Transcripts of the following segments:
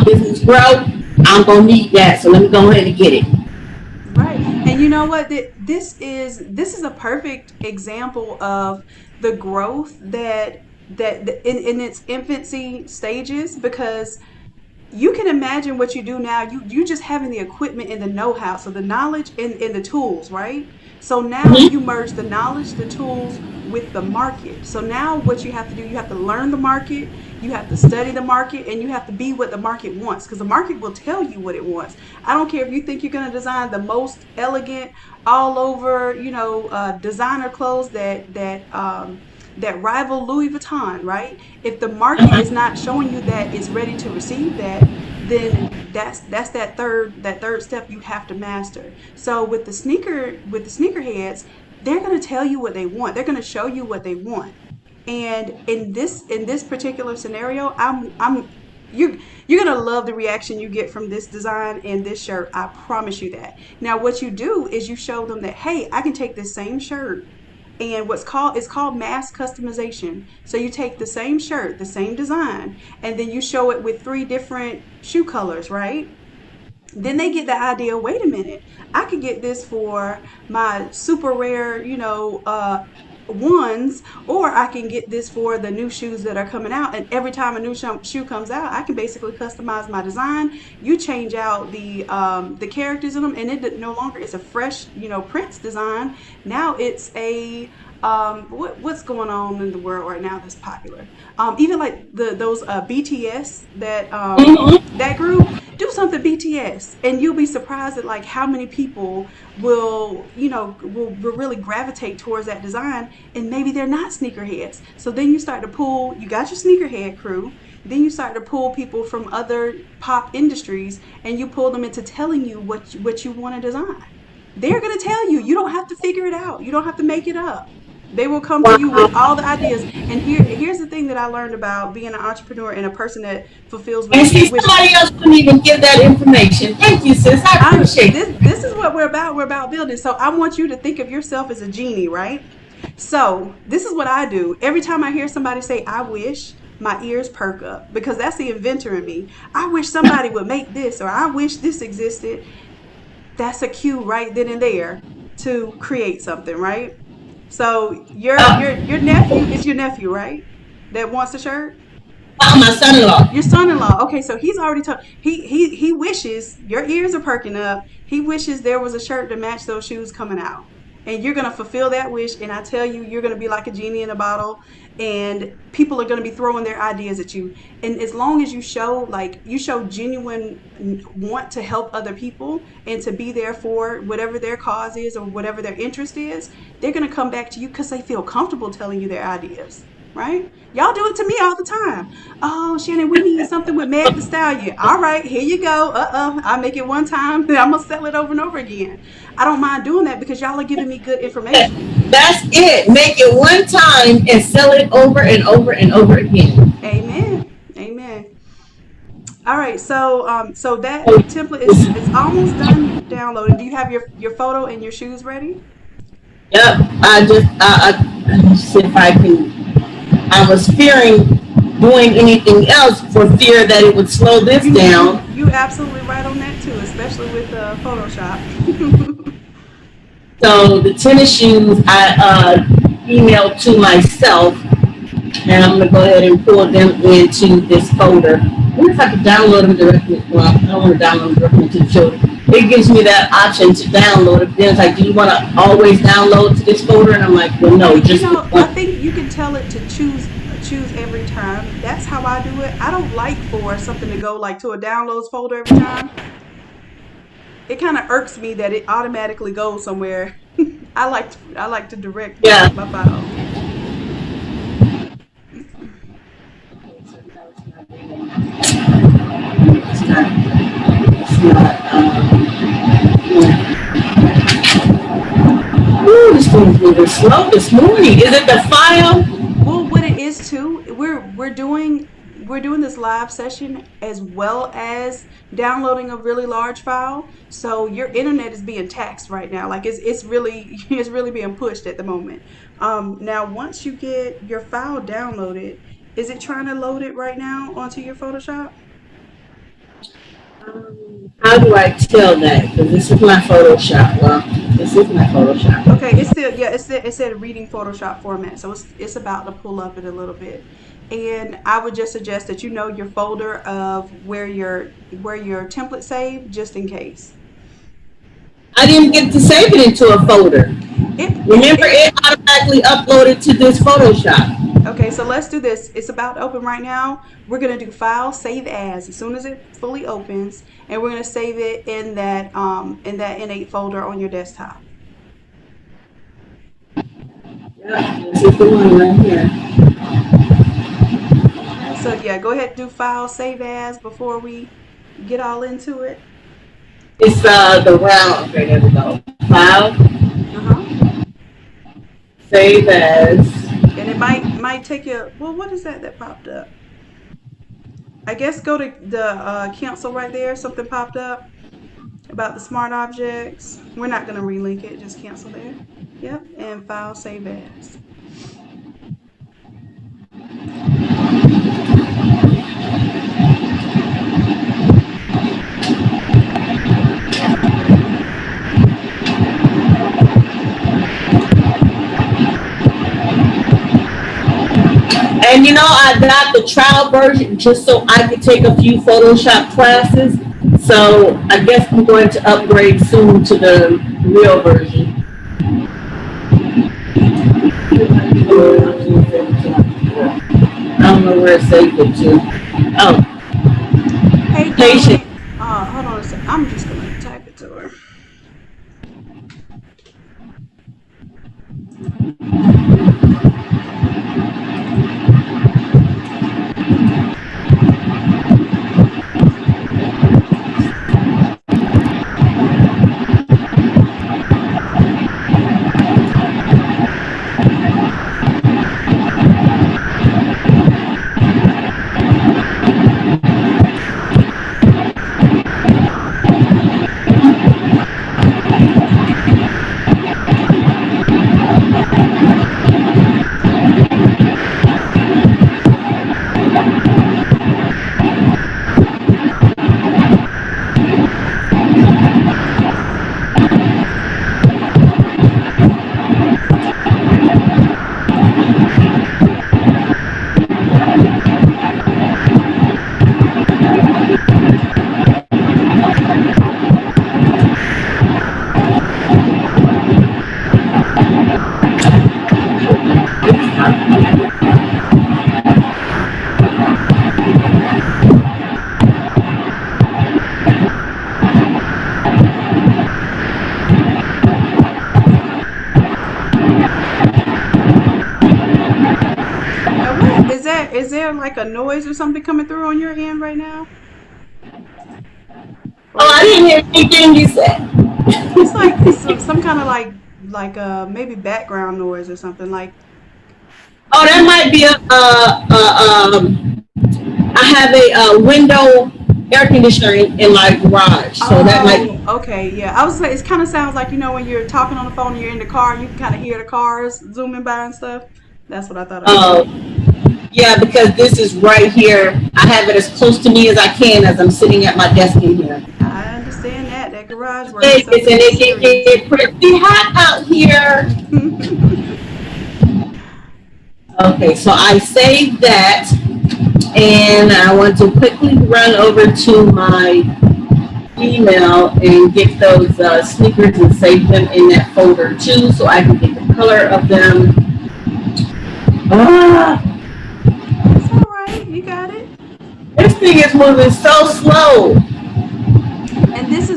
business grow, I'm gonna need that. So let me go ahead and get it. Right. And you know what? This is a perfect example of the growth that in its infancy stages, because you can imagine what you do now. You just having the equipment and the know-how, so the knowledge and the tools, right? So now you Mm-hmm. merge the knowledge, the tools with the market. So now what you have to do, you have to learn the market, you have to study the market, and you have to be what the market wants, because the market will tell you what it wants. I don't care if you think you're going to design the most elegant, all over, designer clothes that rival Louis Vuitton, right? If the market is not showing you that it's ready to receive that, then that's that third step you have to master. So with the sneakerheads, they're going to tell you what they want. They're going to show you what they want. And in this particular scenario, I'm you're you're gonna love the reaction you get from this design and this shirt. I promise you that. Now, what you do is you show them that, hey, I can take this same shirt, and it's called mass customization. So you take the same shirt, the same design, and then you show it with three different shoe colors, right? Then they get the idea, wait a minute, I could get this for my super rare, ones, or I can get this for the new shoes that are coming out. And every time a new shoe comes out, I can basically customize my design. You change out the characters in them, and it no longer is a fresh, Prince design. Now it's a what's going on in the world right now that's popular. Even like those BTS, Mm-hmm. that group, do something BTS, and you'll be surprised at like how many people will really gravitate towards that design, and maybe they're not sneakerheads. So then you got your sneakerhead crew, then you start to pull people from other pop industries, and you pull them into telling you what you want to design. They're going to tell you. You don't have to figure it out. You don't have to make it up. They will come to you with all the ideas. And here's the thing that I learned about being an entrepreneur and a person that fulfills And see, wishes. somebody else couldn't even give that information. Thank you, sis. I I'm appreciate it. this is what we're about. We're about building. So I want you to think of yourself as a genie, right? So this is what I do. Every time I hear somebody say "I wish," my ears perk up, because that's the inventor in me. I wish somebody would make this, or I wish this existed. That's a cue right then and there to create something, right? So your nephew is your nephew, right? That wants the shirt. My son-in-law. Your son-in-law. Okay, so he's already told. He wishes, your ears are perking up. He wishes there was a shirt to match those shoes coming out, and you're gonna fulfill that wish. And I tell you, you're gonna be like a genie in a bottle, and people are gonna be throwing their ideas at you. And as long as you show genuine want to help other people and to be there for whatever their cause is or whatever their interest is, they're gonna come back to you because they feel comfortable telling you their ideas. Right? Y'all do it to me all the time. Oh, Shannon, we need something with Meg the Stallion. All right, here you go. I make it one time, then I'm gonna sell it over and over again. I don't mind doing that because y'all are giving me good information. That's it. Make it one time and sell it over and over and over again. Amen. Amen. All right, so that template is almost done downloading. Do you have your photo and your shoes ready? Yep. Let me see if I can. I was fearing doing anything else for fear that it would slow this down. You absolutely right on that too, especially with Photoshop. So the tennis shoes I emailed to myself, and I'm gonna go ahead and pull them into this folder. I wonder if I could download them directly. Well, I don't want to download them directly to the show. It gives me that option to download it. Then it's like, do you want to always download to this folder? And I'm like, well, no, just the I one. think you can tell it to choose every time. That's how I do it. I don't like for something to go like to a downloads folder every time. It kind of irks me that it automatically goes somewhere. I like to direct Yeah. my files. It's not. It's not. Ooh, this thing's moving slow this morning. Is it the file? Well, what it is too, we're doing this live session as well as downloading a really large file. So your internet is being taxed right now. Like it's really it's really being pushed at the moment. Now once you get your file downloaded, is it trying to load it right now onto your Photoshop? How do I tell that? Because this is my Photoshop. Well, this is my Photoshop. Okay, it's still, yeah, it said reading Photoshop format, so it's about to pull up it a little bit. And I would just suggest that you know your folder of where your template saved, just in case. I didn't get to save it into a folder. Remember, It it automatically uploaded to this Photoshop. Okay, so let's do this. It's about to open right now. We're gonna do file save as soon as it fully opens, and we're gonna save it in that innate folder on your desktop. Yeah, this is the one right here. Okay, so yeah, go ahead and do file save as before we get all into it. It's the round. Okay, there we go. File, Uh huh. save as. And it might take you. Well, what is that that popped up? I guess go to the cancel right there. Something popped up about the smart objects. We're not gonna relink it. Just cancel there. Yep. And file save as. And you know, I got the trial version just so I could take a few Photoshop classes. So I guess I'm going to upgrade soon to the real version. I don't know where it saved it to. Oh, Hey patient. Dominic. Hold on a sec. I'm just gonna type it to her. Now, what is that? Is there like a noise or something coming through on your end right now? Or Oh, is I it? didn't hear anything you said. It's like it's some kind of like maybe background noise or something like. Oh, that might be I have a window air conditioner in my garage, so that might Oh, be. okay, yeah. I was say it kind of sounds like when you're talking on the phone and you're in the car, you can kind of hear the cars zooming by and stuff. That's what I thought it was. Uh, yeah, because this is right here. I have it as close to me as I can as I'm sitting at my desk in here. I understand that garage work is Vegas, something and that's it can serious. get pretty hot out here. Okay, so I saved that, and I want to quickly run over to my email and get those sneakers and save them in that folder too, so I can get the color of them. Ah, That's all right. You got it. this thing is moving so slow. And this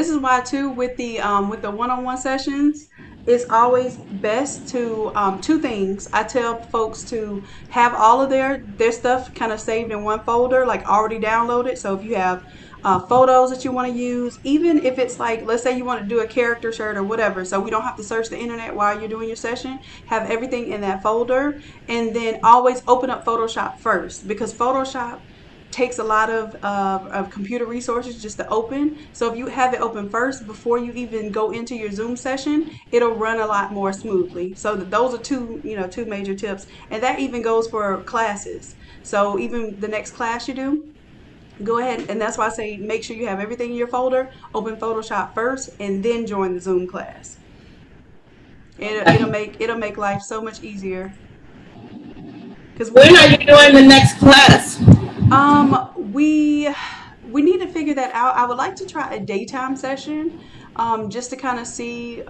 is why too with the one-on-one sessions, it's always best to two things. I tell folks to have all of their stuff kind of saved in one folder, like already downloaded. So if you have photos that you want to use, even if it's like, let's say you want to do a character shirt or whatever, so we don't have to search the internet while you're doing your session, have everything in that folder. And then always open up Photoshop first, because Photoshop takes a lot of computer resources just to open. So if you have it open first before you even go into your Zoom session, it'll run a lot more smoothly. So those are two major tips, and that even goes for classes. So even the next class you do, Go ahead, and that's why I say make sure you have everything in your folder. Open Photoshop first, and then join the Zoom class. It'll make life so much easier. Because When are you doing the next class? we need to figure that out. I would like to try a daytime session, just to kind of see.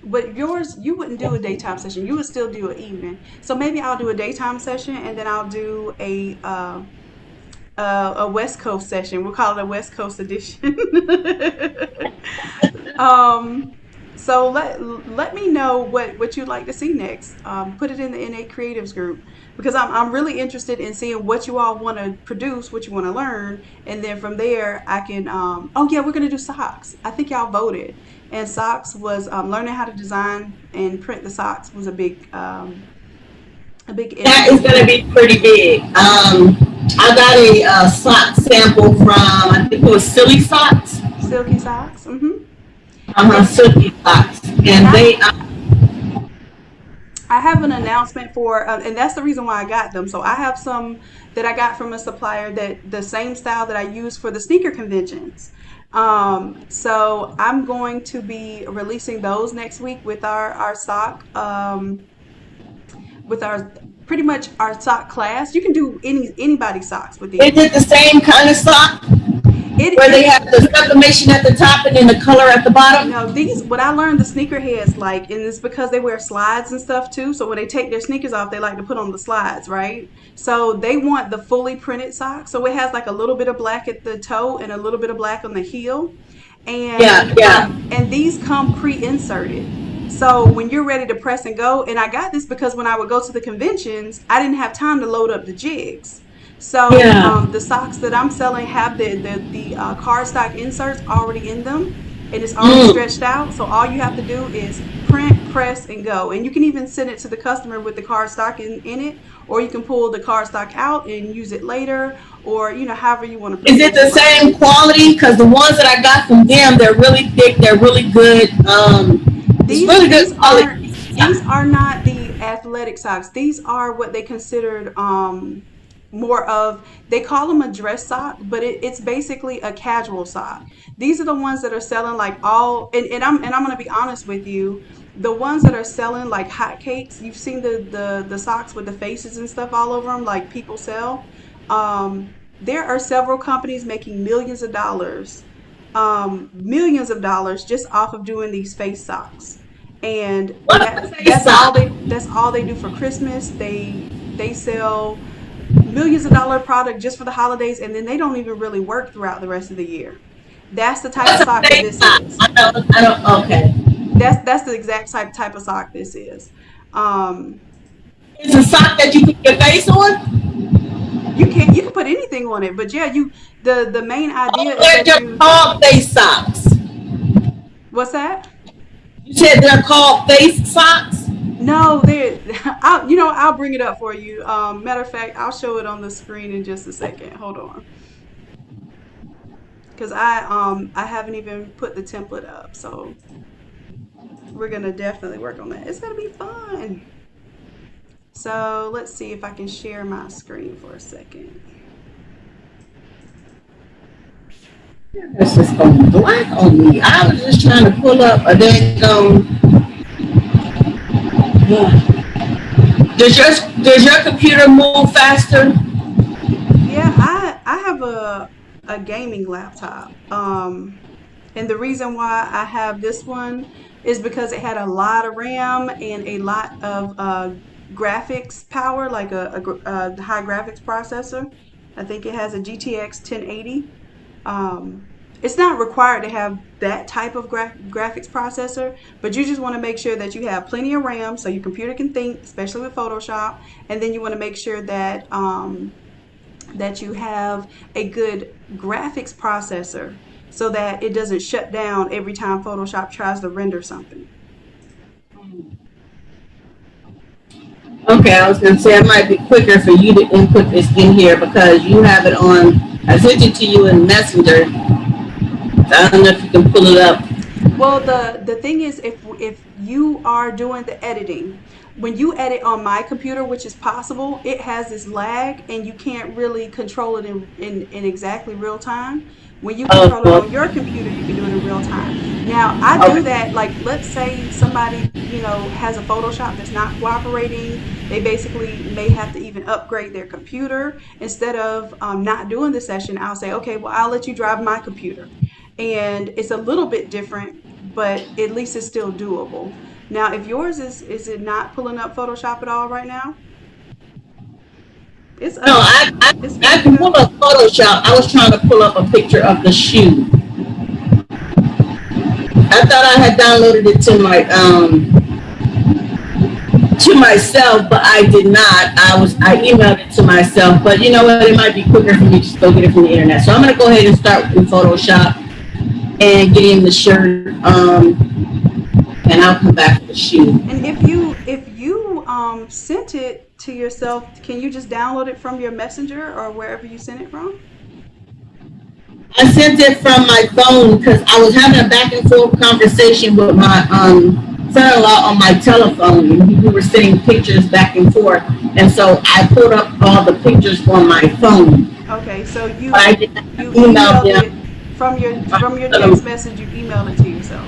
But yours, you wouldn't do a daytime session. You would still do an evening. So maybe I'll do a daytime session, and then I'll do a West Coast session. We'll call it a West Coast edition. um, so let me know what you'd like to see next. Put it in the Innate Creatives group, because I'm really interested in seeing what you all want to produce, what you want to learn, and then from there I can. Oh yeah, we're gonna do socks. I think y'all voted, and socks was learning how to design and print the socks was a big That is interest. going to be pretty big. I got a sock sample from, I think it was Silly Socks. Silky socks. And Silky Socks. and And they, I have an announcement for, and that's the reason why I got them. So I have some that I got from a supplier that the same style that I use for the sneaker conventions. So I'm going to be releasing those next week with our sock, with our pretty much our sock class. You can do anybody's socks with is these. it the same kind of sock It where they it have the sublimation at the top and then the color at the bottom? No, these what I learned the sneakerheads like, and it's because they wear slides and stuff too. So when they take their sneakers off, they like to put on the slides, right? So they want the fully printed sock. So it has like a little bit of black at the toe and a little bit of black on the heel, Yeah, yeah. and these come pre-inserted. So when you're ready to press and go, and I got this because when I would go to the conventions, I didn't have time to load up the jigs. So Yeah. the socks that I'm selling have the cardstock inserts already in them, and it's already Mm. stretched out. So all you have to do is print, press, and go. And you can even send it to the customer with the cardstock in it, or you can pull the cardstock out and use it later, or however you want to Is it present the your product. same quality? Because the ones that I got from them, they're really thick. They're really good. It's These really these good aren't quality. these are not the athletic socks. These are what they considered more of, they call them a dress sock, but it's basically a casual sock. These are the ones that are selling like all, and I'm gonna be honest with you, the ones that are selling like hotcakes. You've seen the socks with the faces and stuff all over them, like people sell. There are several companies making millions of dollars just off of doing these face socks, and What a that's face that's all sock. they do for Christmas. They sell millions of dollar product just for the holidays, and then they don't even really work throughout the rest of the year. That's the type of What's a sock that face this sock? is. I don't, okay. That's the exact type of sock this is. Um, It's a sock that you put your face on? you can put anything on it, but yeah, the main idea Oh, is they're that just you. called face socks. What's that? You said they're called face socks? No, I'll bring it up for you. Matter of fact, I'll show it on the screen in just a second. Hold on, because I haven't even put the template up, so we're gonna definitely work on that. It's gonna be fun. So let's see if I can share my screen for a second. It's just going black on me. I was just trying to pull up a dang does your computer move faster? Yeah, I have a gaming laptop. And the reason why I have this one is because it had a lot of RAM and a lot of graphics power, like a high graphics processor. I think it has a GTX 1080. It's not required to have that type of graphics processor, but you just want to make sure that you have plenty of RAM so your computer can think, especially with Photoshop. And then you want to make sure that you have a good graphics processor so that it doesn't shut down every time Photoshop tries to render something. Okay, I was gonna say it might be quicker for you to input this in here because you have it on. I sent it to you in Messenger. I don't know if you can pull it up. Well, the thing is, if you are doing the editing, when you edit on my computer, which is possible, it has this lag and you can't really control it in exactly real time. When you control it on your computer, you can do it in real time. Now, I do that, like, let's say somebody, has a Photoshop that's not cooperating. They basically may have to even upgrade their computer. Instead of not doing the session, I'll say, okay, well, I'll let you drive my computer. And it's a little bit different, but at least it's still doable. Now, if yours is it not pulling up Photoshop at all right now? It's No, up. It's I pulling can it up. pull up Photoshop. I was trying to pull up a picture of the shoe. I thought I had downloaded it to myself, but I did not. I emailed it to myself, but you know what? It might be quicker for me to just go get it from the internet. So I'm gonna go ahead and start in Photoshop and get in the shirt, and I'll come back to the shoe. And if you sent it to yourself, can you just download it from your messenger or wherever you sent it from? I sent it from my phone because I was having a back and forth conversation with my son-in-law on my telephone, and we were sending pictures back and forth. And so I pulled up all the pictures on my phone. Okay, so you But I did not you email emailed it them. from your text message. You emailed it to yourself.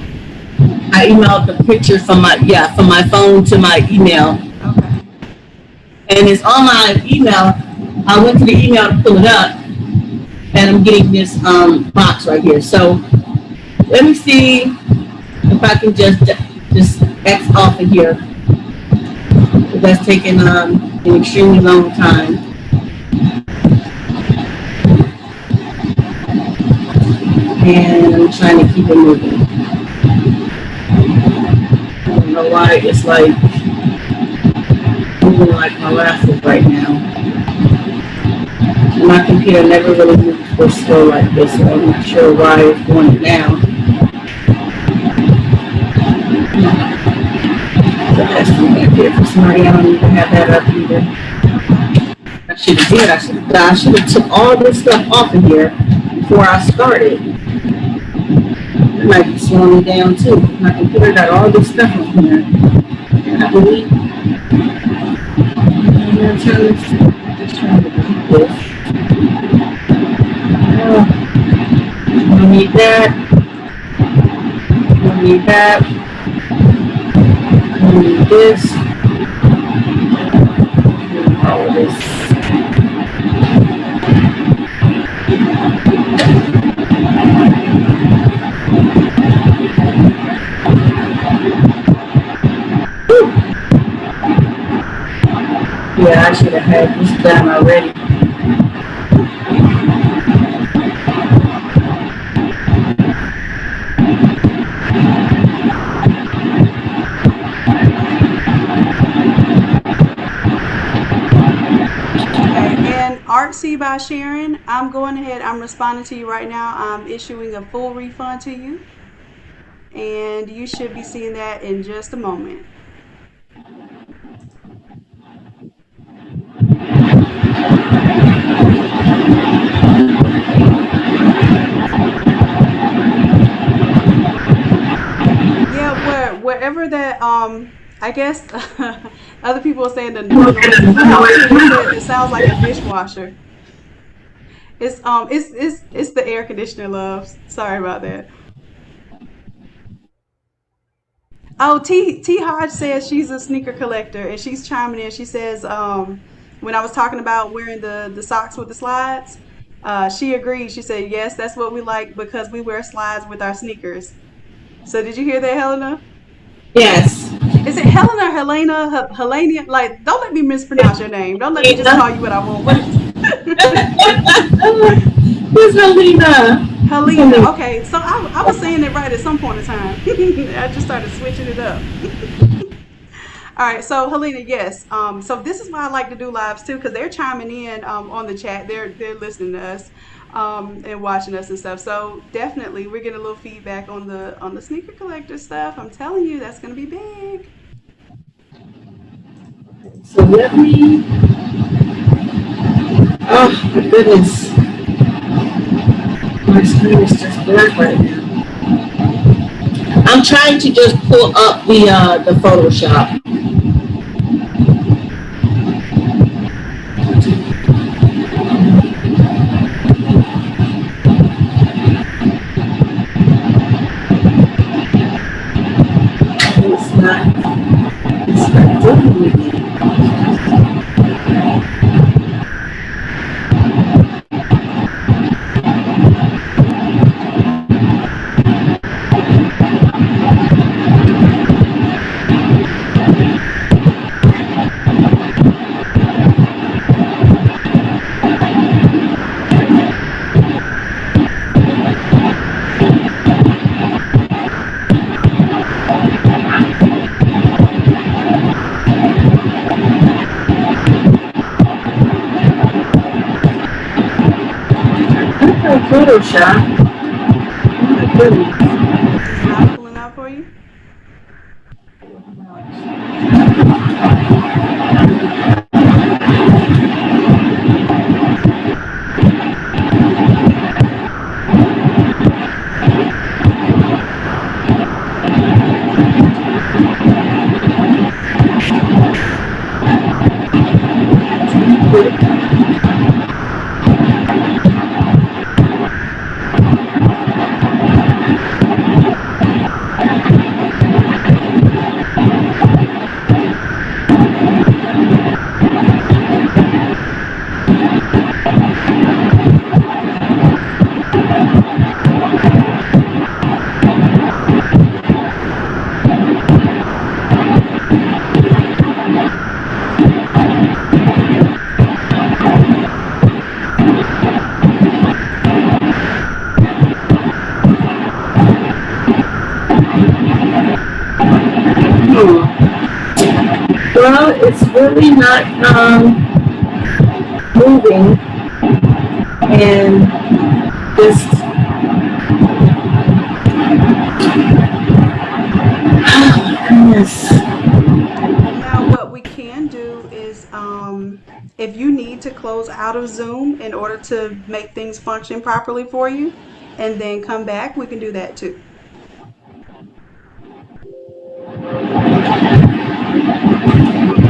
I emailed the picture from my phone to my email, Okay. and it's on my email. I went to the email to pull it up, and I'm getting this box right here. So let me see if I can just X off of here. That's taken an extremely long time. And I'm trying to keep it moving. I don't know why it's like moving like molasses right now. My computer never really moves so slow like this, so I'm not sure why it's doing it now. So that's back here for somebody. I don't even have that up either. I should have did. I should have took all this stuff off of here before I started. It might be slowing me down too. My computer got all this stuff on here. And I believe I'm just trying to keep this. I need that. I need that. I need this. And all of this. Yeah, I should have had this done already. Artsy by Sharon, I'm going ahead, I'm responding to you right now. I'm issuing a full refund to you, and you should be seeing that in just a moment. Yeah, wherever that I guess other people are saying the noise. It sounds like a dishwasher. It's the air conditioner, loves. Sorry about that. Oh, T Hodge says she's a sneaker collector, and she's chiming in. She says when I was talking about wearing the socks with the slides, she agreed. She said yes, that's what we like because we wear slides with our sneakers. So did you hear that, Helena? Yes. Is it Helena, Helena, Helena? Like, don't let me mispronounce your name. Don't let me just call you what I want. Who's Helena? Helena. Okay, so I was saying it right at some point in time. I just started switching it up. All right, so Helena, yes. So this is why I like to do lives too, because they're chiming in on the chat. They're listening to us and watching us and stuff. So definitely, we're getting a little feedback on the sneaker collector stuff. I'm telling you, that's gonna be big. So let me. Oh my goodness, my screen is just black right now. I'm trying to just pull up the Photoshop. Photoshop. Oh my goodness. It's not pulling out for you? Well, it's really not moving, and just goodness. Now, what we can do is if you need to close out of Zoom in order to make things function properly for you and then come back, we can do that too.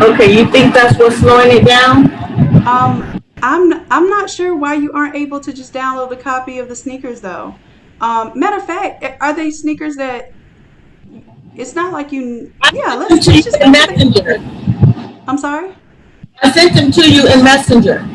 Okay, you think that's what's slowing it down? I'm not sure why you aren't able to just download a copy of the sneakers though. Matter of fact, are they sneakers that it's not like you? I Yeah, sent them let's to you just in go to the. Messenger. I'm sorry. I sent them to you in Messenger.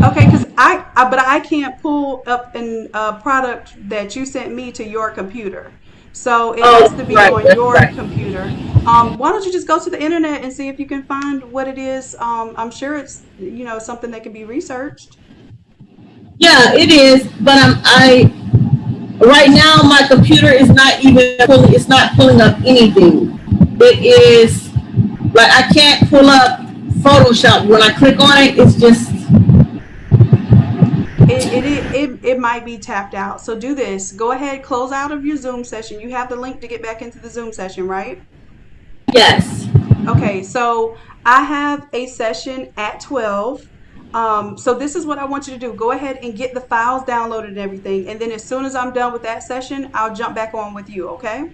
Okay, because but I can't pull up an product that you sent me to your computer, so it has Oh, to be right, on that's your right. computer. Why don't you just go to the internet and see if you can find what it is? I'm sure it's something that can be researched. Yeah, it is, but I right now my computer is not even pulling. It's not pulling up anything. It is like I can't pull up Photoshop. When I click on it, it's just It might be tapped out. So do this. Go ahead, close out of your Zoom session. You have the link to get back into the Zoom session, right? yes. Okay, so I have a session at 12. So this is what I want you to do. Go ahead and get the files downloaded and everything. And then as soon as I'm done with that session, I'll jump back on with you, okay?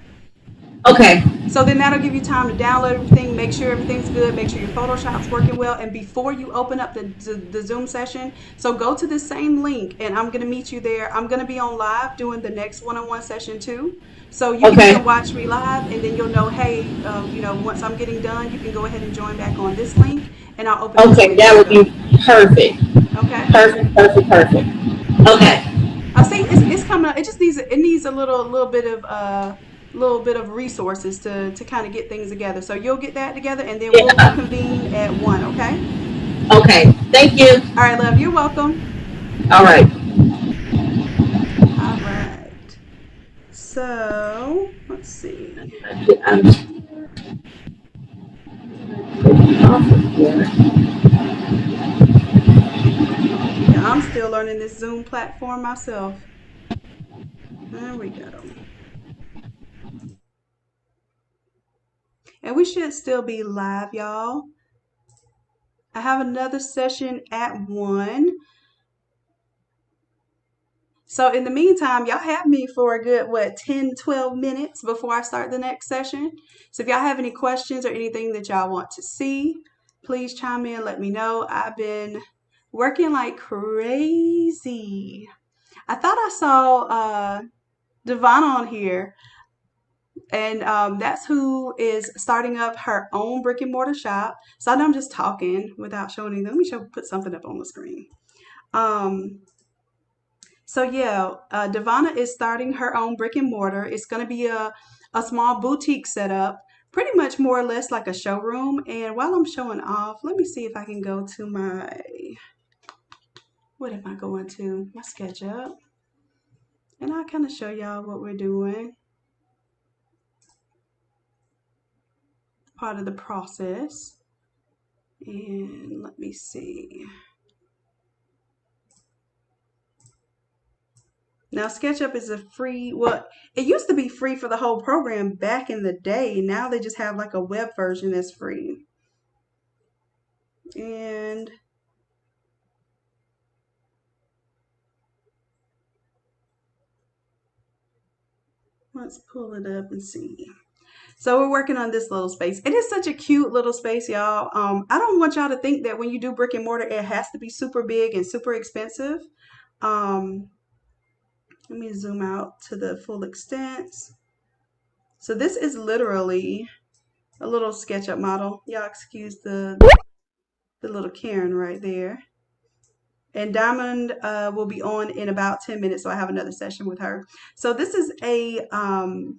Okay. So then that'll give you time to download everything, make sure everything's good, make sure your Photoshop's working well. And before you open up the Zoom session, so go to the same link and I'm going to meet you there. I'm going to be on live doing the next one-on-one session too. So you can Okay. even watch me live and then you'll know, hey, once I'm getting done, you can go ahead and join back on this link and I'll open this Okay. link That back would up. be perfect. Okay? Perfect. Perfect. Perfect. Okay. Okay. I see it's coming up. It needs a little bit of resources to kind of get things together. So you'll get that together and then we'll Yeah. reconvene at 1, okay? Okay. Thank you. All right, love, you're welcome. All right. All right. So, let's see. I'm off of here. Yeah, I'm still learning this Zoom platform myself. There we go. And we should still be live, y'all. I have another session at 1. So in the meantime, y'all have me for a good, 10, 12 minutes before I start the next session. So if y'all have any questions or anything that y'all want to see, please chime in, let me know. I've been working like crazy. I thought I saw Devon on here. And that's who is starting up her own brick and mortar shop. So I know I'm just talking without showing anything. Let me put something up on the screen. Um, so yeah, Devana is starting her own brick and mortar. It's going to be a small boutique setup, pretty much more or less like a showroom. And while I'm showing off, let me see if I can go to what am I going to? My SketchUp. And I'll kind of show y'all what we're doing, part of the process. And let me see. Now, SketchUp is a free, well, it used to be free for the whole program back in the day. Now they just have like a web version that's free. And let's pull it up and see. So we're working on this little space. It is such a cute little space, y'all. I don't want y'all to think that when you do brick and mortar, it has to be super big and super expensive. Um, Let me zoom out to the full extent. So this is literally a little SketchUp model. Y'all excuse the little Karen right there. And Diamond will be on in about 10 minutes, so I have another session with her. So this is an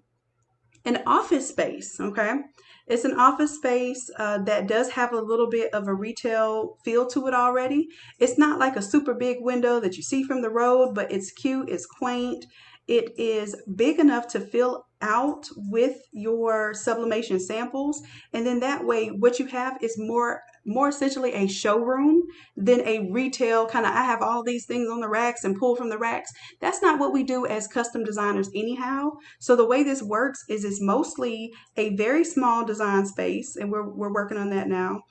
office space, okay? It's an office space that does have a little bit of a retail feel to it already. It's not like a super big window that you see from the road, but it's cute, it's quaint. It is big enough to fill out with your sublimation samples. And then that way, what you have is more essentially a showroom than a retail kind of, I have all these things on the racks and pull from the racks. That's not what we do as custom designers anyhow. So the way this works is it's mostly a very small design space, and we're working on that now.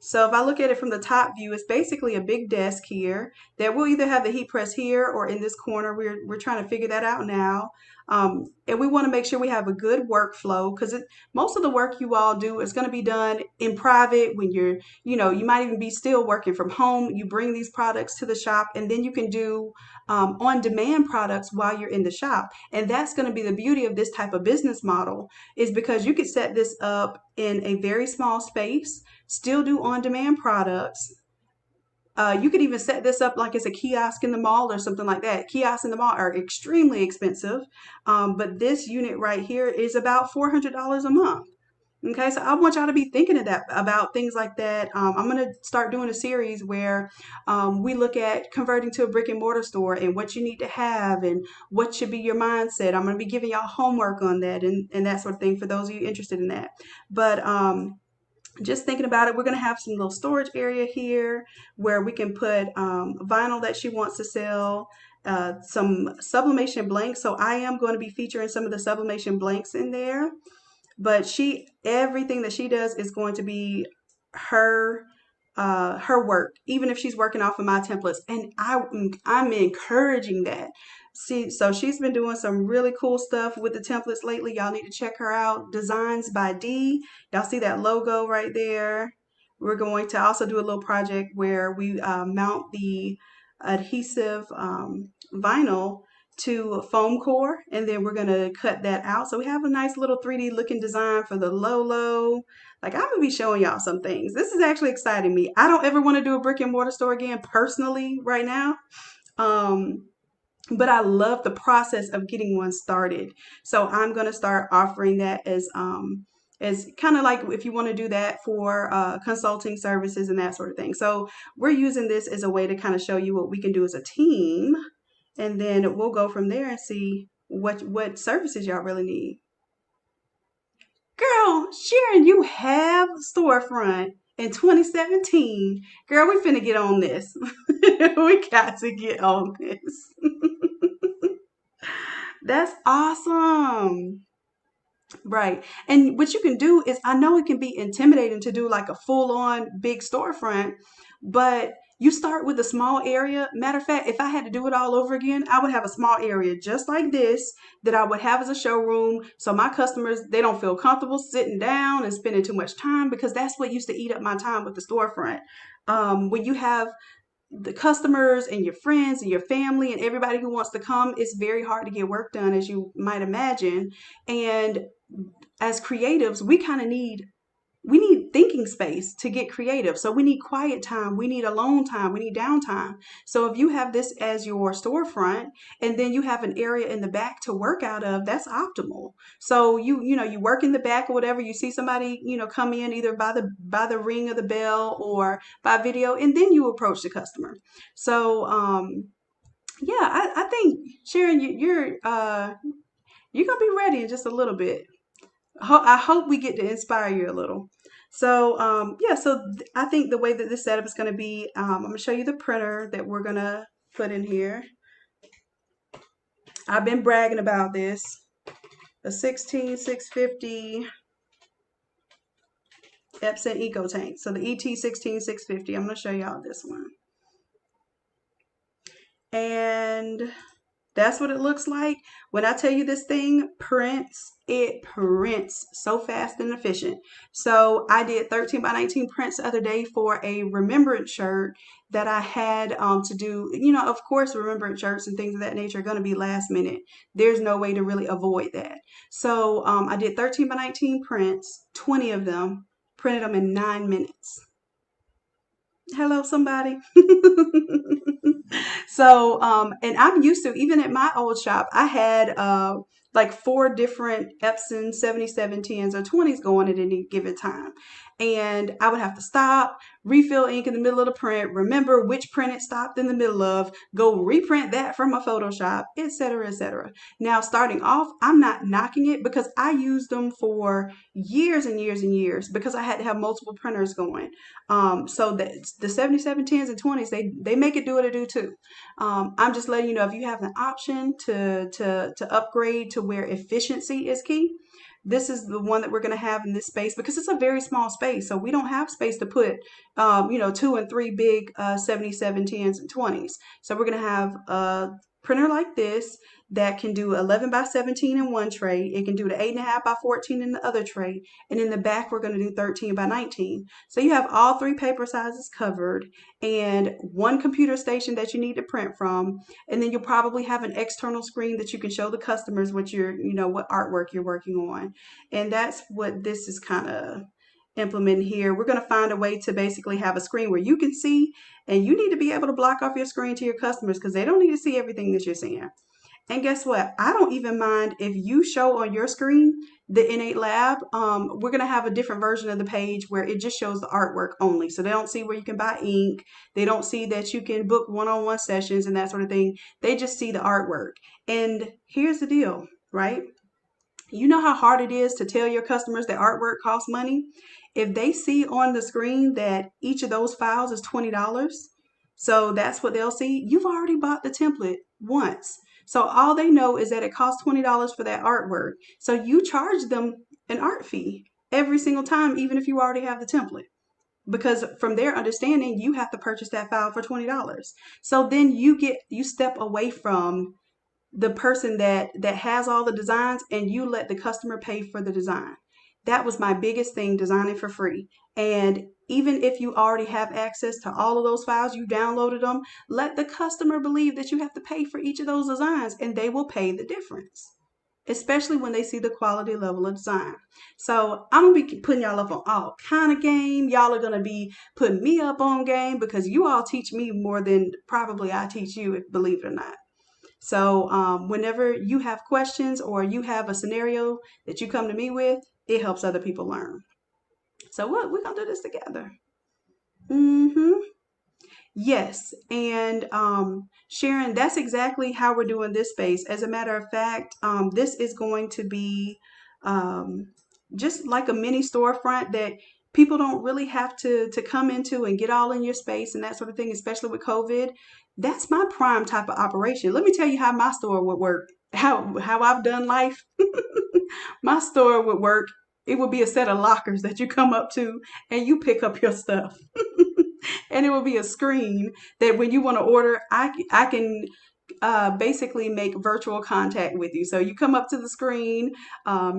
So if I look at it from the top view, it's basically a big desk here that will either have the heat press here or in this corner. We're trying to figure that out now. And we want to make sure we have a good workflow because most of the work you all do is going to be done in private when you might even be still working from home. You bring these products to the shop and then you can do on-demand products while you're in the shop. And that's going to be the beauty of this type of business model is because you could set this up in a very small space, still do on-demand products. You could even set this up like it's a kiosk in the mall or something like that. Kiosks in the mall are extremely expensive, but this unit right here is about $400 a month. Okay, so I want y'all to be thinking of that about things like that. I'm going to start doing a series where we look at converting to a brick and mortar store and what you need to have and what should be your mindset. I'm going to be giving y'all homework on that and that sort of thing for those of you interested in that. But just thinking about it, we're going to have some little storage area here where we can put vinyl that she wants to sell, some sublimation blanks. So I am going to be featuring some of the sublimation blanks in there. But everything that she does is going to be her her work, even if she's working off of my templates. And I'm encouraging that. See, so she's been doing some really cool stuff with the templates lately. Y'all need to check her out. Designs by D. Y'all see that logo right there. We're going to also do a little project where we mount the adhesive vinyl to foam core, and then we're going to cut that out. So we have a nice little 3D looking design for the Lolo. Like, I'm going to be showing y'all some things. This is actually exciting me. I don't ever want to do a brick and mortar store again personally right now. But I love the process of getting one started. So I'm going to start offering that as kind of like if you want to do that for consulting services and that sort of thing. So we're using this as a way to kind of show you what we can do as a team. And then we'll go from there and see what services y'all really need. Girl, Sharon, you have storefront in 2017. Girl, we finna get on this. We got to get on this. That's awesome. Right. And what you can do is, I know it can be intimidating to do like a full on big storefront, but you start with a small area. Matter of fact, if I had to do it all over again, I would have a small area just like this that I would have as a showroom. So my customers, they don't feel comfortable sitting down and spending too much time because that's what used to eat up my time with the storefront. When you have the customers and your friends and your family and everybody who wants to come, it's very hard to get work done, as you might imagine. And as creatives, we need thinking space to get creative. So we need quiet time, we need alone time, we need downtime. So if you have this as your storefront and then you have an area in the back to work out of, that's optimal. So you work in the back or whatever, you see somebody, come in either by the ring of the bell or by video, and then you approach the customer. So yeah, I think Sharon, you're gonna be ready in just a little bit. I hope we get to inspire you a little. So yeah, I think the way that this setup is going to be, I'm going to show you the printer that we're going to put in here. I've been bragging about this, a 16650 Epson Eco Tank. So the ET16650. I'm going to show y'all this one. And that's what it looks like. When I tell you this thing prints, it prints so fast and efficient. So I did 13 by 19 prints the other day for a remembrance shirt that I had to do. Of course, remembrance shirts and things of that nature are going to be last minute. There's no way to really avoid that. So I did 13 by 19 prints, 20 of them, printed them in 9 minutes. Hello, somebody. So, and I'm used to, even at my old shop, I had like 4 different Epson 7710s or 20s going at any given time. And I would have to stop, refill ink in the middle of the print, remember which print it stopped in the middle of, go reprint that from my Photoshop, etc., etc. Now, starting off, I'm not knocking it because I used them for years and years and years because I had to have multiple printers going. So the 7710s and 20s, they make it do what it do too. I'm just letting you know, if you have an option to upgrade to where efficiency is key, this is the one that we're going to have in this space because it's a very small space. So we don't have space to put, 2 and 3 big 7710s and 20s. So we're going to have a printer like this that can do 11 by 17 in one tray. It can do the 8.5 by 14 in the other tray. And in the back, we're going to do 13 by 19. So you have all 3 paper sizes covered and one computer station that you need to print from. And then you'll probably have an external screen that you can show the customers what what artwork you're working on. And that's what this is kind of implementing here. We're going to find a way to basically have a screen where you can see, and you need to be able to block off your screen to your customers because they don't need to see everything that you're seeing. And guess what? I don't even mind if you show on your screen the Innate Lab. We're going to have a different version of the page where it just shows the artwork only. So they don't see where you can buy ink. They don't see that you can book one-on-one sessions and that sort of thing. They just see the artwork. And here's the deal, right? You know how hard it is to tell your customers that artwork costs money? If they see on the screen that each of those files is $20, so that's what they'll see, you've already bought the template once. So all they know is that it costs $20 for that artwork. So you charge them an art fee every single time, even if you already have the template. Because from their understanding, you have to purchase that file for $20. So then you step away from the person that has all the designs and you let the customer pay for the design. That was my biggest thing, designing for free. And even if you already have access to all of those files, you downloaded them, let the customer believe that you have to pay for each of those designs and they will pay the difference, especially when they see the quality level of design. So I'm going to be putting y'all up on all kind of game. Y'all are going to be putting me up on game because you all teach me more than probably I teach you, believe it or not. So whenever you have questions or you have a scenario that you come to me with, it helps other people learn. So what we're gonna do this together. Mm-hmm. Yes, and Sharon, that's exactly how we're doing this space. As a matter of fact, this is going to be um, just like a mini storefront that people don't really have to come into and get all in your space and that sort of thing, especially with COVID. That's my prime type of operation. Let me tell you how my store would work, how I've done life. My store would work. It would be a set of lockers that you come up to and you pick up your stuff. And it will be a screen that when you want to order, I can basically make virtual contact with you. So you come up to the screen,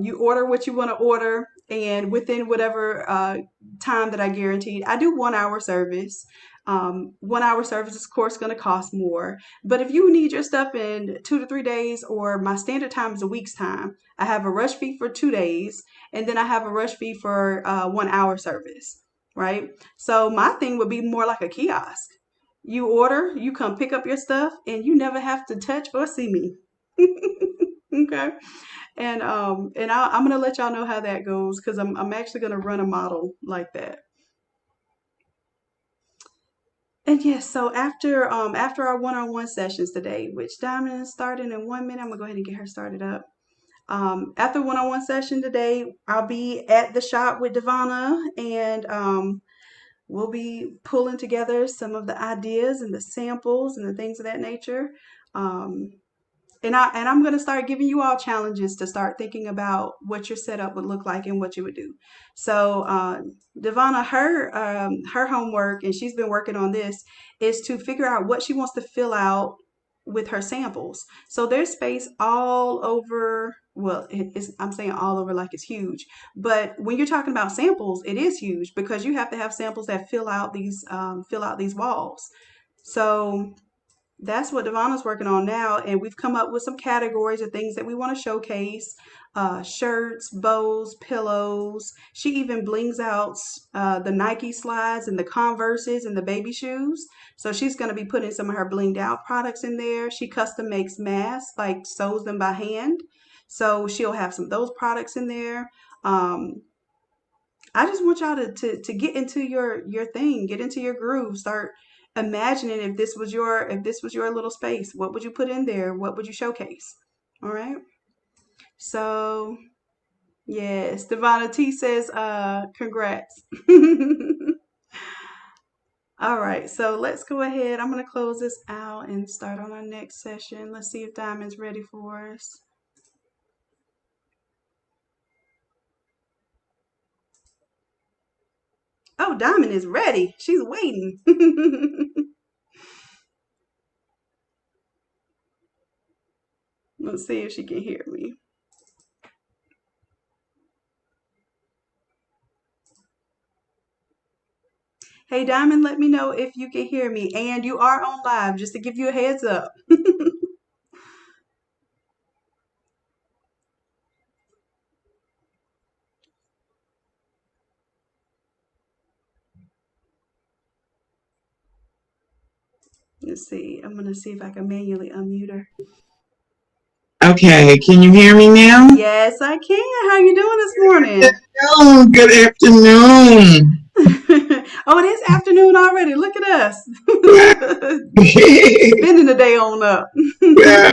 you order what you want to order, and within whatever time that I guaranteed, I do 1 hour service. 1 hour service is, of course, going to cost more. But if you need your stuff in 2 to 3 days, or my standard time is a week's time, I have a rush fee for 2 days, and then I have a rush fee for 1 hour service, right? So my thing would be more like a kiosk. You order, you come pick up your stuff, and you never have to touch or see me. Okay. I'm gonna let y'all know how that goes, because I'm actually gonna run a model like that. And yes, so after our one-on-one sessions today, which Diamond is starting in 1 minute, I'm gonna go ahead and get her started up. After one-on-one session today, I'll be at the shop with Devana, and we'll be pulling together some of the ideas and the samples and the things of that nature. Um, and I'm going to start giving you all challenges to start thinking about what your setup would look like and what you would do. So Devana, her homework, and she's been working on this, is to figure out what she wants to fill out with her samples. So there's space all over. Well, I'm saying all over like it's huge, but when you're talking about samples, it is huge, because you have to have samples that fill out these walls. So that's what Devana's working on now, and we've come up with some categories of things that we want to showcase: shirts, bows, pillows. She even blings out the Nike slides and the Converses and the baby shoes. So she's going to be putting some of her blinged out products in there. She custom makes masks, like sews them by hand. So she'll have some of those products in there. Um, I just want y'all to get into your thing, get into your groove, start imagining if this was your little space, what would you put in there? What would you showcase? All right. So yes, Devana T says, congrats. All right, so let's go ahead. I'm gonna close this out and start on our next session. Let's see if Diamond's ready for us. Oh, Diamond is ready. She's waiting. Let's see if she can hear me. Hey, Diamond, let me know if you can hear me. And you are on live, just to give you a heads up. Let's see. I'm going to see if I can manually unmute her. Okay, can you hear me now? Yes, I can. How you doing this morning? Oh, good afternoon. Oh, it is afternoon already. Look at us. Spending the day on up. Yeah.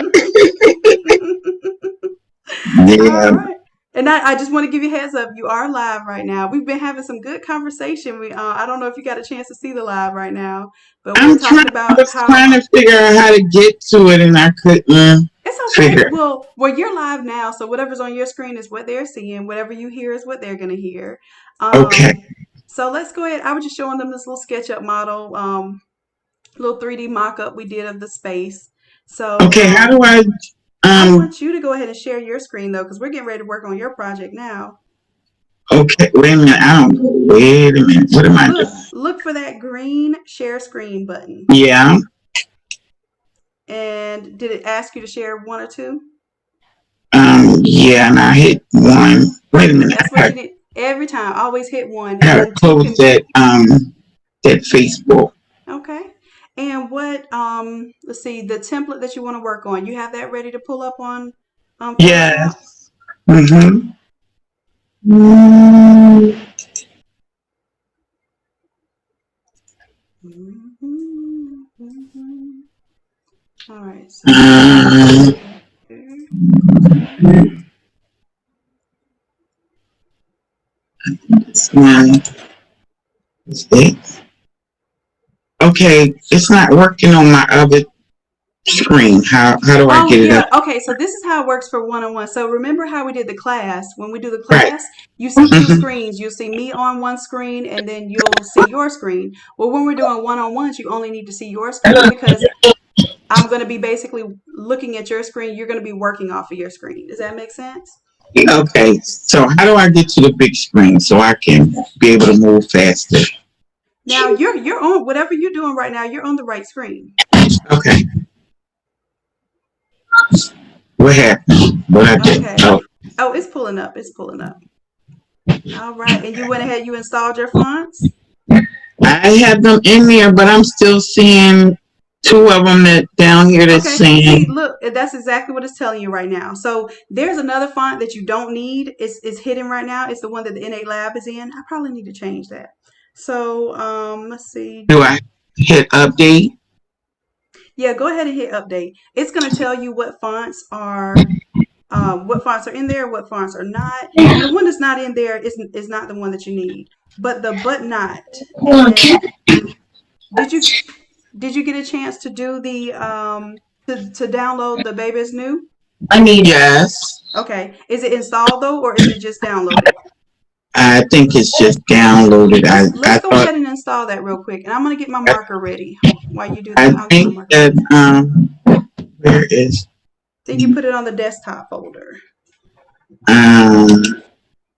All Yeah. right. And I just want to give you a heads up. You are live right now. We've been having some good conversation. I don't know if you got a chance to see the live right now, but we're talking I about was how trying to figure out how to get to it, and I couldn't it's okay. figure. Well, you're live now, so whatever's on your screen is what they're seeing. Whatever you hear is what they're gonna hear. Okay. So let's go ahead. I was just showing them this little SketchUp model, little 3D mock-up we did of the space. So Okay. How do I? I want you to go ahead and share your screen though, because we're getting ready to work on your project now. Okay. Wait a minute. I don't know. Wait a minute. What am I doing? Look for that green share screen button. Yeah. And did it ask you to share one or two? Yeah, and I hit one. Wait a minute. That's what you did every time. Always hit one, and I gotta then two close can. that Facebook. Okay. And let's see, the template that you want to work on, you have that ready to pull up on Photoshop? Yes. Mm-hmm. Mm. All right. So this one is it. Okay, it's not working on my other screen. How do I get it yeah. up? Okay. So this is how it works for one-on-one. So remember how we did the class? When we do the Right. class, you see two screens. You'll see me on one screen, and then you'll see your screen. Well, when we're doing one-on-ones, you only need to see your screen, because I'm going to be basically looking at your screen. You're going to be working off of your screen. Does that make sense? Okay, so how do I get to the big screen so I can be able to move faster? Now you're on whatever you're doing right now. You're on the right screen. Okay. What happened? What I did? Okay. Oh, Oh, it's pulling up. It's pulling up. All right. And you went ahead. You installed your fonts. I have them in there, but I'm still seeing two of them that down here that's Okay. See, saying. look, that's exactly what it's telling you right now. So there's another font that you don't need. It's hidden right now. It's the one that the NA Lab is in. I probably need to change that. So let's see. Do I hit update? Yeah, go ahead and hit update. It's going to tell you what fonts are in there, what fonts are not. And the one that's not in there is not the one that you need. But the but not. And did you did you get a chance to do the to download the Baby is New? I need yes. Okay. Is it installed though, or is it just downloaded? I think it's just downloaded. Let's I go thought ahead and install that real quick. And I'm gonna get my marker ready while you do I that. I'll get my think marker that ready. where is Then you put it on the desktop folder. um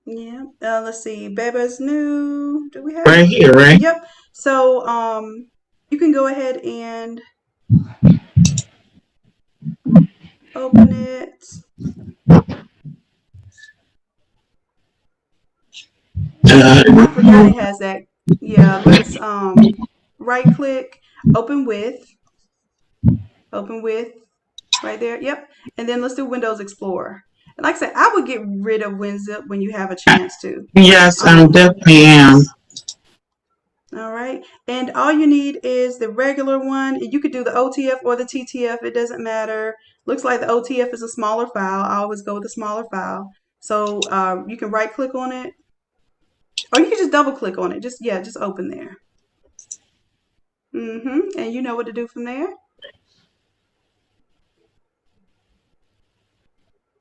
Yeah. Let's see. Baby's New. Do we have right it? here, right? Yep. So you can go ahead and open it. I forgot it has that. Yeah, let's right click, open with, right there. Yep. And then let's do Windows Explorer. And like I said, I would get rid of WinZip when you have a chance to. Yes, I'm definitely am. All right. And all you need is the regular one. You could do the OTF or the TTF. It doesn't matter. Looks like the OTF is a smaller file. I always go with a smaller file. So you can right click on it. Or you can just double click on it. Just open there. And you know what to do from there.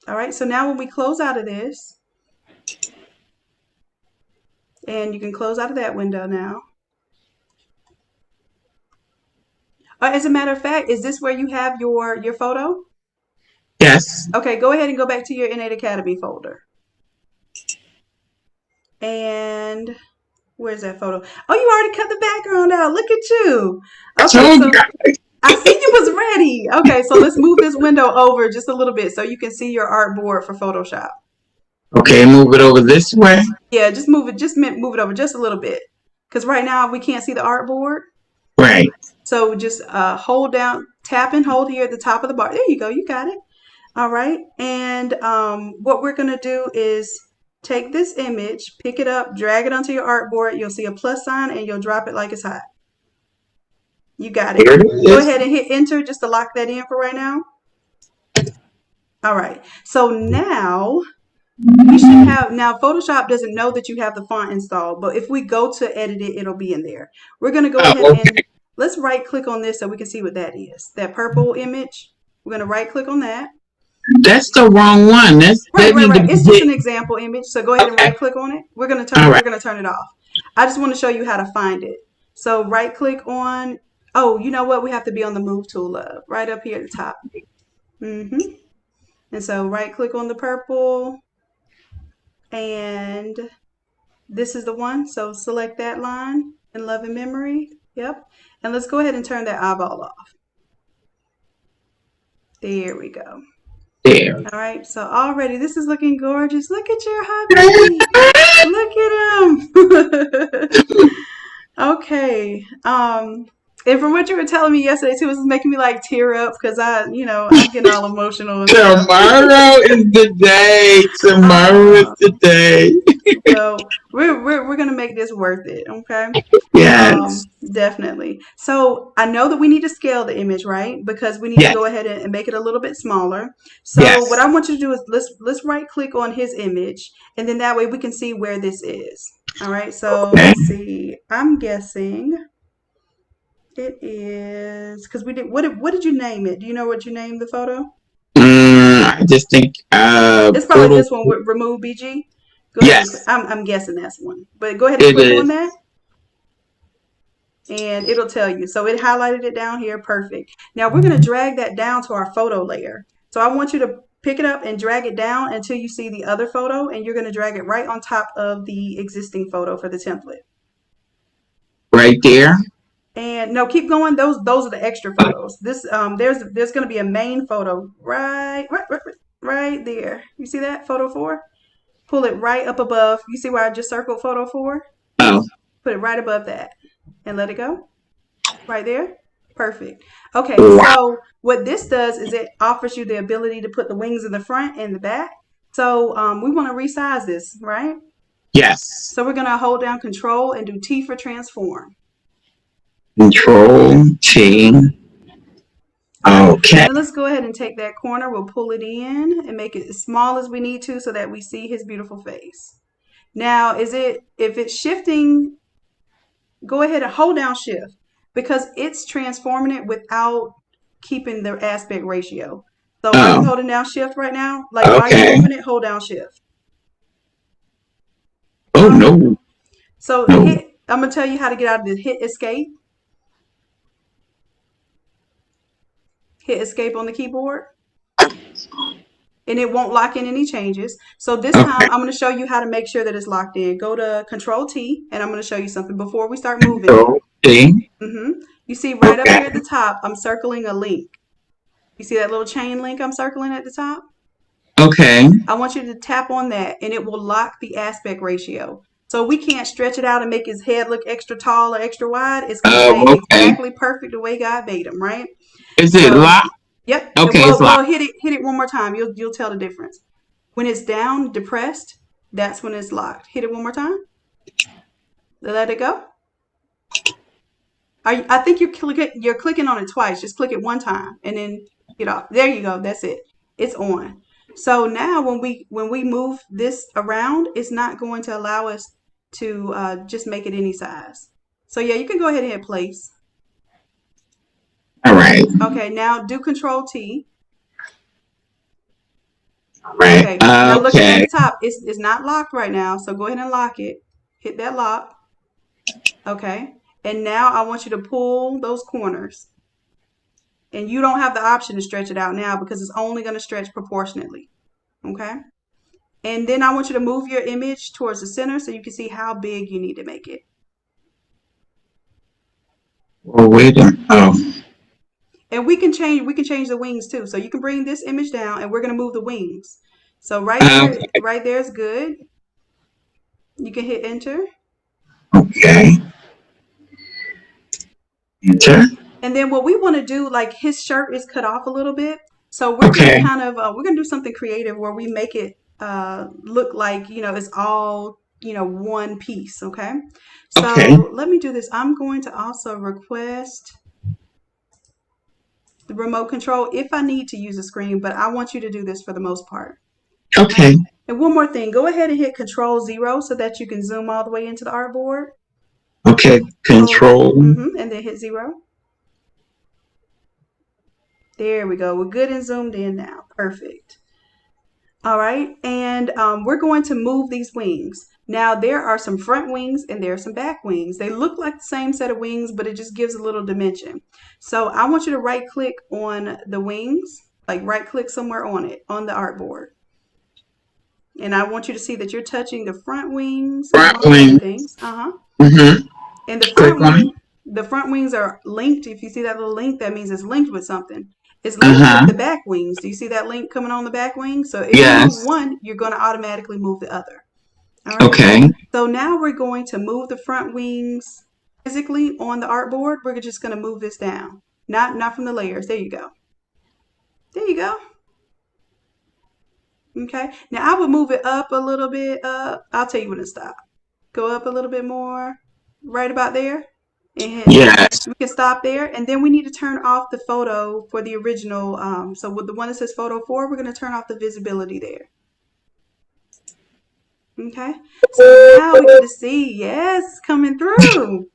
All right. So now when we close out of this, and you can close out of that window now. As a matter of fact, is this where you have your photo? Yes. Okay, go ahead and go back to your Innate Academy folder. And where's that photo? Oh, you already cut the background out. Look at you. Okay, so I see you was ready. Okay, so let's move this window over just a little bit so you can see your artboard for Photoshop. Okay, move it over this way. Yeah, just move it over just a little bit. Because right now we can't see the artboard. Right. So just hold down, tap and hold here at the top of the bar. There you go, you got it. All right, and what we're gonna do is take this image, pick it up, drag it onto your artboard. You'll see a plus sign and you'll drop it like it's hot. You got it. Go ahead and hit enter just to lock that in for right now. All right, so now you should have, now Photoshop doesn't know that you have the font installed, but if we go to edit it, it'll be in there. We're gonna go ahead and let's right click on this so we can see what that is. That purple image, we're gonna right click on that. That's the wrong one. That's right. It's just an example image. So go ahead and right click on it. We're gonna turn it off. I just want to show you how to find it. So right click on, oh, you know what? We have to be on the move tool right up here at the top. And so right click on the purple, and this is the one. So select that line in Love and Memory. Yep. And let's go ahead and turn that eyeball off. There we go. There. All right, so already this is looking gorgeous. Look at your hubby. Look at him. Okay. And from what you were telling me yesterday too, this is making me like tear up because I'm getting all emotional. Tomorrow is the day. Tomorrow is the day. So we're gonna make this worth it, okay? Yes. Definitely. So I know that we need to scale the image, right? Because we need to go ahead and make it a little bit smaller. So what I want you to do is let's right click on his image, and then that way we can see where this is. All right. So let's see. I'm guessing it is because we did. What did you name it? Do you know what you named the photo? I just think it's probably this one with remove BG. Go ahead. I'm guessing that's one. But go ahead and click on that. And it'll tell you. So it highlighted it down here. Perfect. Now we're going to drag that down to our photo layer. So I want you to pick it up and drag it down until you see the other photo, and you're going to drag it right on top of the existing photo for the template. Right there. And no, keep going. Those are the extra photos. This there's going to be a main photo right there. You see that photo 4? Pull it right up above. You see where I just circled photo 4? Oh. Put it right above that and let it go. Right there. Perfect. Okay, Wow. so what this does is it offers you the ability to put the wings in the front and the back. So we want to resize this, right? Yes. So we're going to hold down Control and do T for transform. Control T. All right. Okay. And let's go ahead and take that corner. We'll pull it in and make it as small as we need to so that we see his beautiful face. Now, if it's shifting, go ahead and hold down Shift because it's transforming it without keeping the aspect ratio. So are you holding down Shift right now? Like while you're moving it, hold down Shift. Oh, no. So No. I'm going to tell you how to get out of this. Hit Escape. Hit Escape on the keyboard. And it won't lock in any changes. So this time I'm going to show you how to make sure that it's locked in. Go to Control T and I'm going to show you something before we start moving. Control T. You see right up here at the top, I'm circling a link. You see that little chain link I'm circling at the top? Okay. I want you to tap on that and it will lock the aspect ratio. So we can't stretch it out and make his head look extra tall or extra wide. It's going to stay exactly perfect the way God made him, right? Is it locked? Yep. Okay, it's locked. Well, hit it one more time. You'll tell the difference. When it's down, depressed, that's when it's locked. Hit it one more time. Let it go. I think you're clicking on it twice. Just click it one time and then get off. There you go. That's it. It's on. So now when we move this around, it's not going to allow us to just make it any size. So yeah, you can go ahead and hit place. All right. Okay, now do Control T. Right. Okay. Now look at the top. It's not locked right now, so go ahead and lock it. Hit that lock. Okay. And now I want you to pull those corners. And you don't have the option to stretch it out now because it's only going to stretch proportionately. Okay. And then I want you to move your image towards the center so you can see how big you need to make it. Well, wait a minute. Oh. And we can change the wings too. So you can bring this image down and we're going to move the wings. So right there is good. You can hit enter. Okay. Enter. And then what we want to do, like his shirt is cut off a little bit. So we're going to kind of, we're going to do something creative where we make it look like, it's all, one piece. Okay. So let me do this. I'm going to also request the remote control if I need to use a screen, but I want you to do this for the most part. Okay. And one more thing, go ahead and hit Control-0 so that you can zoom all the way into the artboard. Okay, Control. And then hit 0. There we go. We're good and zoomed in now. Perfect. All right, and we're going to move these wings. Now, there are some front wings and there are some back wings. They look like the same set of wings, but it just gives a little dimension. So I want you to right-click on the wings, like right-click somewhere on it, on the artboard. And I want you to see that you're touching the front wings. Front wings. Things. And the front wings are linked. If you see that little link, that means it's linked with something. It's linked with the back wings. Do you see that link coming on the back wing? So if you move one, you're going to automatically move the other. All right. Okay. So now we're going to move the front wings physically on the artboard. We're just going to move this down. Not from the layers. There you go. There you go. Okay. Now I would move it up a little bit up. I'll tell you when to stop. Go up a little bit more. Right about there. And we can stop there. And then we need to turn off the photo for the original. So with the one that says photo 4, we're going to turn off the visibility there. Okay. So now we get to see, yes, coming through.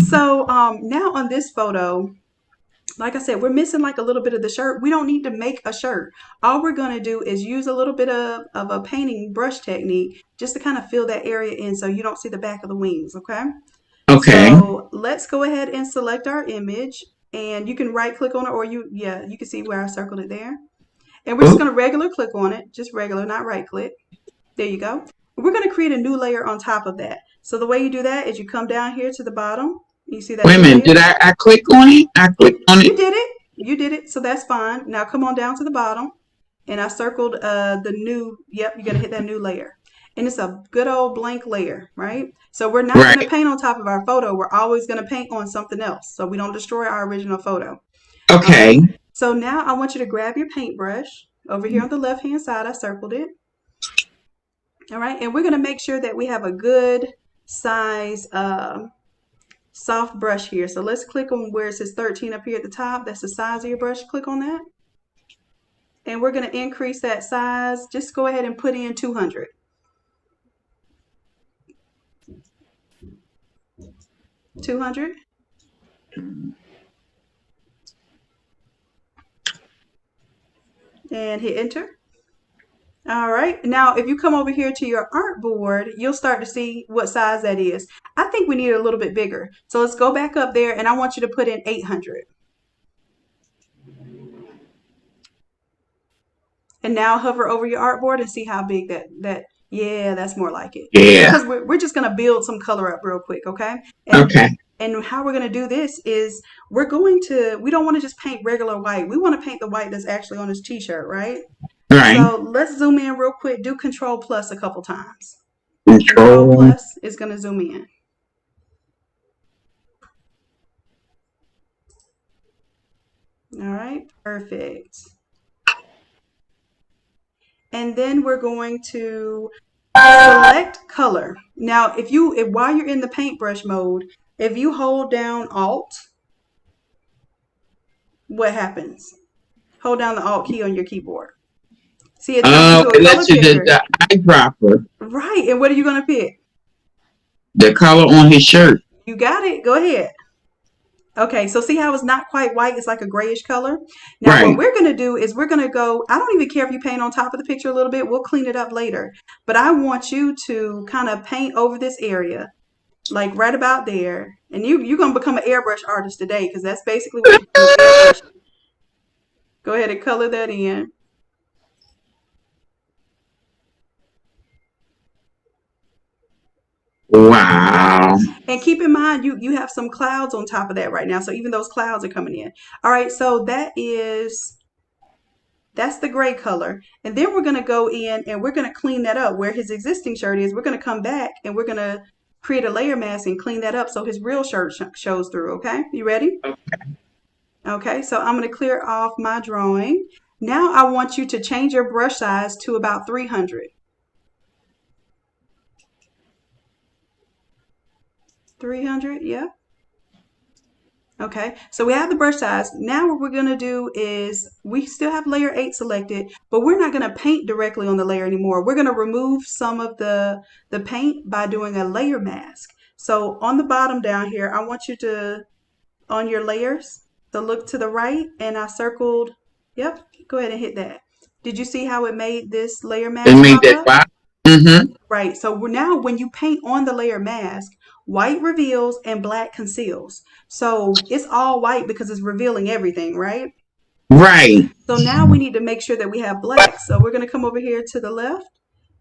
So now on this photo, like I said, we're missing like a little bit of the shirt. We don't need to make a shirt. All we're going to do is use a little bit of a painting brush technique just to kind of fill that area in so you don't see the back of the wings, okay? Okay. So let's go ahead and select our image. And you can right click on it or you can see where I circled it there. And we're just going to regular click on it. Just regular, not right click. There you go. We're going to create a new layer on top of that. So the way you do that is you come down here to the bottom. You see that? Wait a minute. Did I click on it? I clicked on it. You did it. You did it. So that's fine. Now come on down to the bottom. And I circled the new, yep, you're going to hit that new layer. And it's a good old blank layer, right? So we're not going to paint on top of our photo. We're always going to paint on something else so we don't destroy our original photo. Okay. So now I want you to grab your paintbrush. Over here on the left-hand side, I circled it. All right, and we're going to make sure that we have a good size soft brush here. So let's click on where it says 13 up here at the top. That's the size of your brush. Click on that. And we're going to increase that size. Just go ahead and put in 200. And hit enter. All right. Now, if you come over here to your artboard, you'll start to see what size that is. I think we need it a little bit bigger. So let's go back up there, and I want you to put in 800. And now hover over your artboard and see how big yeah, that's more like it. Yeah. Because we're just going to build some color up real quick, okay? Okay. And how we're going to do this is we don't want to just paint regular white. We want to paint the white that's actually on this t-shirt, right? Right. So let's zoom in real quick. Do Control plus a couple times. Control plus is going to zoom in. All right, perfect. And then we're going to select color. Now, while you're in the paintbrush mode, if you hold down Alt, what happens? Hold down the Alt key on your keyboard. See, it jumps into a color picker. The eyedropper. Right, and what are you going to pick? The color on his shirt. You got it. Go ahead. Okay, so see how it's not quite white? It's like a grayish color. Now, right. What we're going to do is we're going to go, I don't even care if you paint on top of the picture a little bit. We'll clean it up later. But I want you to kind of paint over this area, like right about there. And you're going to become an airbrush artist today because that's basically what you do. Airbrush. Go ahead and color that in. Wow. And keep in mind, you have some clouds on top of that right now. So even those clouds are coming in. All right, so that's the gray color. And then we're going to go in and we're going to clean that up. Where his existing shirt is, we're going to come back and we're going to create a layer mask and clean that up so his real shirt shows through, okay? You ready? Okay. Okay, so I'm going to clear off my drawing. Now I want you to change your brush size to about 300. 300, yeah. Okay, so we have the brush size. Now what we're going to do is we still have layer 8 selected, but we're not going to paint directly on the layer anymore. We're going to remove some of the paint by doing a layer mask. So on the bottom down here, I want you to, on your layers, to look to the right, and I circled, yep, go ahead and hit that. Did you see how it made this layer mask? It made that pop? Mm-hmm. Right, so now when you paint on the layer mask, white reveals and black conceals. So it's all white because it's revealing everything, right? Right. So now we need to make sure that we have black. So we're going to come over here to the left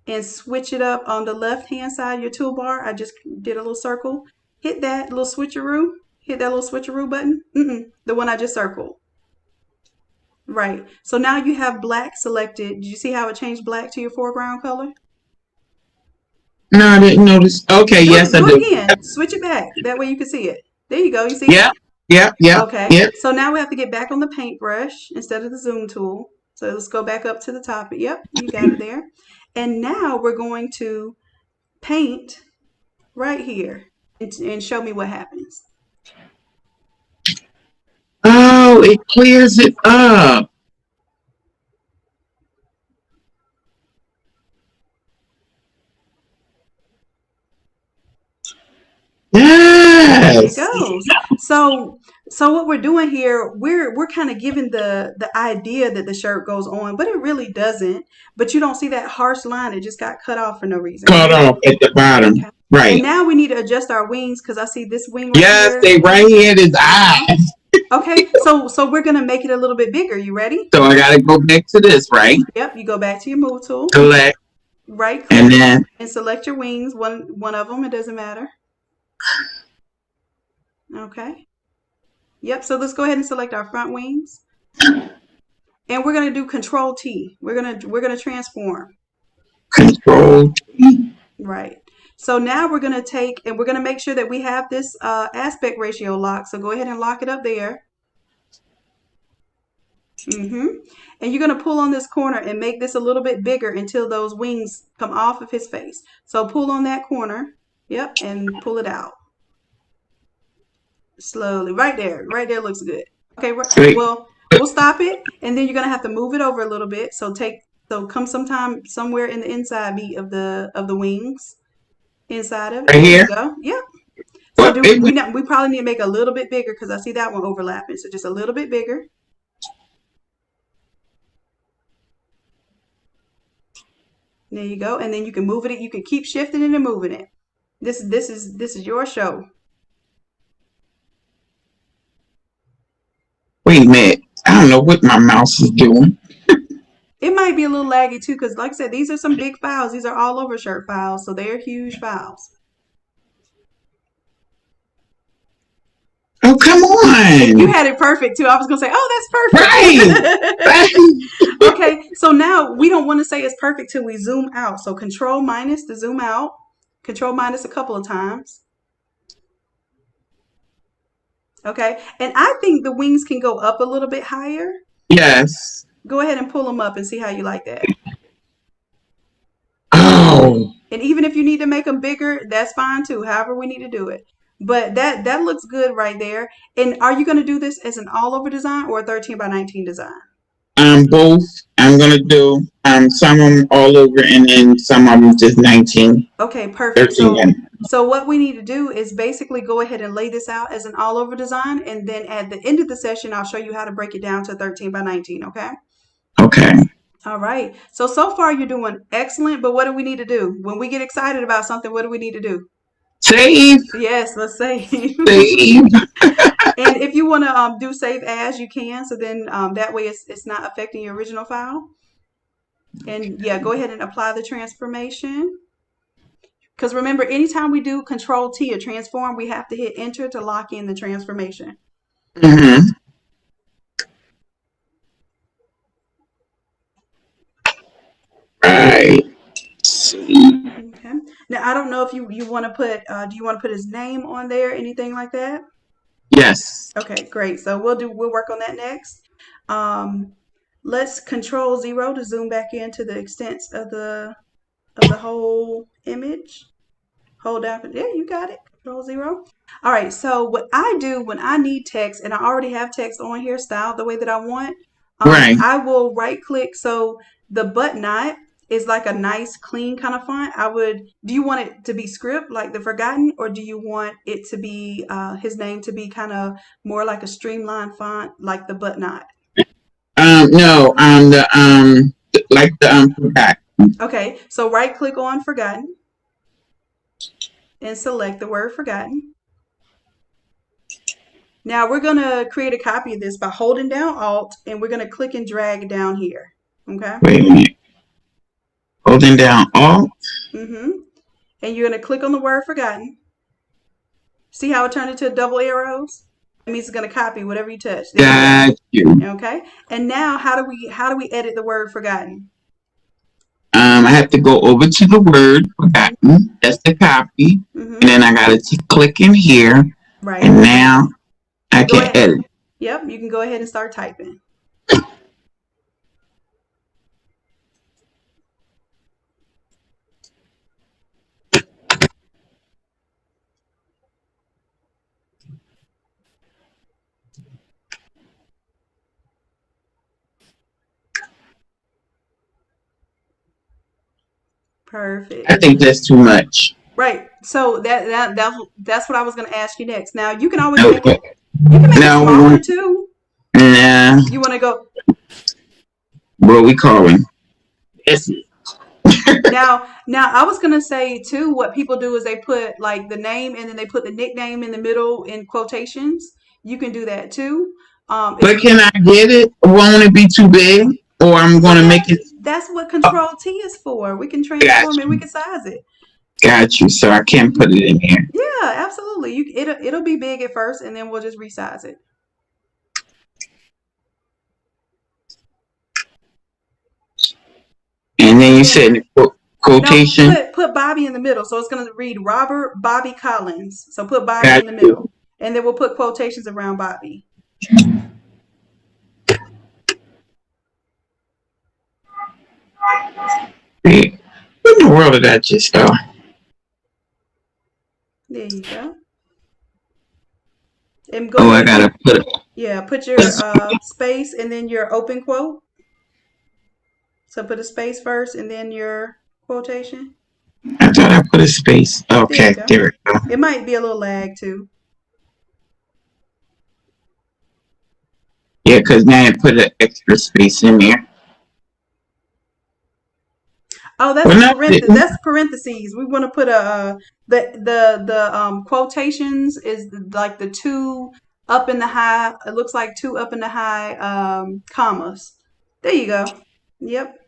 and switch it up on the left-hand side of your toolbar. I just did a little circle. Hit that little switcheroo. Hit that little switcheroo button. The one I just circled. Right. So now you have black selected. Did you see how it changed black to your foreground color? No, I didn't notice. Okay, yes, I do do. it again. Switch it back. That way you can see it. There you go. You see it? Yeah. Okay. Yep. So now we have to get back on the paintbrush instead of the zoom tool. So let's go back up to the top. Yep, you got it there. And now we're going to paint right here and show me what happens. Oh, it clears it up. Yes. There it goes. So what we're doing here, we're kind of giving the idea that the shirt goes on, but it really doesn't. But you don't see that harsh line. It just got cut off for no reason. Cut off at the bottom. Okay. Right. And now we need to adjust our wings because I see this wing right here. They right here in his eyes. Okay, so we're going to make it a little bit bigger. You ready? So I got to go back to this, right? Yep, you go back to your move tool. Select. Right And click then, and select your wings. One of them. It doesn't matter. Okay. Yep. So let's go ahead and select our front wings, and we're gonna do Control T. We're gonna transform. Control T. Right. So now we're gonna take and we're gonna make sure that we have this aspect ratio locked. So go ahead and lock it up there. And you're going to pull on this corner and make this a little bit bigger until those wings come off of his face. So pull on that corner. Yep. And pull it out. Slowly. Right there. Right there looks good. Okay. Wait, Well, we'll stop it. And then you're going to have to move it over a little bit. So come sometime somewhere in the inside beat of the wings. Inside of it. right There you here. go. Yep. So Well, it, we probably need to make a little bit bigger because I see that one overlapping. So just a little bit bigger. There you go. And then you can move it. You can keep shifting it and moving it. This is your show. wait a minute. I don't know what my mouse is doing. It might be a little laggy too, because like I said, these are some big files. These are all over shirt files, so they're huge files. Oh, come on. You had it perfect too. I was gonna say, oh, that's Right. perfect. Right. Okay, so now we don't want to say it's perfect till we zoom out. So Control minus to zoom out. Control minus a couple of times. Okay, and I think the wings can go up a little bit higher. Yes. Go ahead and pull them up and see how you like that. Oh. And even if you need to make them bigger, that's fine too. However we need to do it. But that looks good right there. And are you going to do this as an all over design or a 13 by 19 design? Both. I'm gonna do some of them all over, and then some of them just 19. Okay, perfect. 13. So what we need to do is basically go ahead and lay this out as an all over design, and then at the end of the session, I'll show you how to break it down to 13 by 19. Okay. Okay. All right. So far you're doing excellent. But what do we need to do when we get excited about something? What do we need to do? Save. Yes, let's save. Save. And if you want to do save as, you can. So then that way it's not affecting your original file. And yeah, go ahead and apply the transformation. Because remember, anytime we do Control T or transform, we have to hit enter to lock in the transformation. Mm-hmm. Right. Okay. Now I don't know if you want to put do you want to put his name on there, anything like that? Yes. Okay, great. So we'll work on that next. Let's Control 0 to zoom back into the extent of the whole image. Hold down. Yeah, you got it. Control 0. All right. So what I do when I need text, and I already have text on here styled the way that I want, Right. I will right click. So the butt knot is like a nice clean kind of font. Do you want it to be script like the Forgotten, or do you want it to be his name to be kind of more like a streamlined font like the butt knot? No, like the Forgotten. Okay, so right click on Forgotten and select the word Forgotten. Now we're gonna create a copy of this by holding down Alt, and we're gonna click and drag down here. Okay. Wait a minute. Holding down Alt. And you're gonna click on the word Forgotten. See how it turned into double arrows? It means it's gonna copy whatever you touch. Got you. Okay. And now how do we edit the word Forgotten? I have to go over to the word Forgotten. That's the copy. And then I gotta click in here. Right. And now I can edit. Yep, you can go ahead and start typing. Perfect. I think that's too much. Right. So that's what I was going to ask you next. Now you can always make it. You can make it smaller too. Nah. You want to go? What are we calling? Yes. Now I was gonna say too. What people do is they put like the name and then they put the nickname in the middle in quotations. You can do that too. But can I get it? Won't it be too big? Or I'm gonna make it. That's what Control T is for. We can transform and we can size it. Got you. So I can't put it in here. Yeah, absolutely. It'll be big at first, and then we'll just resize it. And then you said quotation. No, put Bobby in the middle. So it's going to read Robert Bobby Collins. So put Bobby Got in the you. middle, and then we'll put quotations around Bobby. Where in the world did that just go? There you go. And Oh, I gotta put it. Yeah, put your space and then your open quote. So put a space first and then your quotation. I thought I put a space. Okay, there we go. It might be a little lag too. Yeah, because now I put an extra space in there. Oh, that's parentheses. We want to put the quotations is like the two up in the high. It looks like two up in the high commas. There you go. Yep.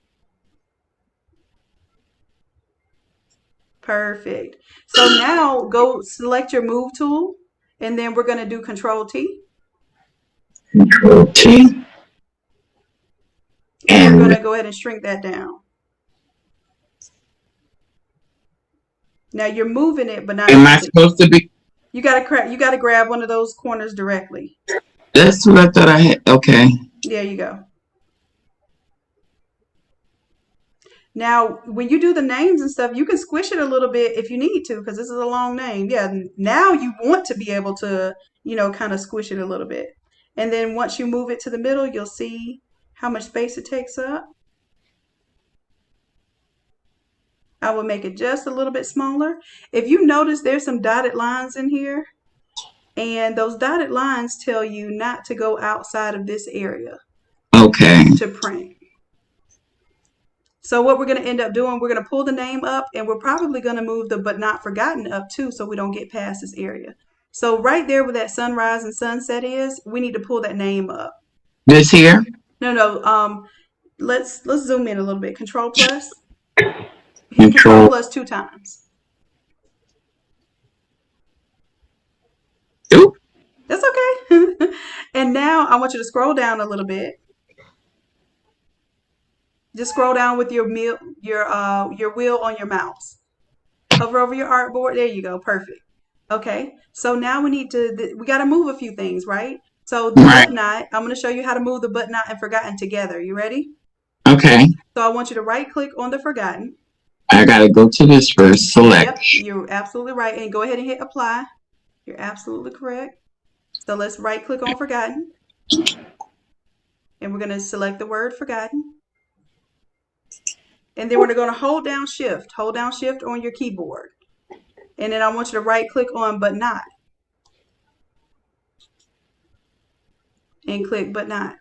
Perfect. So now go select your move tool, and then we're going to do Control T. Control T. And we're going to go ahead and shrink that down. Now you're moving it, but not. Am I supposed to be? You gotta grab one of those corners directly. That's what I thought I had. Okay. There you go. Now, when you do the names and stuff, you can squish it a little bit if you need to, because this is a long name. Yeah. Now you want to be able to, kind of squish it a little bit. And then once you move it to the middle, you'll see how much space it takes up. I will make it just a little bit smaller. If you notice, there's some dotted lines in here, and those dotted lines tell you not to go outside of this area. Okay. To print. So what we're going to end up doing, we're going to pull the name up, and we're probably going to move the but not forgotten up too, so we don't get past this area. So right there where that sunrise and sunset is, we need to pull that name up. This here? No. Let's zoom in a little bit. Control plus. Control plus 2 times. Oop. That's okay. And now I want you to scroll down a little bit. Just scroll down with your wheel on your mouse. Hover over your artboard. There you go. Perfect. Okay. So now we got to move a few things, right? So the but not, I'm going to show you how to move the but not and forgotten together. You ready? Okay. So I want you to right click on the forgotten. I got to go to this first. Select. Yep, you're absolutely right. And go ahead and hit apply. You're absolutely correct. So let's right click on forgotten. And we're going to select the word forgotten. And then we're going to hold down shift on your keyboard. And then I want you to right click on but not. And click but not.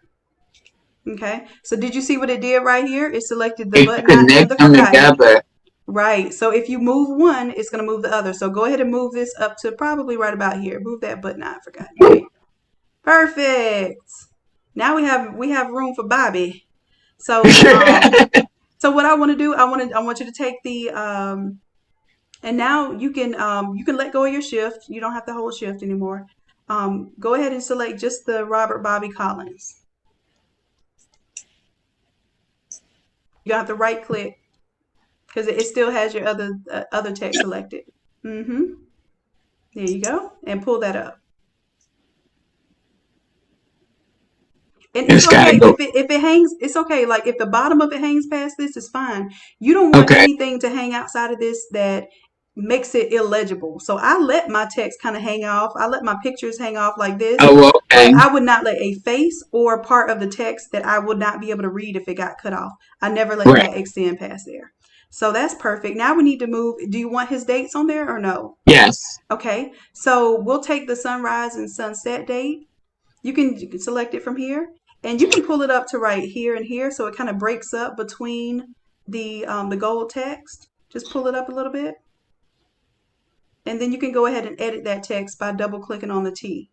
Okay. So did you see what it did right here? It selected the but not and the forgotten. Right. So if you move one, it's going to move the other. So go ahead and move this up to probably right about here. Move that but not forgotten. Right. Perfect. Now we have room for Bobby. So so what I want to do, I want you to take the and now you can let go of your shift. You don't have to hold shift anymore. Go ahead and select just the Robert Bobby Collins. You have to right click because it still has your other text selected. There you go, and pull that up. And it's okay if it hangs. It's okay. Like if the bottom of it hangs past this, it's fine. You don't want anything to hang outside of this that makes it illegible. So I let my text kind of hang off. I let my pictures hang off like this. Oh, okay. But I would not let a face or part of the text that I would not be able to read if it got cut off. I never let that extend past there. So that's perfect. Now we need to move. Do you want his dates on there or no? Yes. Okay. So we'll take the sunrise and sunset date. You can select it from here. And you can pull it up to right here and here, so it kind of breaks up between the gold text. Just pull it up a little bit. And then you can go ahead and edit that text by double-clicking on the T.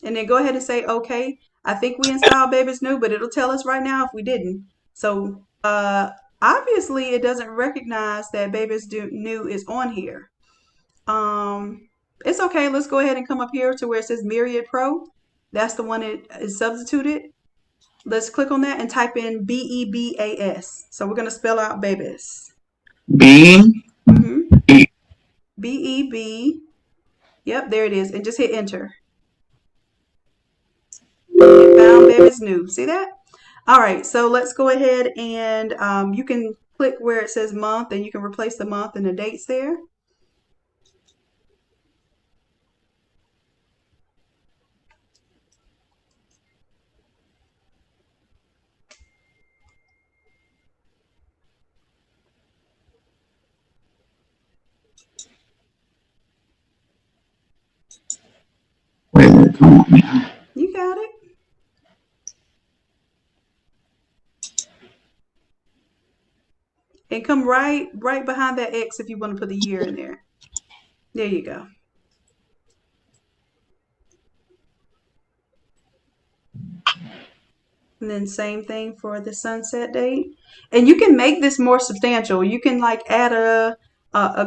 And then go ahead and say, okay. I think we installed Baby's New, but it'll tell us right now if we didn't. So obviously it doesn't recognize that Baby's New is on here. It's okay. Let's go ahead and come up here to where it says Myriad Pro. That's the one that is substituted. Let's click on that and type in BEBAS. So we're going to spell out Babas. B. BEB. Yep, there it is. And just hit enter. It found Baby's New. See that? All right. So let's go ahead and you can click where it says month and you can replace the month and the dates there. Where did it come on now? You got it. And come right behind that X if you want to put the year in there. There you go. And then same thing for the sunset date. And you can make this more substantial. You can like add a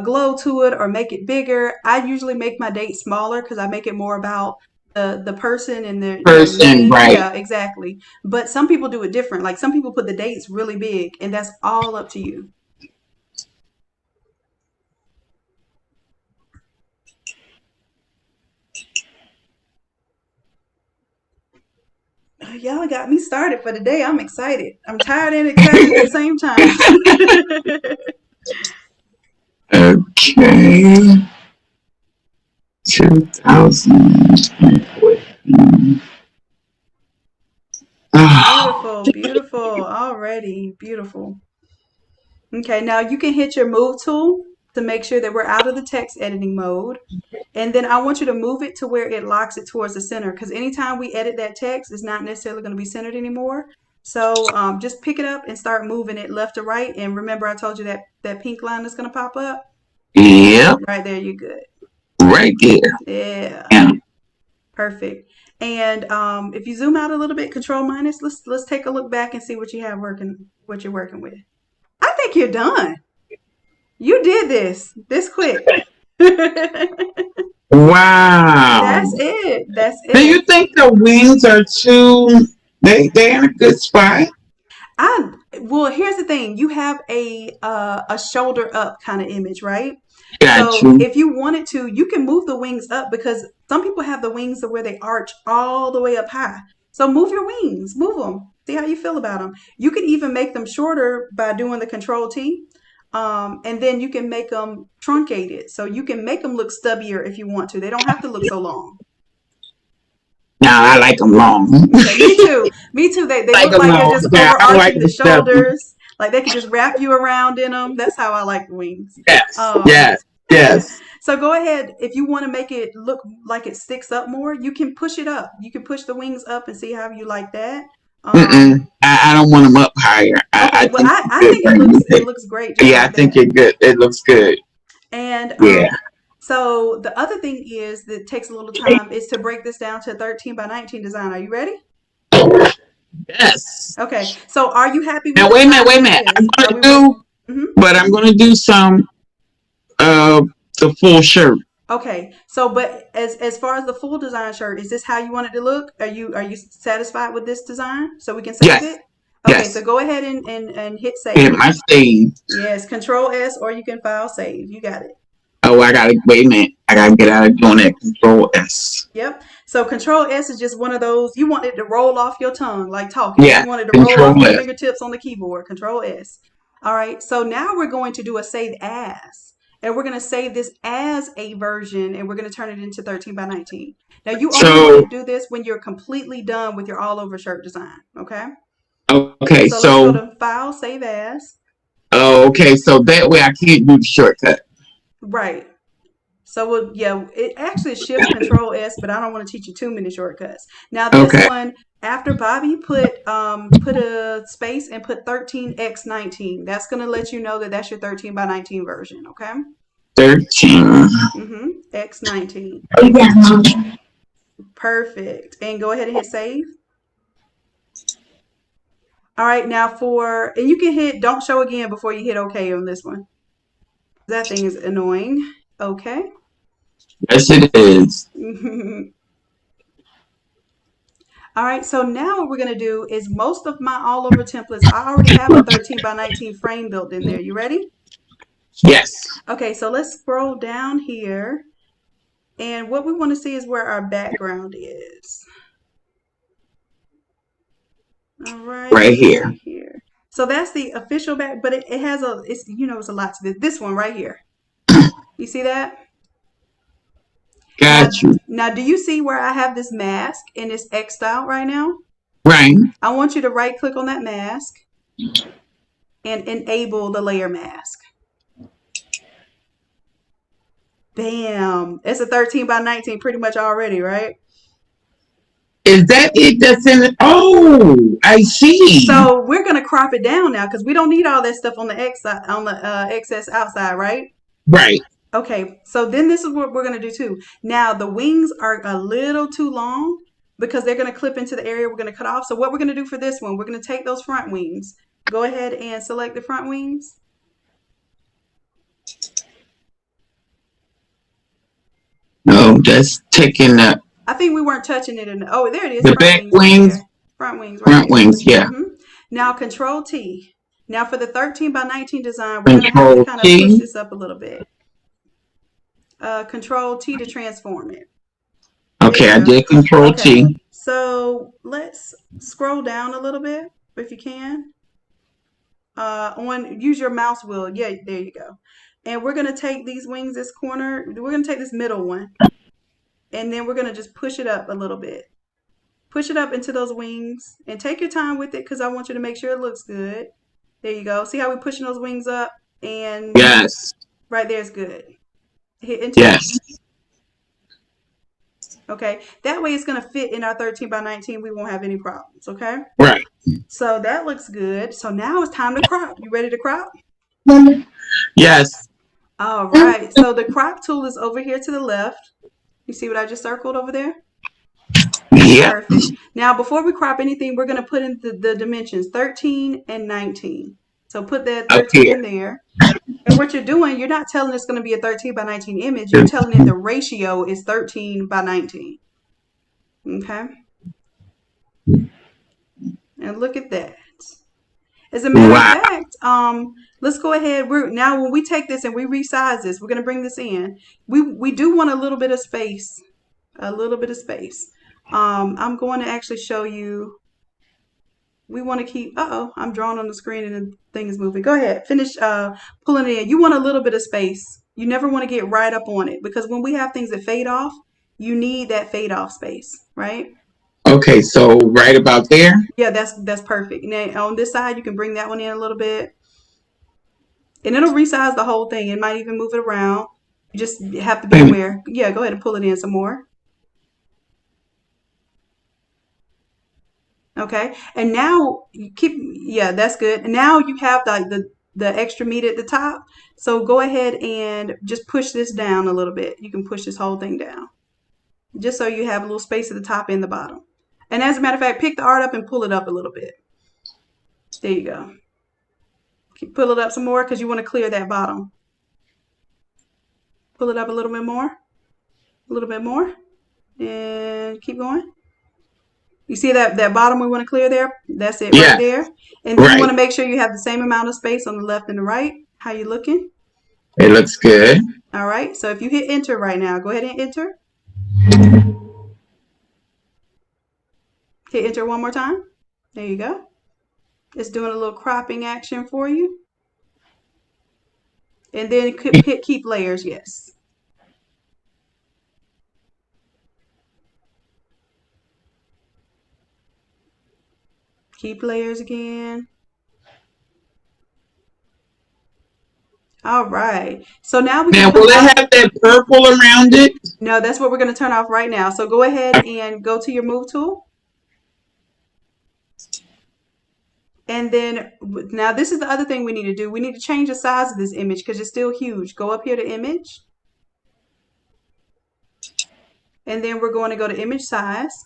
glow to it or make it bigger. I usually make my date smaller because I make it more about the person and their name. Right. Yeah, exactly. But some people do it different. Like some people put the dates really big, and that's all up to you. Y'all got me started for the day. I'm excited. I'm tired and excited at the same time. Okay. 2014. Beautiful, beautiful. Already beautiful. Okay, now you can hit your move tool to make sure that we're out of the text editing mode. And then I want you to move it to where it locks it towards the center, because anytime we edit that text, it's not necessarily going to be centered anymore. So just pick it up and start moving it left to right. And remember, I told you that pink line is going to pop up? Yep. Right there, you're good. Right there. Yeah. Perfect. And if you zoom out a little bit, Control minus, let's take a look back and see what you have working, what you're working with. I think you're done. You did this quick. Wow. That's it. That's it. Do you think the wings are too? They're in a good spot. Well, here's the thing. You have a shoulder up kind of image, right? Got So you. if you wanted to, you can move the wings up because some people have the wings where they arch all the way up high. So move your wings, move them. See how you feel about them. You can even make them shorter by doing the Control T. And then you can make them truncated. So you can make them look stubbier if you want to. They don't have to look so long. No, I like them long. Okay, me too. Me too. They Like look like them they're long. just Yeah, I overarching like the the stubby. shoulders. Like they can just wrap you around in them. That's how I like the wings. Yes. Um, Yes. So go ahead. If you want to make it look like it sticks up more, you can push it up. You can push the wings up and see how you like that. I don't want them up higher. Okay, well, I think it looks great. Just Yeah, like I think that. it looks good. And Yeah. so the other thing is that takes a little time is to break this down to 13 by 19 design. Are you ready? Yes. Okay. So are you happy with Now the wait a minute, size wait a of minute. this? I'm Are gonna we do, Mhm. but I'm gonna do some the full shirt. Okay. So but as far as the full design shirt, is this how you want it to look? Are you satisfied with this design? So we can save Yes. it? Okay, Yes. so go ahead and hit Hit save. my save. Yes, Control S, or you can file save. You got it. Oh, I gotta wait a minute. I gotta get out of doing that. Control S. Yep. So Control S is just one of those, you want it to roll off your tongue like talking. Yeah. You want it to roll off Control your S. fingertips on the keyboard. Control S. All right. So now we're going to do a save as. And we're going to save this as a version and we're going to turn it into 13 by 19. Now you only So want to do this when you're completely done with your all over shirt design. Okay. okay, So let's go so to File, Save As. okay, so that way I can't do the shortcut. Right. So it actually is Shift Control S, but I don't want to teach you too many shortcuts. Now this Okay. one, after Bobby put a space and put 13x19, that's gonna let you know that that's your 13 by 19 version. Okay. 13. X19. Yeah. Perfect. And go ahead and hit save. All right, now and you can hit don't show again before you hit OK on this one. That thing is annoying. Okay. Yes, it is. All right, so now what we're going to do is most of my all over templates, I already have a 13 by 19 frame built in there. You ready? Yes. Okay, so let's scroll down here. And what we want to see is where our background is. All Right here. here. So that's the official back, but it has it's a lot to this. This one right here. You see that? Got you. Now, do you see where I have this mask and it's X'd out right now? Right. I want you to right click on that mask and enable the layer mask. Bam. It's a 13 by 19 pretty much already, right? Is that it that's in it? Oh, I see. So we're going to crop it down now because we don't need all that stuff on the excess outside, right? Right. Okay, so then this is what we're going to do too. Now the wings are a little too long because they're going to clip into the area we're going to cut off. So what we're going to do for this one, we're going to take those front wings. Go ahead and select the front wings. No, that's taking the. I think we weren't touching it. Oh, there it is. The front back wings. wings. Front wings. Right front wings, yeah. Now Control T. Now for the 13 by 19 design, we're going to have to kind of push this up a little bit. Control T to transform it. Okay, I did Control T. So let's scroll down a little bit if you can. Use your mouse wheel. Yeah, there you go. And we're going to take these wings, this corner. We're going to take this middle one. And then we're going to just push it up a little bit. Push it up into those wings. And take your time with it because I want you to make sure it looks good. There you go. See how we're pushing those wings up? And yes. Right there is good. Hit enter. Yes. Okay. That way it's going to fit in our 13 by 19. We won't have any problems. Okay. Right. So that looks good. So now it's time to crop. You ready to crop? Yes. All right. So the crop tool is over here to the left. You see what I just circled over there? Yeah. Perfect. Now, before we crop anything, we're going to put in the dimensions 13 and 19. So put that 13 in there. And what you're doing, you're not telling it's going to be a 13 by 19 image. You're telling it the ratio is 13 by 19. Okay. And look at that. As a matter of fact, let's go ahead. Now when we take this and we resize this, we're going to bring this in. We do want a little bit of space. A little bit of space. I'm going to actually show you. We want to keep, I'm drawing on the screen and the thing is moving. Go ahead, finish pulling it in. You want a little bit of space. You never want to get right up on it because when we have things that fade off, you need that fade off space, right? Okay, so right about there? Yeah, that's perfect. Now on this side, you can bring that one in a little bit. And it'll resize the whole thing. It might even move it around. You just have to be aware. Yeah, go ahead and pull it in some more. Okay, and now you that's good. And now you have the extra meat at the top. So go ahead and just push this down a little bit. You can push this whole thing down. Just so you have a little space at the top and the bottom. And as a matter of fact, pick the art up and pull it up a little bit. There you go. Pull it up some more because you want to clear that bottom. Pull it up a little bit more. A little bit more. And keep going. You see that bottom we want to clear there? That's it right there. And then you want to make sure you have the same amount of space on the left and the right. How you looking? It looks good. All right. So if you hit enter right now, go ahead and enter. Hit enter one more time. There you go. It's doing a little cropping action for you. And then hit keep layers, yes. Keep layers again. All right. So now we can. Now, will it have that purple around it? No, that's what we're going to turn off right now. So go ahead and go to your move tool. And then now this is the other thing we need to do. We need to change the size of this image because it's still huge. Go up here to image. And then we're going to go to image size.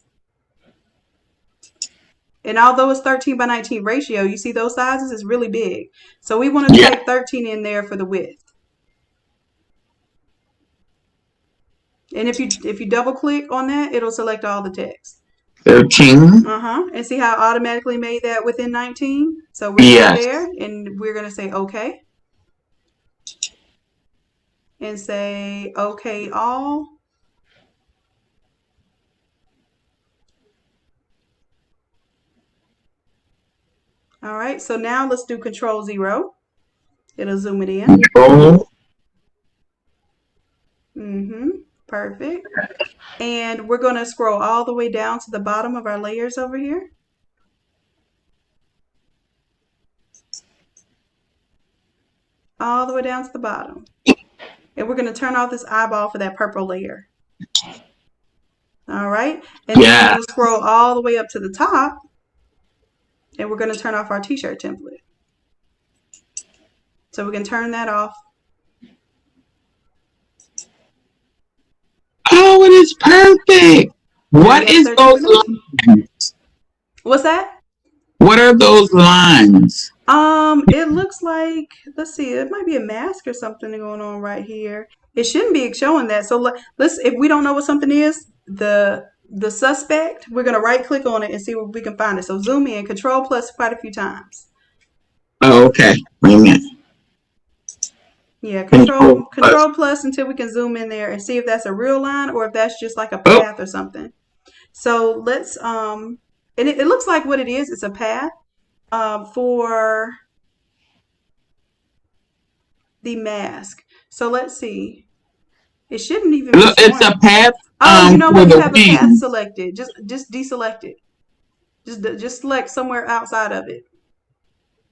And although it's 13 by 19 ratio, you see those sizes is really big. So we want to type 13 in there for the width. And if you double click on that, it'll select all the text. 13. And see how it automatically made that within 19? So we're there, and we're going to say okay. And say okay all. All right, so now let's do Control 0. It'll zoom it in. Control. Perfect. And we're going to scroll all the way down to the bottom of our layers over here. All the way down to the bottom. And we're going to turn off this eyeball for that purple layer. All right. And then we're going to scroll all the way up to the top. And we're going to turn off our t-shirt template. So we can turn that off. Oh, it is perfect. What is those lines? What's that? What are those lines? It looks like, let's see, it might be a mask or something going on right here. It shouldn't be showing that. So let's, if we don't know what something is, the suspect, we're going to right click on it and see if we can find it. So zoom in, Control plus quite a few times. Oh, okay. Wait a minute. Yeah, control plus until we can zoom in there and see if that's a real line or if that's just like a path or something. So let's, and it looks like what it is, it's a path for the mask. So let's see. It shouldn't even be showing. It's a path. Oh, you know what? You have a path selected. Just deselect it. Just select somewhere outside of it.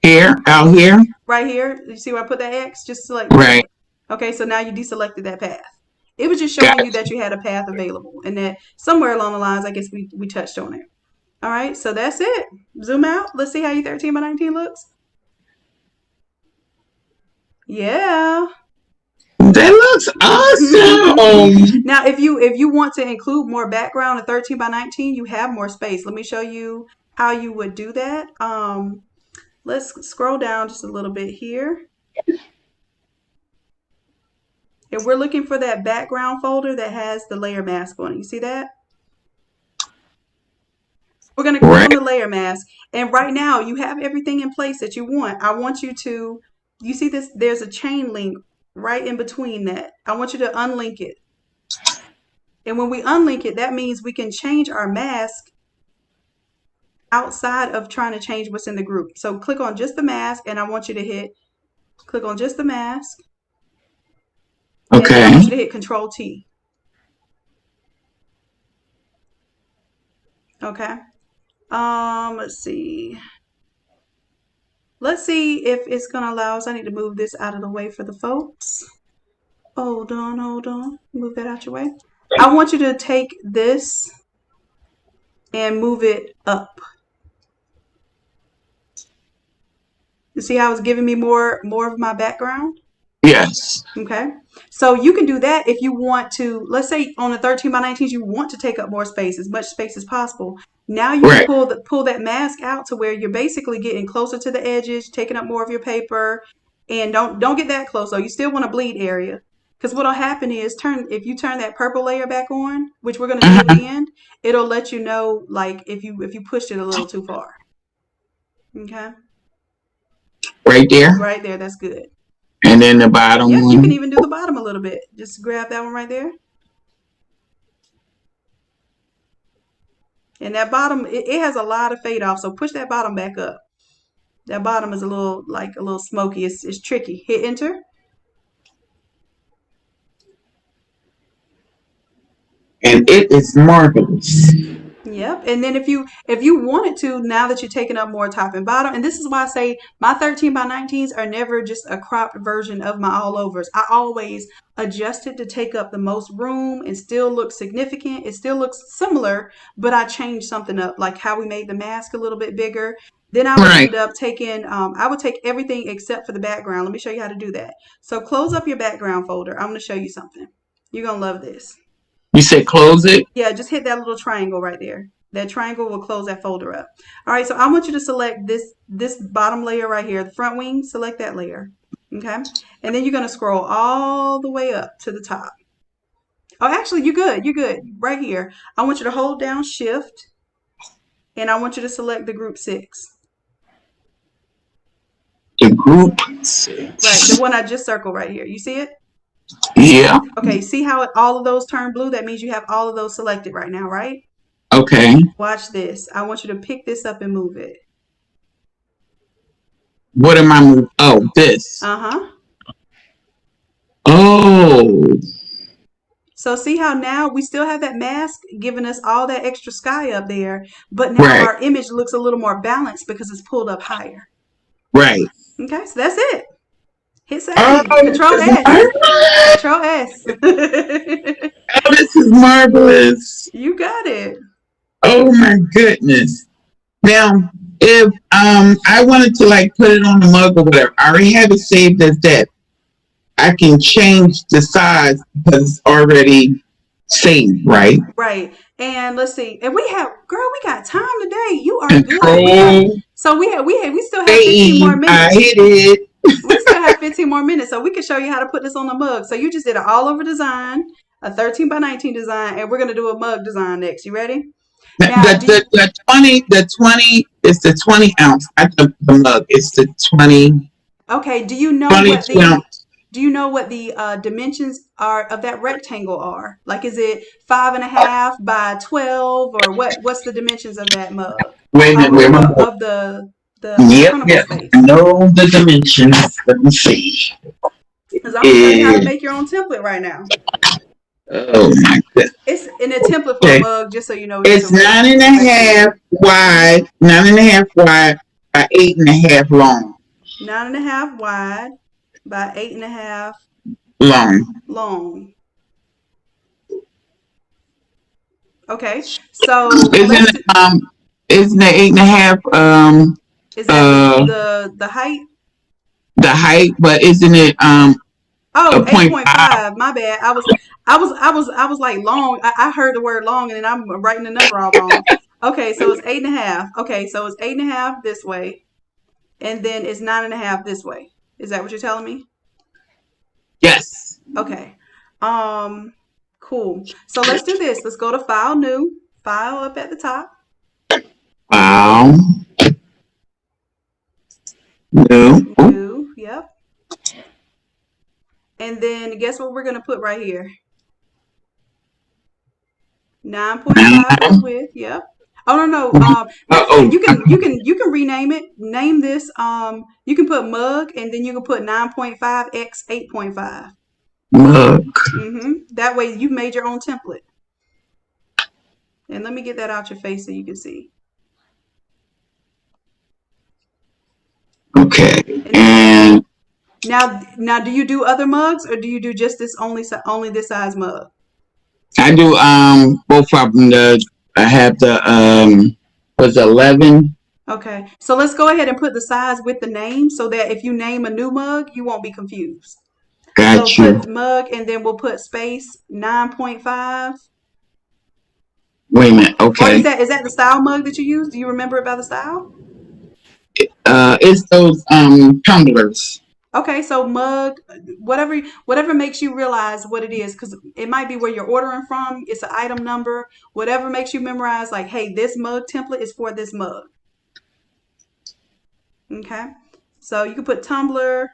Here, out here? Right here. You see where I put that X? Just select right. Okay, so now you deselected that path. It was just showing you that you had a path available and that somewhere along the lines, I guess we touched on it. All right, so that's it. Zoom out. Let's see how your 13 by 19 looks. Yeah. That looks awesome. Now, if you want to include more background in 13 by 19, you have more space. Let me show you how you would do that. Let's scroll down just a little bit here. And we're looking for that background folder that has the layer mask on it. You see that? We're going to click on the layer mask. And right now, you have everything in place that you want. I want you to, you see this, there's a chain link right in between that. I want you to unlink it. And when we unlink it, that means we can change our mask outside of trying to change what's in the group. So click on just the mask, and I want you to click on just the mask. Okay. And I want you to hit Control T. Okay. Let's see. Let's see if it's going to allow us. I need to move this out of the way for the folks. Hold on. Move that out your way. I want you to take this and move it up. You see how it's giving me more of my background? Yes. Okay. So you can do that if you want to. Let's say on the 13 by 19s, you want to take up more space, as much space as possible. Now you can pull that mask out to where you're basically getting closer to the edges, taking up more of your paper, and don't get that close. So you still want a bleed area, because what'll happen is if you turn that purple layer back on, which we're going to do at the end, it'll let you know like if you pushed it a little too far. Okay. Right there. Right there. That's good. And then the bottom one. You can even do the bottom a little bit. Just grab that one right there. And that bottom, it has a lot of fade off, so push that bottom back up. That bottom is a little smoky. It's tricky. Hit enter. And it is marvelous. Yep. And then if you wanted to, now that you're taking up more top and bottom, and this is why I say my 13 by 19s are never just a cropped version of my all overs. I always adjust it to take up the most room and still look significant. It still looks similar, but I changed something up, like how we made the mask a little bit bigger. Then I would end up taking, I would take everything except for the background. Let me show you how to do that. So close up your background folder. I'm going to show you something. You're going to love this. You said close it? Yeah, just hit that little triangle right there. That triangle will close that folder up. All right, so I want you to select this bottom layer right here, the front wing, select that layer. Okay, and then you're gonna scroll all the way up to the top. Oh, actually, you're good. You're good. Right here. I want you to hold down Shift, and I want you to select the group 6. The group. Right, the one I just circled right here. You see it? Yeah. Okay, see how all of those turn blue? That means you have all of those selected right now, right? Okay. Watch this. I want you to pick this up and move it. What am I moving? Oh, this. Uh-huh. Oh. So see how now we still have that mask giving us all that extra sky up there, but now Right. our image looks a little more balanced because it's pulled up higher. Right. Okay, so that's it. Hit Oh, save. Control S. Control S. oh, this is marvelous. You got it. Oh my goodness. Now, if I wanted to like put it on the mug or whatever, I already have it saved as that. I can change the size because it's already saved, right? Right. And let's see. And we got time today. You are good. Control. We still have 15 more minutes. I hit it. We still have 15 more minutes, so we can show you how to put this on the mug. So you just did an all over design, a 13 by 19 design, and we're gonna do a mug design next. You ready? Now, The 20 is the 20 ounce. Not the mug. It's the 20. Okay. Do you know 22 ounce. Do you know what the dimensions are of that rectangle are? Like, is it 5.5 by 12, or what's the dimensions of that mug? Wait a minute. Of the Yep. space. I know the dimensions. Let me see. Because I'm gonna show you how to make your own template right now. Oh my goodness. It's in a template for a mug, just so you know. It's 9.5 wide, 9.5 wide by 8.5 long. 9.5 wide by 8.5 long. Okay, so isn't it 8.5? Is that the height? The height, but isn't it 8.5. My bad. I was like long. I heard the word long, and then I'm writing the number all wrong. Okay, so it's 8.5. Okay, so it's 8.5 this way, and then it's 9.5 this way. Is that what you're telling me? Yes. Okay. Cool. So let's do this. Let's go to File, New. File up at the top. File. New. New. Yep. And then guess what we're gonna put right here? 9.5 width. Yep. Oh no. You can rename it. Name this. You can put mug, and then you can put 9.5 x 8.5. Mug. That way you've made your own template. And let me get that out your face so you can see. Okay. And now, do you do other mugs, or do you do just this only this size mug? I do both of them. I have the was 11. Okay, so let's go ahead and put the size with the name, so that if you name a new mug, you won't be confused. Got so you. Put mug, and then we'll put space 9.5. Wait a minute. Okay. Or is that the style mug that you use? Do you remember it by the style? It's those tumblers. Okay, so mug, whatever makes you realize what it is, because it might be where you're ordering from. It's an item number. Whatever makes you memorize, like, hey, this mug template is for this mug. Okay, so you can put tumbler.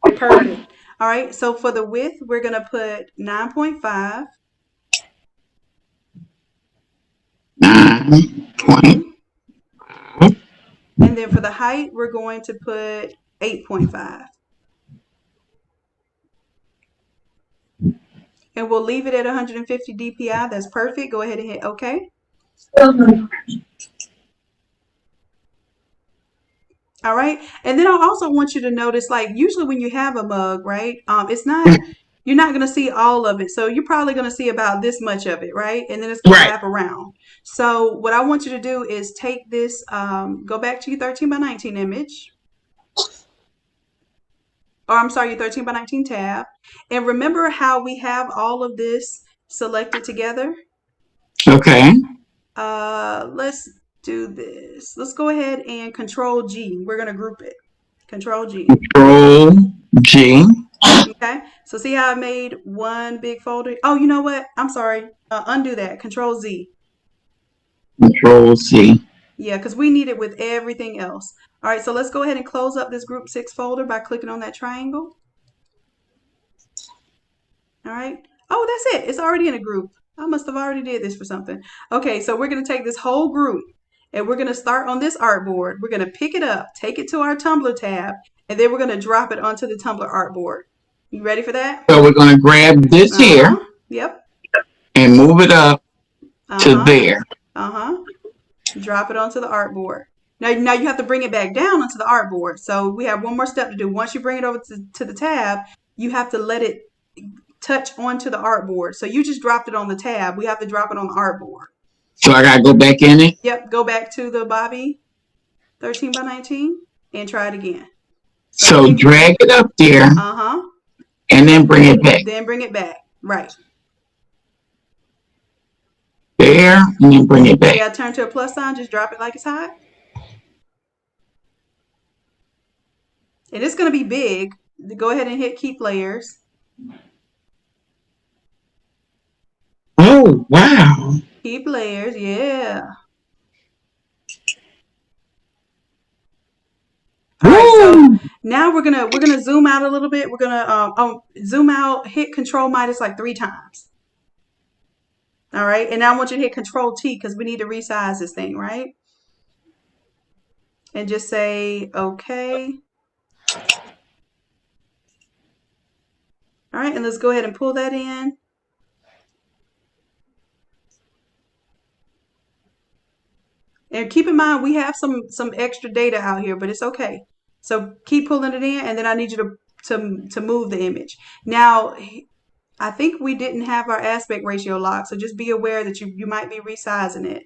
Perfect. All right, so for the width, we're gonna put 9.5. 9.5. And then for the height, we're going to put 8.5. And we'll leave it at 150 DPI. That's perfect. Go ahead and hit OK. All right. And then I also want you to notice, like, usually when you have a mug, right, you're not going to see all of it. So you're probably going to see about this much of it, right? And then it's going to wrap around. So what I want you to do is take this, go back to your 13 by 19 image. Or I'm sorry, your 13 by 19 tab. And remember how we have all of this selected together? Okay. Let's do this. Let's go ahead and Control G. We're gonna group it. Control G. Control G. Okay. So see how I made one big folder? Oh, you know what? I'm sorry. Undo that. Control Z. Control C. Yeah, because we need it with everything else. All right, so let's go ahead and close up this Group 6 folder by clicking on that triangle. All right. Oh, that's it. It's already in a group. I must have already did this for something. Okay, so we're going to take this whole group and we're going to start on this artboard. We're going to pick it up, take it to our Tumblr tab, and then we're going to drop it onto the Tumblr artboard. You ready for that? So we're going to grab this here. Yep. And move it up to there. Drop it onto the artboard. Now you have to bring it back down onto the artboard. So we have one more step to do. Once you bring it over to the tab, you have to let it touch onto the artboard. So you just dropped it on the tab. We have to drop it on the artboard. So I gotta go back in it? Yep, go back to the Bobby 13 by 19 and try it again. So drag it up there. And then bring it back. Then bring it back. Right. There, and then bring it back. Yeah, turn to a plus sign, just drop it like it's hot. And it's going to be big. Go ahead and hit keep layers. Oh, wow. Keep layers, yeah. All right, so now we're gonna zoom out a little bit. We're gonna zoom out, hit Control minus like 3 times. All right, and now I want you to hit Control T because we need to resize this thing, right? And just say okay. All right, and let's go ahead and pull that in. And keep in mind, we have some extra data out here, but it's okay. So keep pulling it in, and then I need you to move the image. Now, I think we didn't have our aspect ratio locked, so just be aware that you might be resizing it.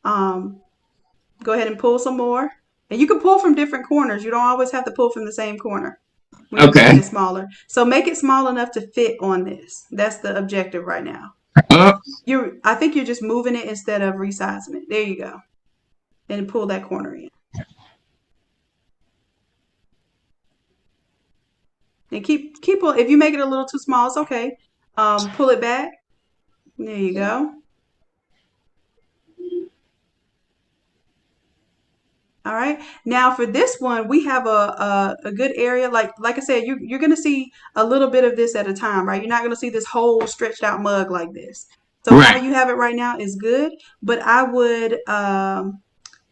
Go ahead and pull some more. And you can pull from different corners. You don't always have to pull from the same corner. When you're making it smaller. So make it small enough to fit on this. That's the objective right now. I think you're just moving it instead of resizing it. There you go. And pull that corner in. And keep if you make it a little too small, it's okay. Pull it back. There you go. All right. Now for this one, we have a good area. Like I said, you're going to see a little bit of this at a time, right? You're not going to see this whole stretched out mug like this. So how you have it right now is good. But I would,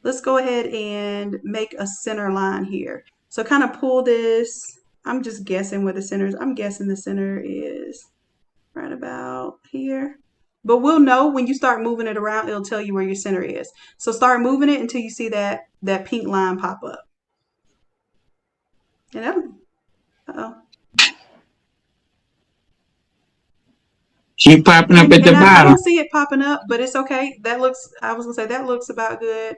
let's go ahead and make a center line here. So kind of pull this. I'm just guessing where the center is. I'm guessing the center is right about here. But we'll know when you start moving it around, it'll tell you where your center is. So start moving it until you see that pink line pop up. And keep popping up at the bottom. I don't see it popping up, but it's okay. That looks, I was gonna say that looks about good.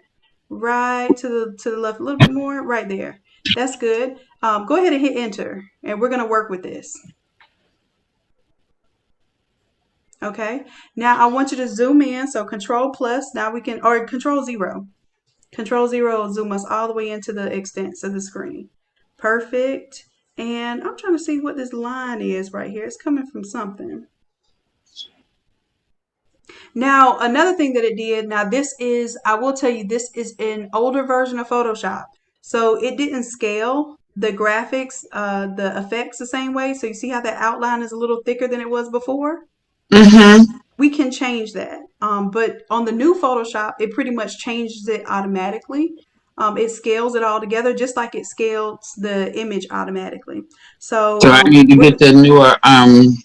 Right to the left a little bit more, right there. That's good. Go ahead and hit enter, and we're gonna work with this. Okay, now I want you to zoom in. So Control plus, now we can, or Control 0. Control 0 will zoom us all the way into the extents of the screen. Perfect. And I'm trying to see what this line is right here. It's coming from something. Now, another thing that it did, now this is, I will tell you, this is an older version of Photoshop. So it didn't scale the graphics, the effects the same way. So you see how that outline is a little thicker than it was before? We can change that. But on the new Photoshop, it pretty much changes it automatically. It scales it all together just like it scales the image automatically. So I need to get the newer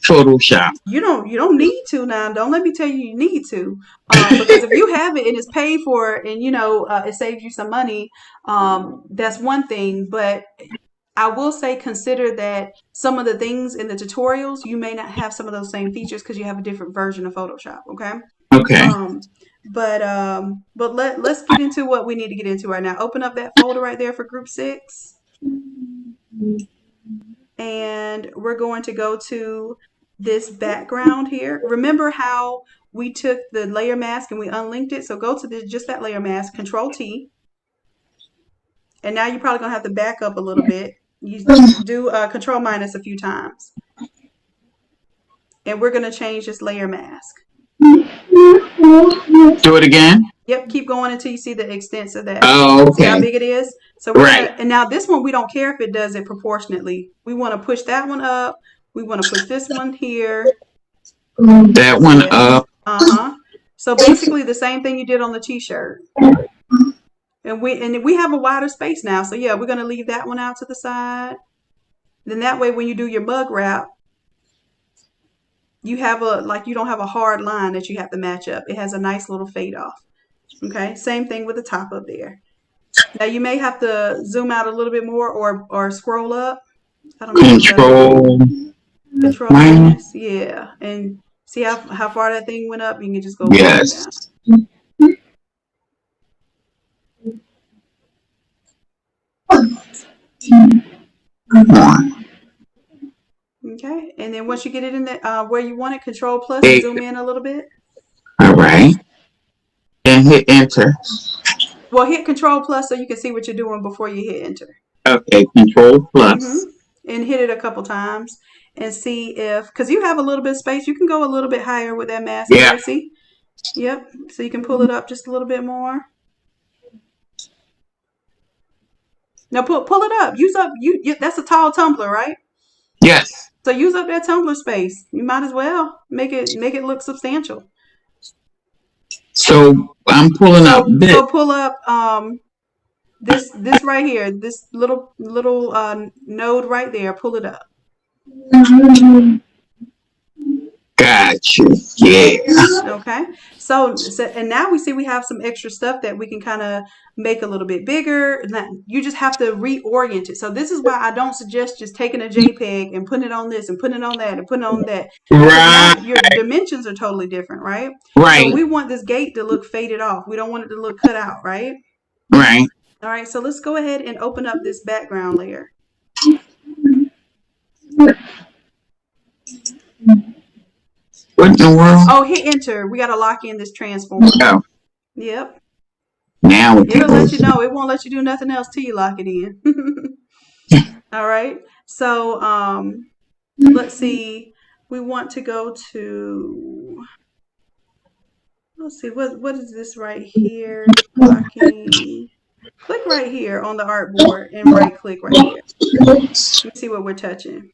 Photoshop. You don't need to now. Don't let me tell you need to. Because if you have it and it's paid for and it saves you some money, that's one thing. But I will say consider that some of the things in the tutorials, you may not have some of those same features because you have a different version of Photoshop, okay? Okay. But let's get into what we need to get into right now. Open up that folder right there for group 6. And we're going to go to this background here. Remember how we took the layer mask and we unlinked it. So go to just that layer mask, Control T. And now you're probably going to have to back up a little bit. You do Control minus a few times. And we're going to change this layer mask. Do it again. Yep, keep going until you see the extent of that. Oh, okay. See how big it is? So we're Right. and now this one, we don't care if it does it proportionately. We want to push that one up. We want to push this one here. That one up. So basically the same thing you did on the t-shirt. And we have a wider space now. So yeah, we're going to leave that one out to the side. Then that way when you do your mug wrap, you have you don't have a hard line that you have to match up. It has a nice little fade off. Okay, same thing with the top up there. Now you may have to zoom out a little bit more or scroll up. I don't know. Control minus. Yeah, and see how far that thing went up. You can just go. Yes. Come on. Okay, and then once you get it in the where you want it, Control plus and zoom in a little bit. All right. And hit enter. Well, hit Control plus so you can see what you're doing before you hit enter. Okay, Control plus. And hit it a couple times and see if, because you have a little bit of space, you can go a little bit higher with that mask. Yeah. See? Yep. So you can pull it up just a little bit more. Now pull it up. Use up you that's a tall tumbler, right? Yes. So use up that tumbler space. You might as well make it look substantial. So I'm pulling up this. So pull up this right here, this little node right there. Pull it up. Got you. Yeah. Okay. So and now we see we have some extra stuff that we can kind of make a little bit bigger. You just have to reorient it. So this is why I don't suggest just taking a JPEG and putting it on this and putting it on that and putting it on that. Right. Your dimensions are totally different, right? Right. So we want this gate to look faded off. We don't want it to look cut out, right? Right. All right. So let's go ahead and open up this background layer. What in the world? Oh, hit enter. We got to lock in this transform. Oh. Yep. Now it'll let you know. It won't let you do nothing else till you lock it in. All right. So let's see. We want to go to, let's see, what is this right here? Blocking. Click right here on the artboard and right click right here. Let's see what we're touching.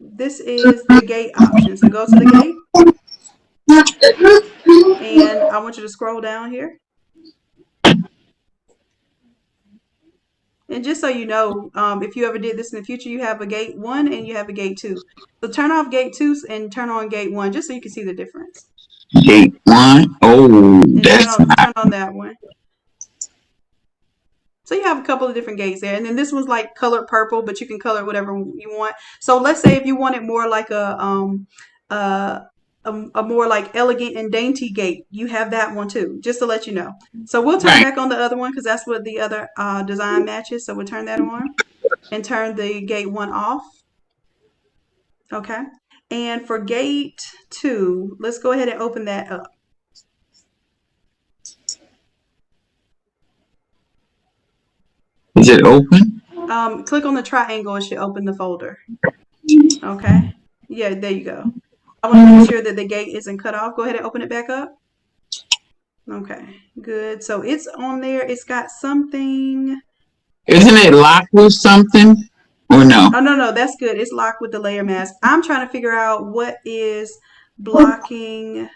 This is the gate option. So go to the gate. And I want you to scroll down here. And just so you know, if you ever did this in the future, you have a gate 1 and you have a gate 2. So turn off gate 2 and turn on gate 1 just so you can see the difference. Gate 1. Oh, and that's turn on that one. So you have a couple of different gates there. And then this one's like colored purple, but you can color whatever you want. So let's say if you wanted more like a more like elegant and dainty gate, you have that one too, just to let you know. So we'll turn back on the other one because that's what the other design matches. So we'll turn that on and turn the gate 1 off. Okay. And for gate 2, let's go ahead and open that up. Is it open? Click on the triangle. It should open the folder. Okay. Yeah, there you go. I want to make sure that the gate isn't cut off. Go ahead and open it back up. Okay, good. So it's on there. It's got something. Isn't it locked with something? Or no? Oh, no, that's good. It's locked with the layer mask. I'm trying to figure out what is blocking.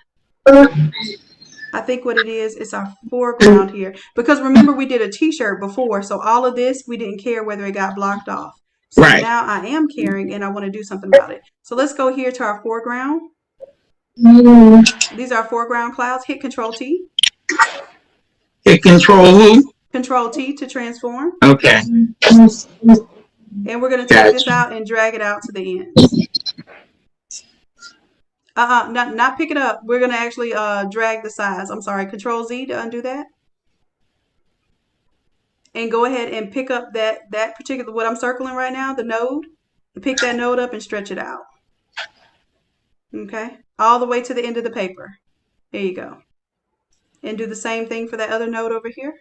I think what it is our foreground here. Because remember, we did a t-shirt before. So all of this, we didn't care whether it got blocked off. So now I am caring and I want to do something about it. So let's go here to our foreground. These are our foreground clouds. Hit Control T. Hit Control who? Control T to transform. Okay. And we're going to take this out and drag it out to the end. Not pick it up. We're going to actually drag the size. I'm sorry. Control Z to undo that. And go ahead and pick up that particular, what I'm circling right now, the node. Pick that node up and stretch it out. Okay. all the way to the end of the paper. There you go. And do the same thing for that other node over here.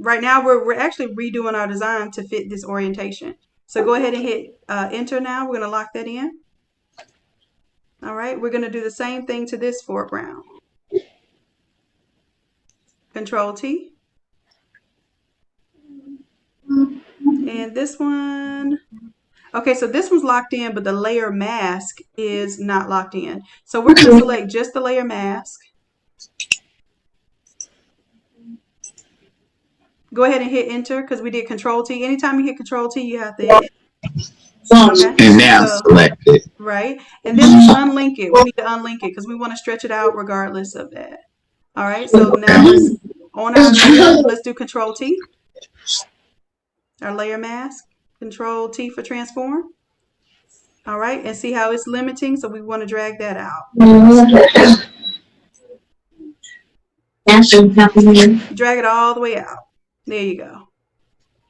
Right now, we're actually redoing our design to fit this orientation. So go ahead and hit enter now. We're going to lock that in. All right, we're going to do the same thing to this foreground. Control T. And this one. Okay, so this one's locked in, but the layer mask is not locked in. So we're going to select just the layer mask. Go ahead and hit enter because we did Control T. Anytime you hit Control T, you have to hit. Okay. And now select it. Right. And then we unlink it. We need to unlink it because we want to stretch it out regardless of that. All right. So now let's, on our layer, let's do Control T. Our layer mask. Control T for transform. All right. And see how it's limiting. So we want to drag that out. Drag it all the way out. There you go.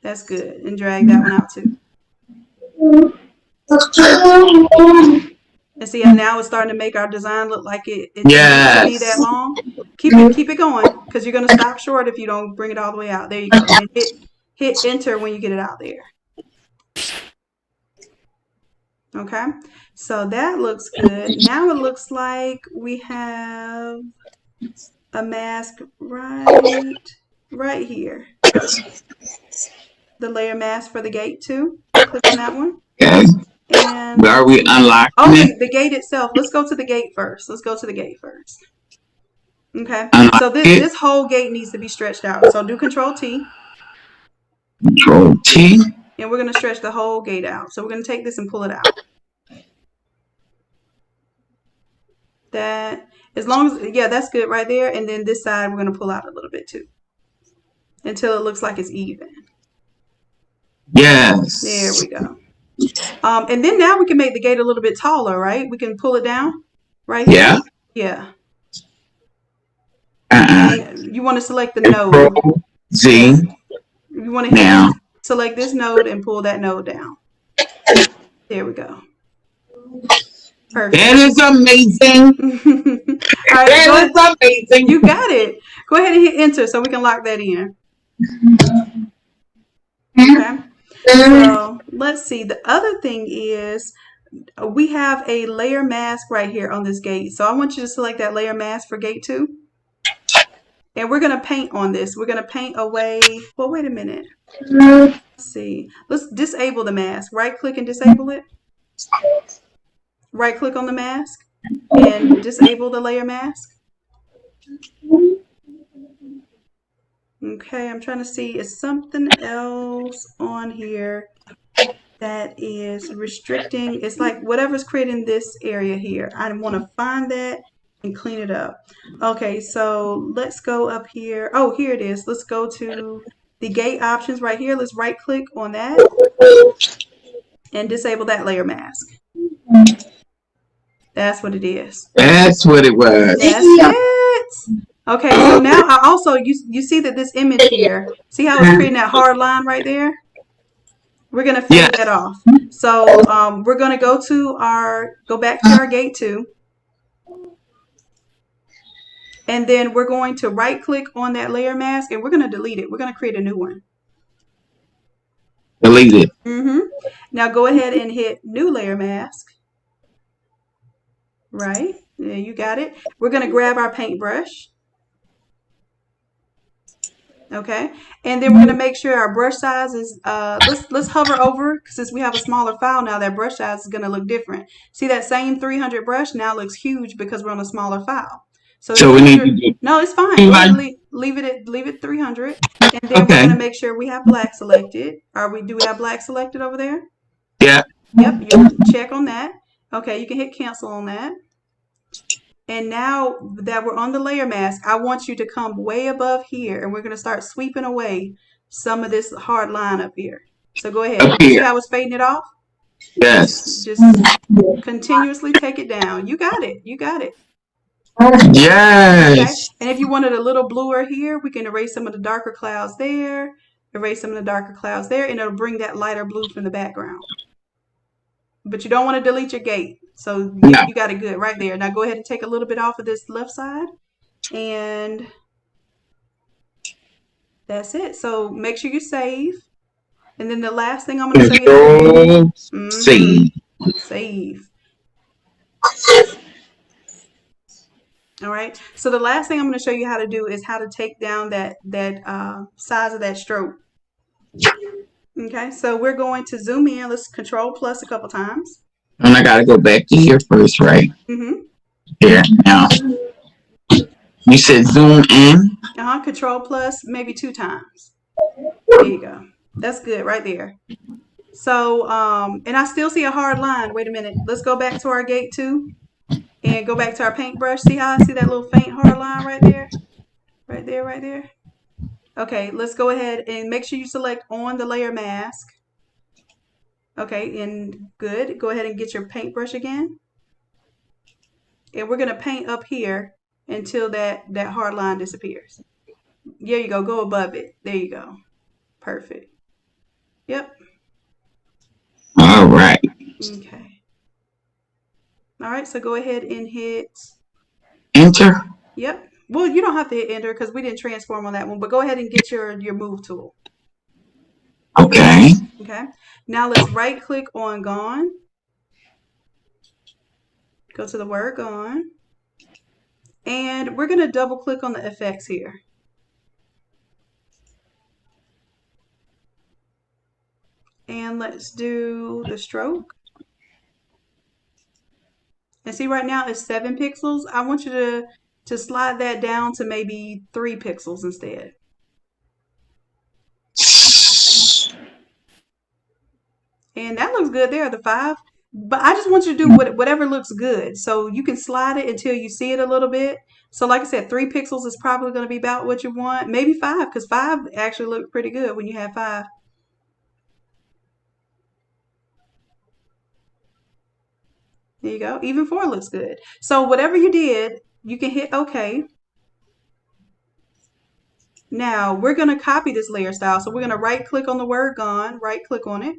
That's good. And drag that one out too. And see how now it's starting to make our design look like it needs to be that long. Keep it going because you're going to stop short if you don't bring it all the way out. There you go. And hit enter when you get it out there. Okay. So that looks good. Now it looks like we have a mask right here. The layer mask for the gate too. Click on that one. Okay. And are we unlocking it? The gate itself. Let's go to the gate first. Okay. Unlock so this whole gate needs to be stretched out. So do Control T. Control T. And we're going to stretch the whole gate out. So we're going to take this and pull it out. That, as long as, yeah, that's good right there. And then this side, we're going to pull out a little bit too. Until it looks like it's even. Yes. There we go. And then now we can make the gate a little bit taller, right? We can pull it down right here. Yeah. And you want to select the node. Z. You want to select this node and pull that node down. There we go. Perfect. That is amazing. All right, that is amazing. You got it. Go ahead and hit enter so we can lock that in. Okay. So let's see. The other thing is we have a layer mask right here on this gate. So I want you to select that layer mask for gate 2. And we're going to paint on this. We're going to paint away. Well, wait a minute. Let's see. Let's disable the mask. Right click and disable it. Right click on the mask and disable the layer mask. Okay, I'm trying to see, is something else on here that is restricting? It's like whatever's creating this area here. I want to find that and clean it up. Okay, so let's go up here. Oh, here it is. Let's go to the gate options right here. Let's right click on that and disable that layer mask. That's what it is. That's what it was. That's it. Okay, so now I also, you see that this image here, see how it's creating that hard line right there? We're going to fade that off. So we're going to go back to our gate 2. And then we're going to right click on that layer mask and we're going to delete it. We're going to create a new one. Delete it. Now go ahead and hit new layer mask. Right. Yeah, you got it. We're going to grab our paintbrush. Okay. And then we're going to make sure our brush size is, let's hover over, since we have a smaller file now, that brush size is going to look different. See that same 300 brush now looks huge because we're on a smaller file. So we need to no, it's fine. Leave it 300. And then we're going to make sure we have black selected. Do we have black selected over there? Yeah. Yep. You check on that. Okay. You can hit cancel on that. And now that we're on the layer mask, I want you to come way above here and we're going to start sweeping away some of this hard line up here. So go ahead. See how it's fading it off? Yes. Just continuously take it down. You got it. You got it. Yes. Okay. And if you wanted a little bluer here, we can erase some of the darker clouds there, erase some of the darker clouds there, and it'll bring that lighter blue from the background. But you don't want to delete your gate. So No. you got it good right there. Now go ahead and take a little bit off of this left side, and that's it. So make sure you save. And then the last thing I'm going to show you how to do, Control C. save. All right. So the last thing I'm going to show you how to do is how to take down that size of that stroke. Okay. So we're going to zoom in. Let's Control plus a couple times. And I gotta go back to here first, right? Mm-hmm. Here now. You said zoom in. Control plus maybe 2 times. There you go. That's good right there. So and I still see a hard line. Wait a minute. Let's go back to our gate 2 and go back to our paintbrush. See how I see that little faint hard line right there? Right there, right there. Okay, let's go ahead and make sure you select on the layer mask. Okay, and good. Go ahead and get your paintbrush again. And we're gonna paint up here until that hard line disappears. There you go. Go above it. There you go. Perfect. Yep. All right. Okay. All right. So go ahead and hit Enter. Yep. Well, you don't have to hit enter because we didn't transform on that one. But go ahead and get your move tool. Okay. Okay. Now let's right click on Gone. Go to the word Gone. And we're gonna double click on the effects here. And let's do the stroke. And see right now it's 7 pixels. I want you to slide that down to maybe 3 pixels instead. And that looks good there, the 5. But I just want you to do whatever looks good. So you can slide it until you see it a little bit. So like I said, 3 pixels is probably going to be about what you want. Maybe 5, because 5 actually look pretty good when you have 5. There you go. Even 4 looks good. So whatever you did, you can hit OK. Now we're going to copy this layer style. So we're going to right click on the word Gone, right click on it.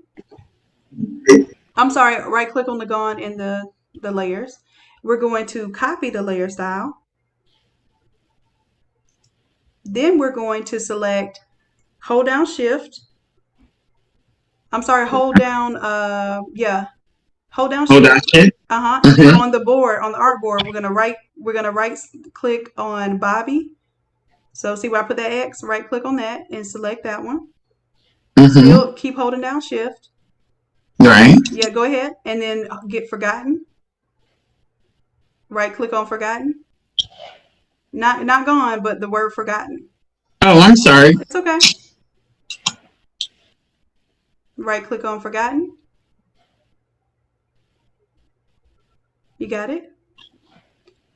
I'm sorry, right click on the Gone in the layers. We're going to copy the layer style. Then we're going to select, hold down Shift. I'm sorry, hold down, hold down Shift. And then on the board, on the artboard, we're gonna right click on Bobby. So see where I put that X? Right click on that and select that one. Still keep holding down Shift. Right. Yeah, go ahead and then get Forgotten. Right click on Forgotten. Not Gone, but the word Forgotten. Oh, I'm sorry. It's okay. Right click on Forgotten. You got it?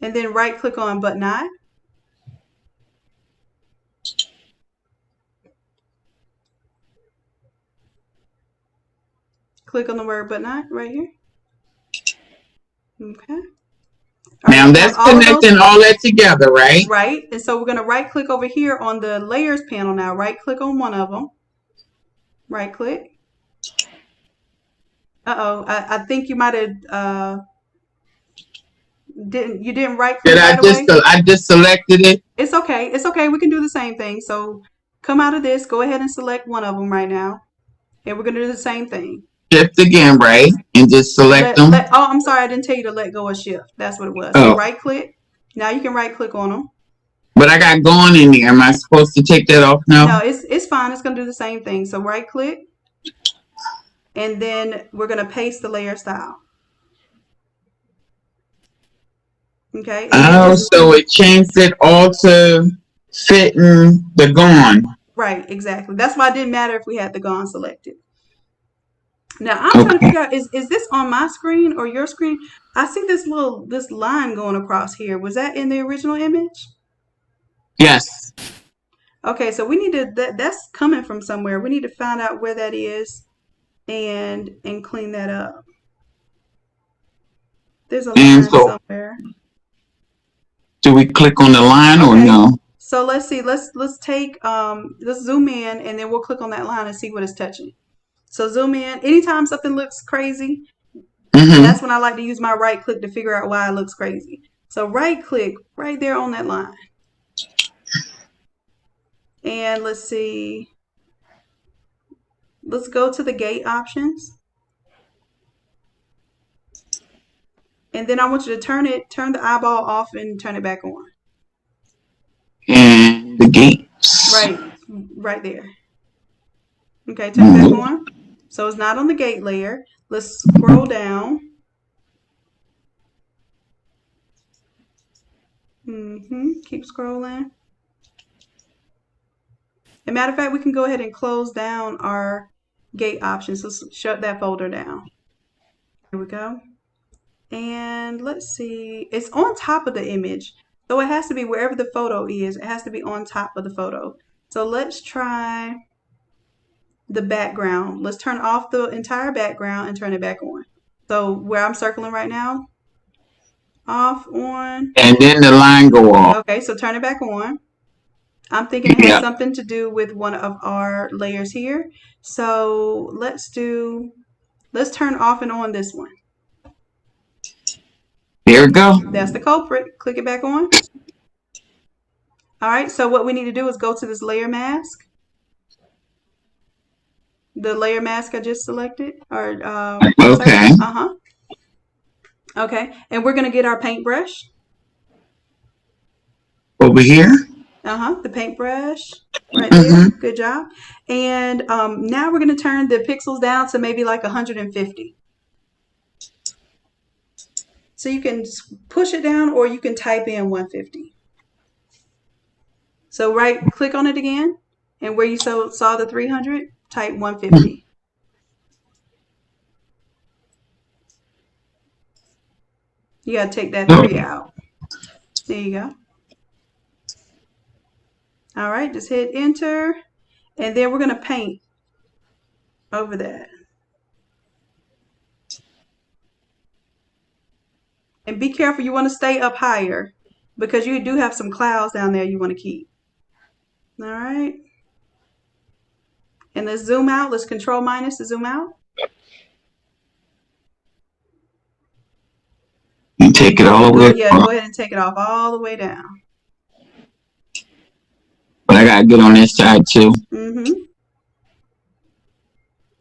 And then right click on But Not. Click on the word But Not right here. Okay. Now that's connecting all that together, right? Right. And so we're going to right click over here on the layers panel now. Right click on one of them. Right click. Uh-oh. I think you might have didn't right click right away? I just selected it. It's okay. It's okay. We can do the same thing. So come out of this. Go ahead and select one of them right now. And we're going to do the same thing. Shift again, right? And just select them. I'm sorry. I didn't tell you to let go of Shift. That's what it was. So right click. Now you can right click on them. But I got Gone in there. Am I supposed to take that off now? No, it's fine. It's going to do the same thing. So right click. And then we're going to paste the layer style. Okay. Oh, so it changed it all to fitting the Gone. Right, exactly. That's why it didn't matter if we had the Gone selected. Now I'm trying to figure out, is this on my screen or your screen? I see this line going across here. Was that in the original image? Yes. Okay, so we need to that's coming from somewhere. We need to find out where that is and clean that up. There's a line somewhere. Do we click on the line or no? So let's see. Let's take let's zoom in and then we'll click on that line and see what it's touching. So zoom in. Anytime something looks crazy, And Mm-hmm. that's when I like to use my right click to figure out why it looks crazy. So right click right there on that line. And let's see. Let's go to the gate options. And then I want you to turn the eyeball off and turn it back on. And the gates. Right there. Okay, turn it back on. So it's not on the gate layer. Let's scroll down. Keep scrolling. As a matter of fact, we can go ahead and close down our gate options. Let's shut that folder down. Here we go. And let's see. It's on top of the image. So it has to be wherever the photo is. It has to be on top of the photo. So let's try the background. Let's turn off the entire background and turn it back on. So where I'm circling right now, off, on. And then the line go off. Okay, so turn it back on. I'm thinking it has something to do with one of our layers here. So let's turn off and on this one. There we go. That's the culprit. Click it back on. All right, so what we need to do is go to this layer mask. The layer mask I just selected. Or okay. Okay, and we're gonna get our paintbrush. Over here. The paintbrush right there. Good job. And now we're gonna turn the pixels down to maybe like 150. So you can push it down or you can type in 150. So right click on it again, and where you saw the 300, type 150. You gotta take that 3 out. There you go. All right, just hit enter, and then we're gonna paint over that. And be careful, you want to stay up higher because you do have some clouds down there you want to keep. All right. And let's zoom out. Let's control minus to zoom out. You take it all the way. Yeah, go ahead and take it off all the way down. But I gotta get on this side too.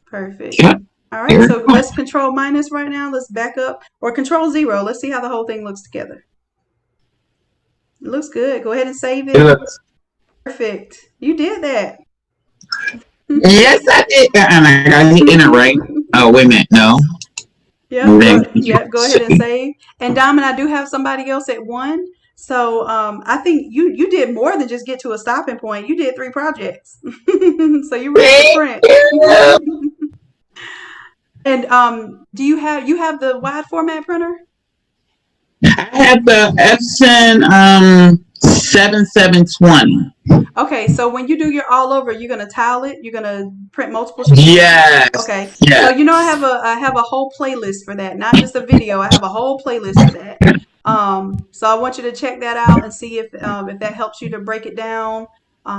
Perfect. Yep. All right, so let's control minus right now. Let's back up, or control 0. Let's see how the whole thing looks together. It looks good. Go ahead and save it. Perfect. You did that. Yes, I did. And I got hit in it right. Oh, wait a minute. No. Yep. Go ahead and save. And Diamond, I do have somebody else at 1. So I think you did more than just get to a stopping point. You did 3 projects. So you really print. And do you have the wide format printer? I have the Epson 7720. Okay, so when you do your all over, you're gonna tile it. You're gonna print multiple sheets. Yes. Okay. Yes. So I have a whole playlist for that, not just a video. I have a whole playlist for that. So I want you to check that out and see if that helps you to break it down.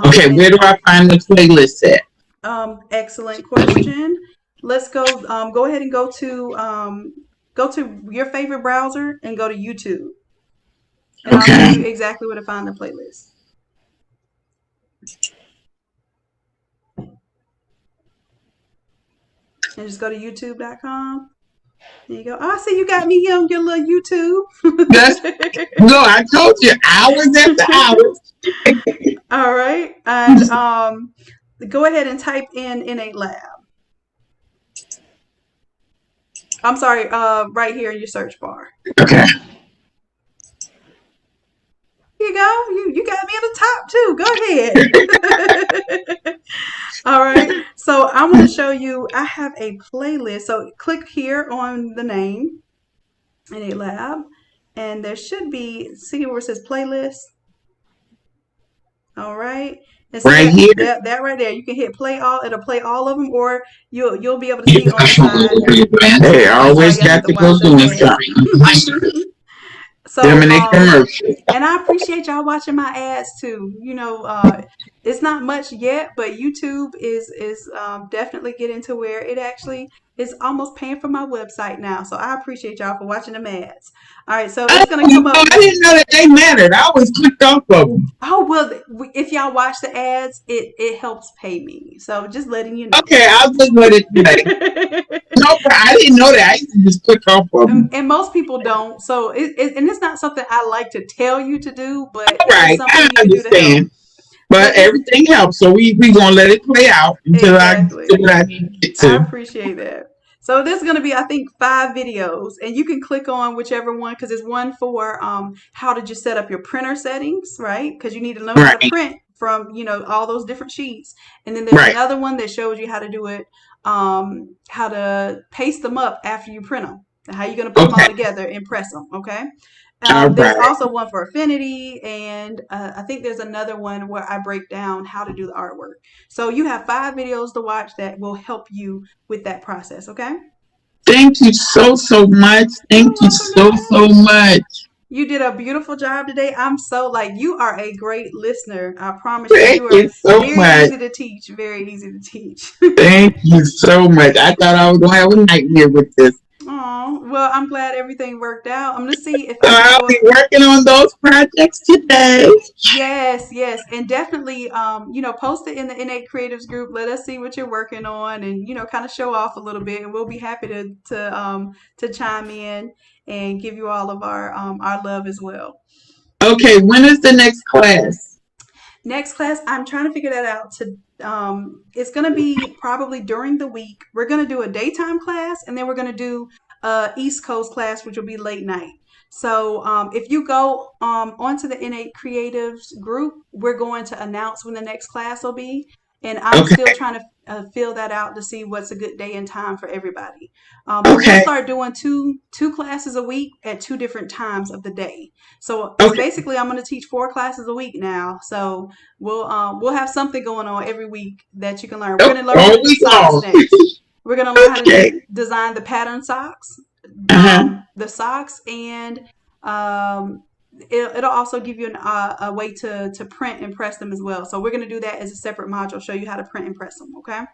Okay, where do I find the playlist at? Excellent question. Let's go. Go ahead and go to your favorite browser and go to YouTube. And I'll tell you exactly where to find the playlist. And just go to youtube.com. There you go. Oh, I see you got me on your little YouTube. No, I told you, hours after hours. All right. And go ahead and type in Innate Lab. I'm sorry, right here in your search bar. Okay. Here you go. You got me at the top too. Go ahead. All right. So I want to show you, I have a playlist. So click here on the name, Innate Lab, and there should be, see where it says playlist? All right. And right here. That right there. You can hit play all. It'll play all of them, or you'll be able to see on the side. Hey, I always got to go through this. So, and I appreciate y'all watching my ads too. You know, it's not much yet, but YouTube is definitely getting to where it actually It's almost paying for my website now. So I appreciate y'all for watching them ads. All right, so Oh, it's gonna come up I with. didn't know that they mattered. I always clicked off of them. Oh well, if y'all watch the ads, it helps pay me. So just letting you know. Okay, I'll just let it play. No, I didn't know that. I used to just click off of them. And most people don't. So and it's not something I like to tell you to do, but All it's just right, something I you can do to help. understand. But But this everything helps, so we gonna let it play out until I exactly. get what I need to get I to. appreciate that. So there's going to be, I think, 5 videos, and you can click on whichever one because there's one for how to just set up your printer settings, right? Because you need to know how to Right, print from all those different sheets, and then there's right. another one that shows you how to do it, how to paste them up after you print them, and how you're going to put them all Okay, together and press them. Okay. all There's right. also one for affinity, and I think there's another one where I break down how to do the artwork. So you have 5 videos to watch that will help you with that process, okay? Thank you so much. You're Thank you welcome to so ask. much. You did a beautiful job today. I'm so like you are a great listener. I promise you, Thank you are you so very much. easy to teach. Very easy to teach. Thank you so much. I thought I was gonna have a nightmare with this. Oh, well, I'm glad everything worked out. I'm gonna see if So I can I'll go. be working on those projects today. Yes, yes, and definitely, post it in the Innate Creatives group. Let us see what you're working on, and kind of show off a little bit. And we'll be happy to chime in and give you all of our love as well. Okay, when is the next class? Next class, I'm trying to figure that out. It's gonna be probably during the week. We're gonna do a daytime class, and then we're gonna do a East Coast class, which will be late night. So if you go onto the Innate Creatives group, we're going to announce when the next class will be, and I'm still Okay, trying to fill that out to see what's a good day and time for everybody. But we'll okay, start doing two classes a week at 2 different times of the day. So it's okay. basically I'm going to teach 4 classes a week now. So we'll have something going on every week that you can learn. We're Oh, going to learn how all to do week socks long. next. We're going to learn how to Okay. design the pattern socks, Uh-huh. the socks, and um, it'll also give you a way to print and press them as well. So we're going to do that as a separate module, show you how to print and press them. Okay.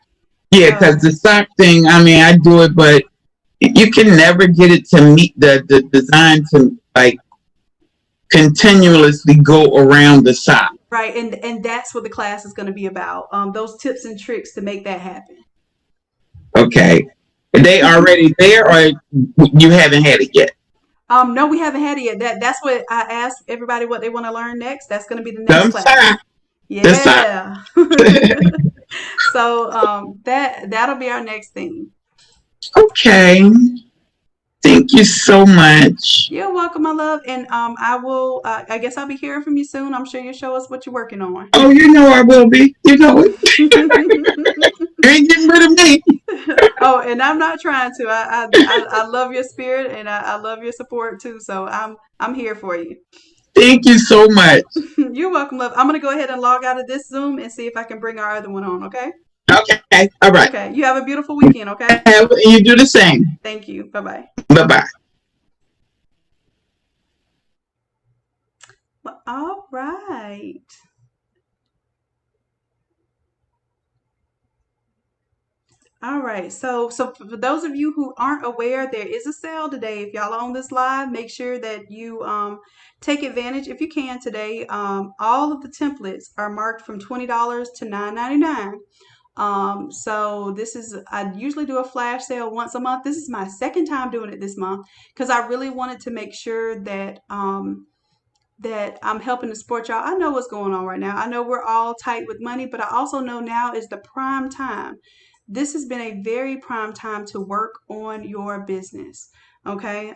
Yeah, because So the sock thing, I mean, I do it, but you can never get it to meet the design to like continuously go around the sock. right, and that's what the class is going to be about. Those tips and tricks to make that happen. Okay. Are they already there or you haven't had it yet? No, we haven't had it yet. That's what I asked everybody what they want to learn next. That's going to be the next Some class. sock. The sock. Yeah. So that'll be our next thing. Okay. Thank you so much. You're welcome, my love. And I will. I guess I'll be hearing from you soon. I'm sure you'll show us what you're working on. Oh, you know I will be. You know it. You ain't getting rid of me. Oh, and I'm not trying to. I love your spirit and I love your support too. So I'm here for you. Thank you so much. You're welcome, love. I'm gonna go ahead and log out of this Zoom and see if I can bring our other one on. Okay. Okay. All right. Okay. You have a beautiful weekend. Okay. You do the same. Thank you. Bye bye. Bye bye. Well, all right. All right. So for those of you who aren't aware, there is a sale today. If y'all are on this live, make sure that you take advantage if you can today. All of the templates are marked from $20 to $9.99. So I usually do a flash sale once a month. This is my second time doing it this month because I really wanted to make sure that I'm helping to support y'all. I know what's going on right now. I know we're all tight with money, but I also know now is the prime time. This has been a very prime time to work on your business. Okay.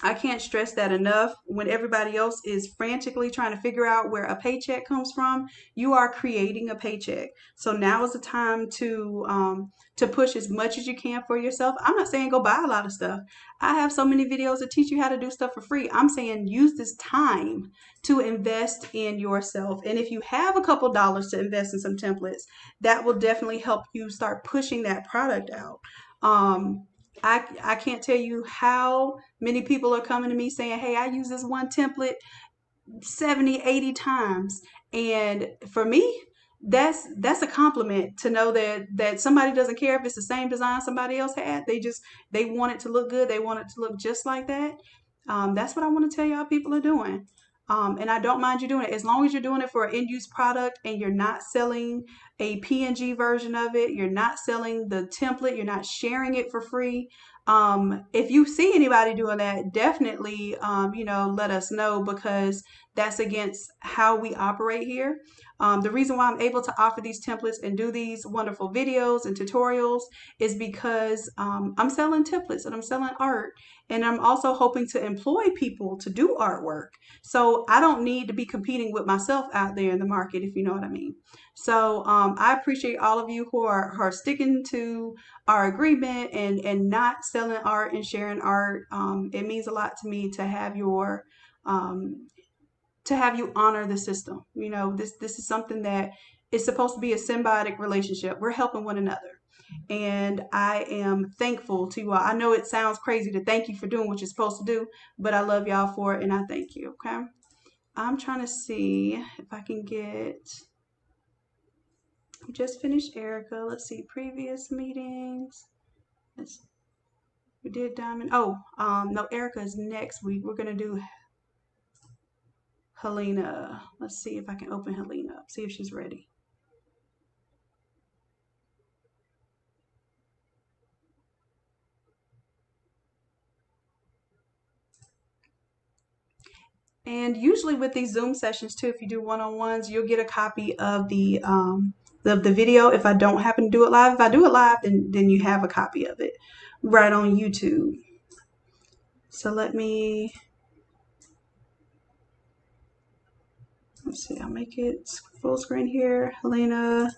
I can't stress that enough. When everybody else is frantically trying to figure out where a paycheck comes from, you are creating a paycheck. So now is the time to push as much as you can for yourself. I'm not saying go buy a lot of stuff. I have so many videos that teach you how to do stuff for free. I'm saying use this time to invest in yourself. And if you have a couple dollars to invest in some templates, that will definitely help you start pushing that product out. I can't tell you how many people are coming to me saying, hey, I use this one template 70, 80 times. And for me, that's a compliment to know that somebody doesn't care if it's the same design somebody else had. They want it to look good. They want it to look just like that. That's what I want to tell y'all people are doing. And I don't mind you doing it as long as you're doing it for an end use product and you're not selling a PNG version of it. You're not selling the template. You're not sharing it for free. If you see anybody doing that, definitely, let us know, because that's against how we operate here. The reason why I'm able to offer these templates and do these wonderful videos and tutorials is because I'm selling templates and I'm selling art, and I'm also hoping to employ people to do artwork. So I don't need to be competing with myself out there in the market, if you know what I mean. So I appreciate all of you who are sticking to our agreement and not selling art and sharing art. It means a lot to me to have your to have you honor the system. This is something that is supposed to be a symbiotic relationship. We're helping one another. And I am thankful to you all. I know it sounds crazy to thank you for doing what you're supposed to do, but I love y'all for it and I thank you. Okay. I'm trying to see if I can get, we just finished Erica. Let's see, previous meetings. We did Diamond. Oh, no, Erica is next week. We're going to do Helena. Let's see if I can open Helena up, see if she's ready. And usually with these Zoom sessions too, if you do one-on-ones, you'll get a copy of the video. If I don't happen to do it live, if I do it live, then you have a copy of it right on YouTube. So let's see, I'll make it full screen here. Helena,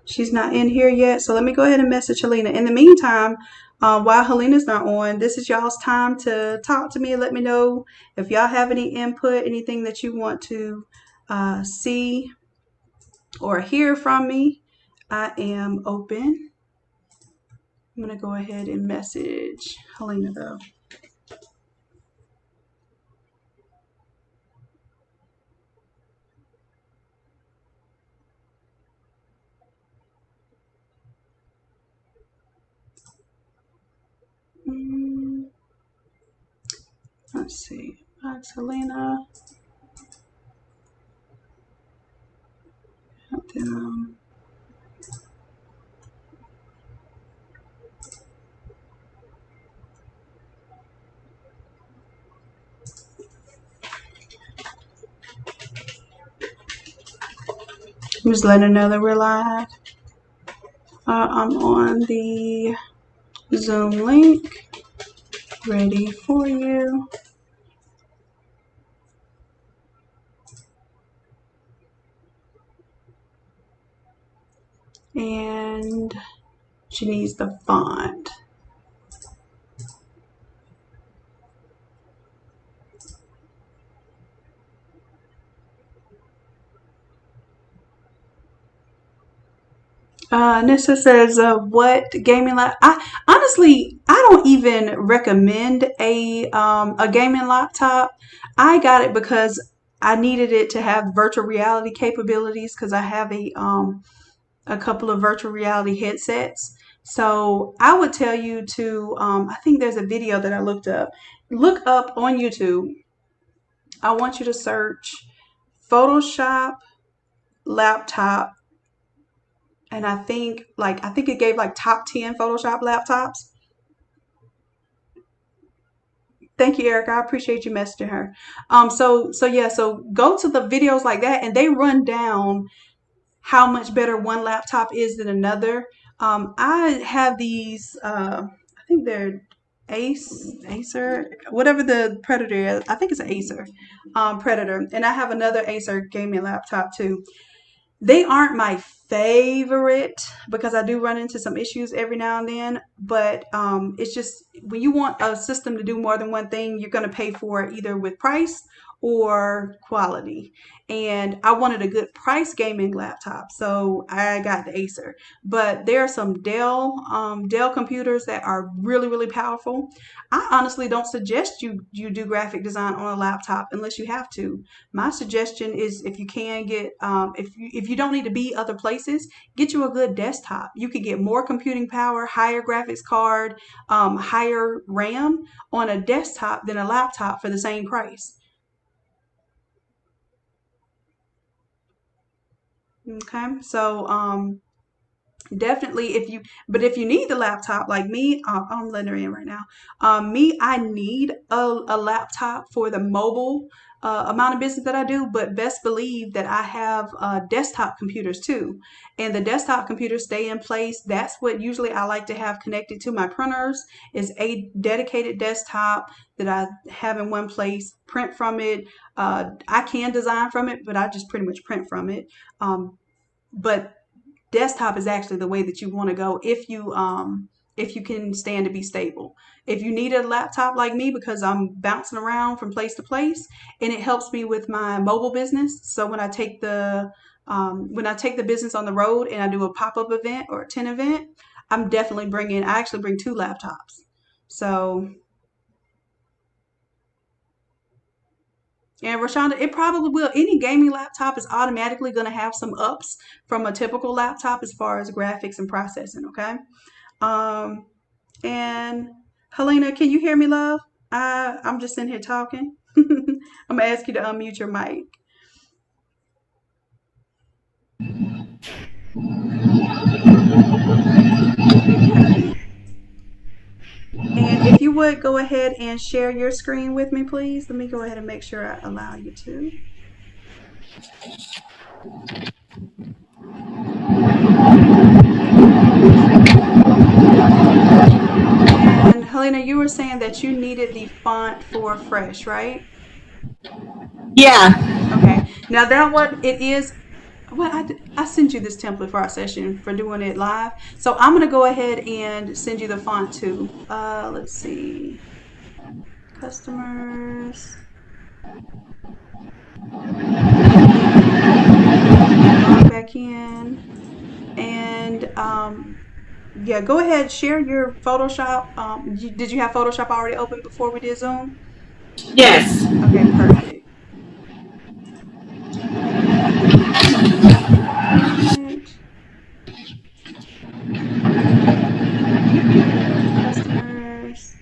she's not in here yet, so let me go ahead and message Helena. In the meantime, while Helena's not on, this is y'all's time to talk to me and let me know if y'all have any input, anything that you want to see or hear from me. I am open. I'm going to go ahead and message Helena though. Let's see. That's Helena. Then, I'm just letting her know that we're live. I'm on the Zoom link, ready for you. And she needs the font. Nissa says, what gaming laptop? I don't even recommend a gaming laptop. I got it because I needed it to have virtual reality capabilities because I have a couple of virtual reality headsets. So I would tell you to, I think there's a video that I looked up. Look up on YouTube. I want you to search Photoshop laptop, and I think it gave like top 10 Photoshop laptops. Thank you, Erica. I appreciate you messaging her. So go to the videos like that, and they run down how much better one laptop is than another. I have these. I think they're Acer, whatever the Predator is. I think it's an Acer Predator, and I have another Acer gaming laptop too. They aren't my favorite because I do run into some issues every now and then, but it's just when you want a system to do more than one thing, you're going to pay for it either with price or quality. And I wanted a good price gaming laptop, so I got the Acer. But there are some Dell computers that are really powerful. I honestly don't suggest you do graphic design on a laptop unless you have to. My suggestion is, if you can get if you don't need to be other places, get you a good desktop. You could get more computing power, higher graphics card, higher RAM on a desktop than a laptop for the same price. Okay, so definitely, if you need the laptop like me, I'm letting her in right now. I need a laptop for the mobile amount of business that I do, but best believe that I have desktop computers too. And the desktop computers stay in place. That's what usually I like to have connected to my printers, is a dedicated desktop that I have in one place, print from it. I can design from it, but I just pretty much print from it. But desktop is actually the way that you want to go if you can stand to be stable. If you need a laptop like me, because I'm bouncing around from place to place, and it helps me with my mobile business. So when I take the business on the road and I do a pop-up event or a 10 event, I actually bring two laptops. So, and Rashonda, it probably will. Any gaming laptop is automatically going to have some ups from a typical laptop as far as graphics and processing. Okay. Um, and Helena, can you hear me, love? I'm just sitting here talking. I'm gonna ask you to unmute your mic. Okay. And if you would go ahead and share your screen with me, please. Let me go ahead and make sure I allow you to. And Helena, you were saying that you needed the font for Fresh, right? Yeah. Okay. Now that one, it is. Well, I sent you this template for our session for doing it live. So I'm going to go ahead and send you the font too. Let's see. Customers. Log back in. And yeah, go ahead, share your Photoshop. Did you have Photoshop already open before we did Zoom? Yes. Okay, perfect. Right. Customers.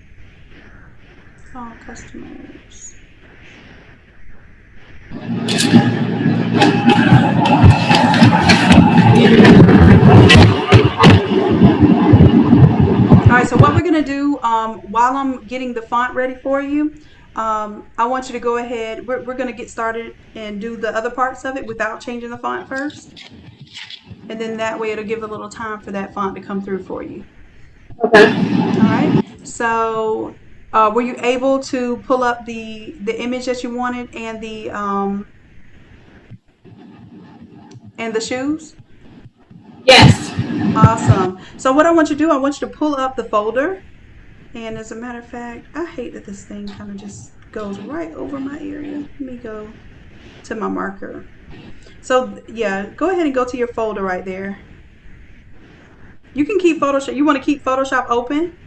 All customers. All right, so what we're going to do while I'm getting the font ready for you, I want you to go ahead. We're going to get started and do the other parts of it without changing the font first. And then that way it'll give a little time for that font to come through for you. Okay. All right. So were you able to pull up the image that you wanted and the shoes? Yes. Awesome. So what I want you to do, I want you to pull up the folder. And as a matter of fact, I hate that this thing kind of just goes right over my area. Let me go to my marker. So yeah, go ahead and go to your folder right there. You can keep Photoshop. You want to keep Photoshop open.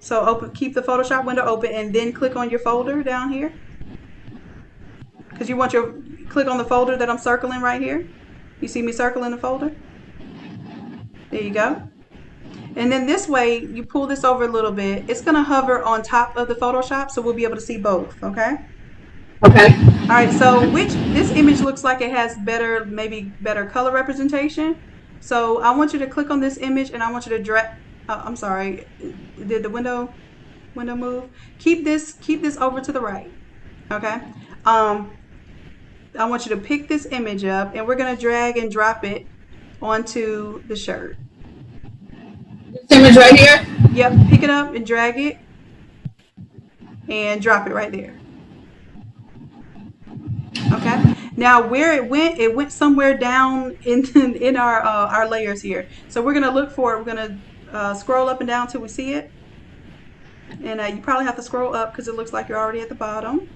So keep the Photoshop window open and then click on your folder down here. Because you want click on the folder that I'm circling right here. You see me circling the folder? There you go. And then this way, you pull this over a little bit. It's going to hover on top of the Photoshop, so we'll be able to see both, okay? Okay. All right, so this image looks like it has maybe better color representation. So I want you to click on this image, and I want you to drag. I'm sorry, did the window move? Keep this over to the right, okay? I want you to pick this image up, and we're going to drag and drop it onto the shirt. This image right here? Yep, pick it up and drag it and drop it right there. Okay. Now where it went somewhere down in our layers here. So we're gonna look for it. We're gonna scroll up and down till we see it. And you probably have to scroll up because it looks like you're already at the bottom.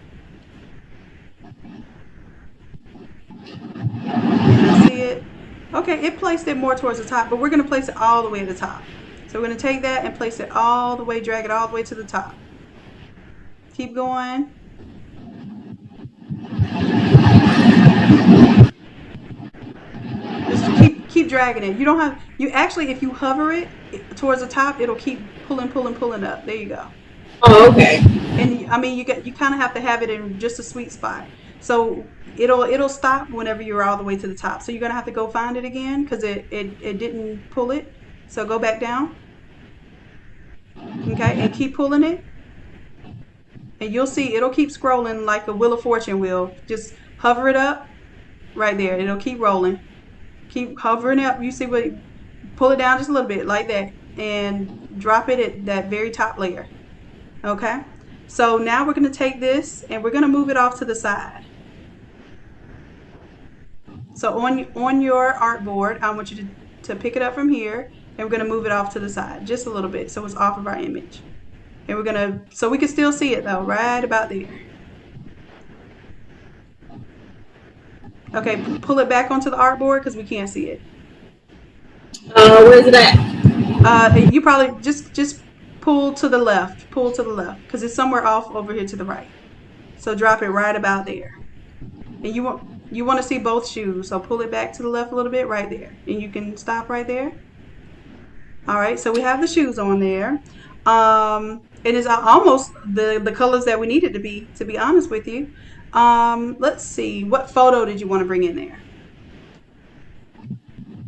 see it? Okay, it placed it more towards the top, but we're going to place it all the way at the top. So we're going to take that and place it all the way, drag it all the way to the top. Keep going. Just keep dragging it. You don't have, you actually, if you hover it towards the top, it'll keep pulling up. There you go. Oh, okay. And I mean, you kind of have to have it in just a sweet spot. So it'll stop whenever you're all the way to the top. So you're gonna have to go find it again because it didn't pull it. So go back down. Okay, and keep pulling it. And you'll see it'll keep scrolling like a Wheel of Fortune wheel. Just hover it up right there. It'll keep rolling. Keep hovering up. You see what? Pull it down just a little bit like that, and drop it at that very top layer. Okay. So now we're going to take this and we're going to move it off to the side. So on your artboard, I want you to pick it up from here, and we're going to move it off to the side just a little bit so it's off of our image. And we're going to, so we can still see it though, right about there. Okay, pull it back onto the artboard because we can't see it. Where's it at? You probably just pull to the left because it's somewhere off over here to the right. So drop it right about there. And you want to see both shoes, so pull it back to the left a little bit right there, and you can stop right there. All right, so we have the shoes on there. It is almost the colors that we need it to be honest with you. Let's see, what photo did you want to bring in there?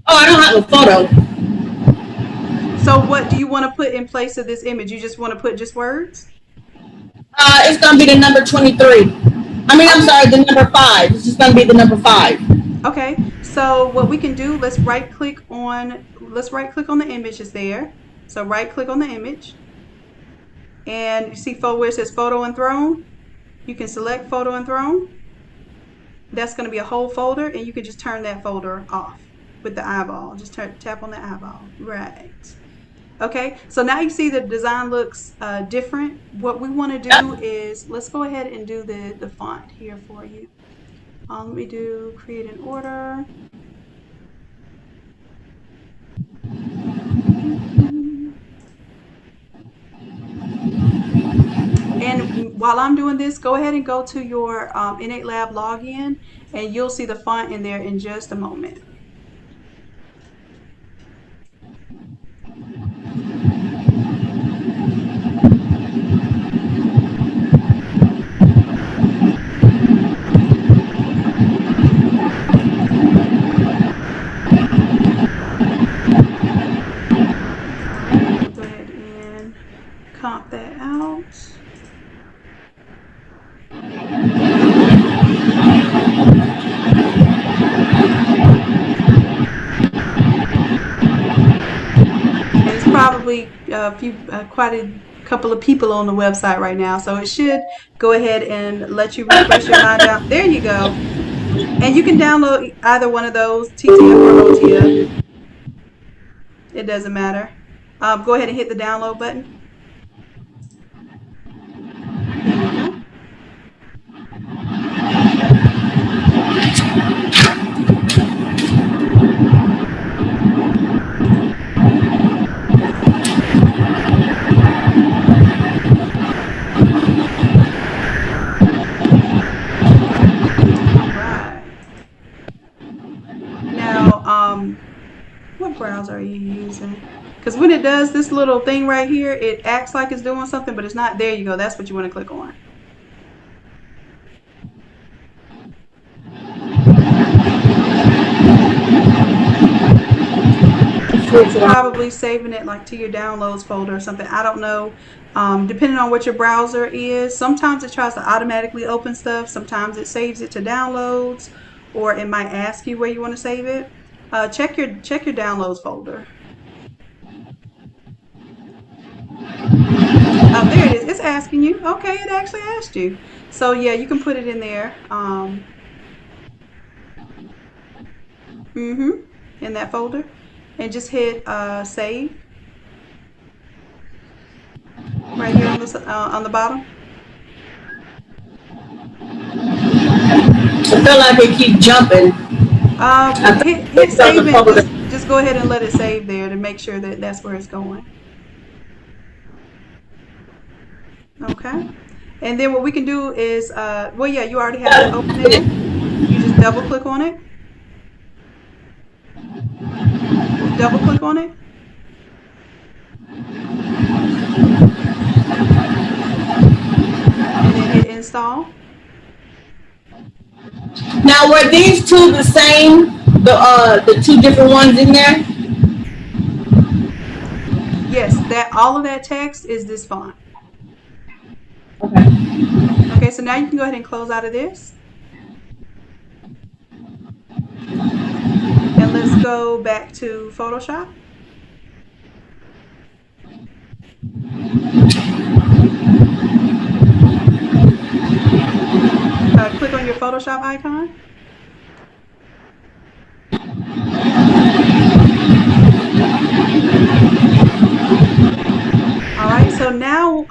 Oh, I don't have a photo. So what do you want to put in place of this image? You just want to put just words? It's gonna be the number 23. I'm sorry, the number 5. It's just gonna be the number 5. Okay, so what we can do, let's right click on the images there. So right click on the image, and you see where it says photo and throne. You can select photo and throne. That's going to be a whole folder, and you can just turn that folder off with the eyeball. Just tap on the eyeball. Right. Okay, so now you see the design looks different. What we want to do is, let's go ahead and do the font here for you. Let me do create an order. And while I'm doing this, go ahead and go to your Innate Lab login, and you'll see the font in there in just a moment. Go ahead and comp that out. Probably quite a couple of people on the website right now, so it should go ahead and let you refresh your mind out. There you go. And you can download either one of those, TTF or OTF. It doesn't matter. Go ahead and hit the download button. What browser are you using? Because when it does this little thing right here, it acts like it's doing something, but it's not. There you go. That's what you want to click on. It's probably saving it like to your downloads folder or something. I don't know. Depending on what your browser is, sometimes it tries to automatically open stuff. Sometimes it saves it to downloads, or it might ask you where you want to save it. Check your downloads folder. There it is. It's asking you. Okay, it actually asked you. So yeah, you can put it in there. In that folder, and just hit save. Right here on the bottom. I feel like it keeps jumping. Hit It's on save the and folder. just go ahead and let it save there to make sure that that's where it's going. Okay. And then what we can do is, well, yeah, you already have that open there. You just double click on it. Double click on it. And then hit install. Now, were these two the same? The two different ones in there? Yes, that all of that text is this font. Okay. Okay, so now you can go ahead and close out of this. And let's go back to Photoshop. Click on your Photoshop icon. All right, so now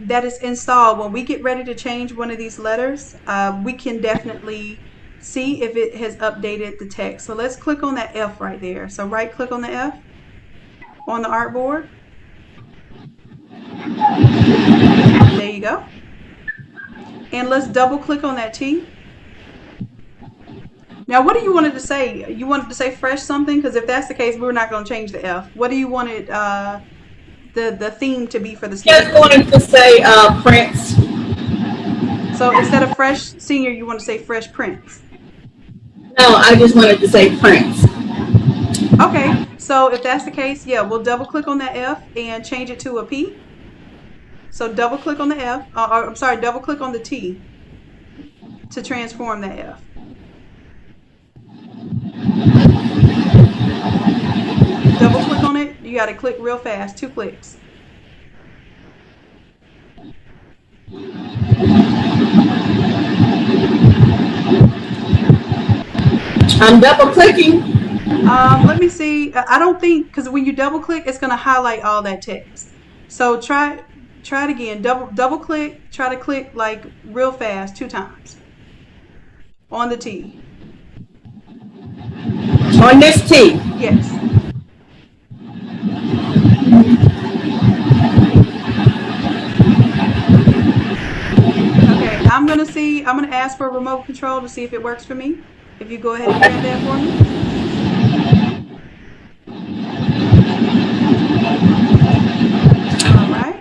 that is installed, when we get ready to change one of these letters, we can definitely see if it has updated the text. So let's click on that F right there. So right click on the F on the artboard. There you go. And let's double click on that T. Now, what do you want it to say? You want it to say fresh something? Because if that's the case, we're not going to change the F. What do you want it, the theme to be for the Just sticker? wanted to say Prince. So instead of fresh senior, you want to say fresh Prince. No, I just wanted to say Prince. Okay, so if that's the case, yeah, we'll double click on that F and change it to a P. So double click on the F, or I'm sorry, double click on the T to transform that F. Double click on it. You got to click real fast, 2 clicks. I'm double clicking. Let me see. I don't think, because when you double click, it's going to highlight all that text. So try it again. Double click. Try to click like real fast 2 times on the T. On this T. Yes. Okay, I'm going to ask for a remote control to see if it works for me. If you go ahead and grab that for me. All right.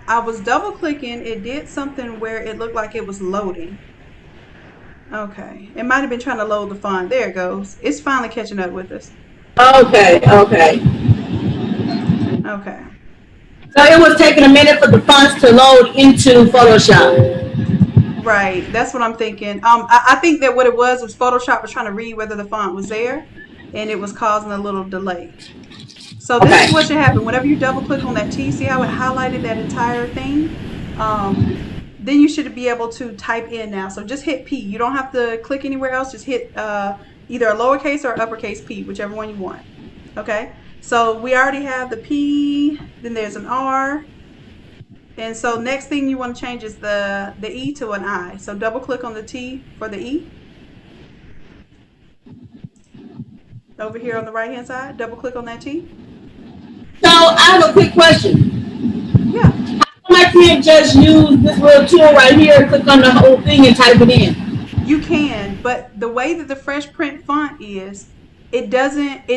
I was double clicking. It did something where it looked like it was loading. Okay. It might have been trying to load the font. There it goes. It's finally catching up with us. Okay. Okay. So it was taking a minute for the fonts to load into Photoshop. Right. That's what I'm thinking. I think that what it was Photoshop was trying to read whether the font was there, and it was causing a little delay. So this is what should happen. Whenever you double click on that T, see how it highlighted that entire thing? Then you should be able to type in now. So just hit P. You don't have to click anywhere else. Just hit either a lowercase or uppercase P, whichever one you want. Okay? So we already have the P. Then there's an R. And so next thing you want to change is the E to an I. So double click on the T for the E. Over here on the right hand side, double click on that T. So I have a quick question. Yeah. I can't just use this little tool right here, click on the whole thing and type it in. You can, but the way that the Fresh Print font is, it doesn't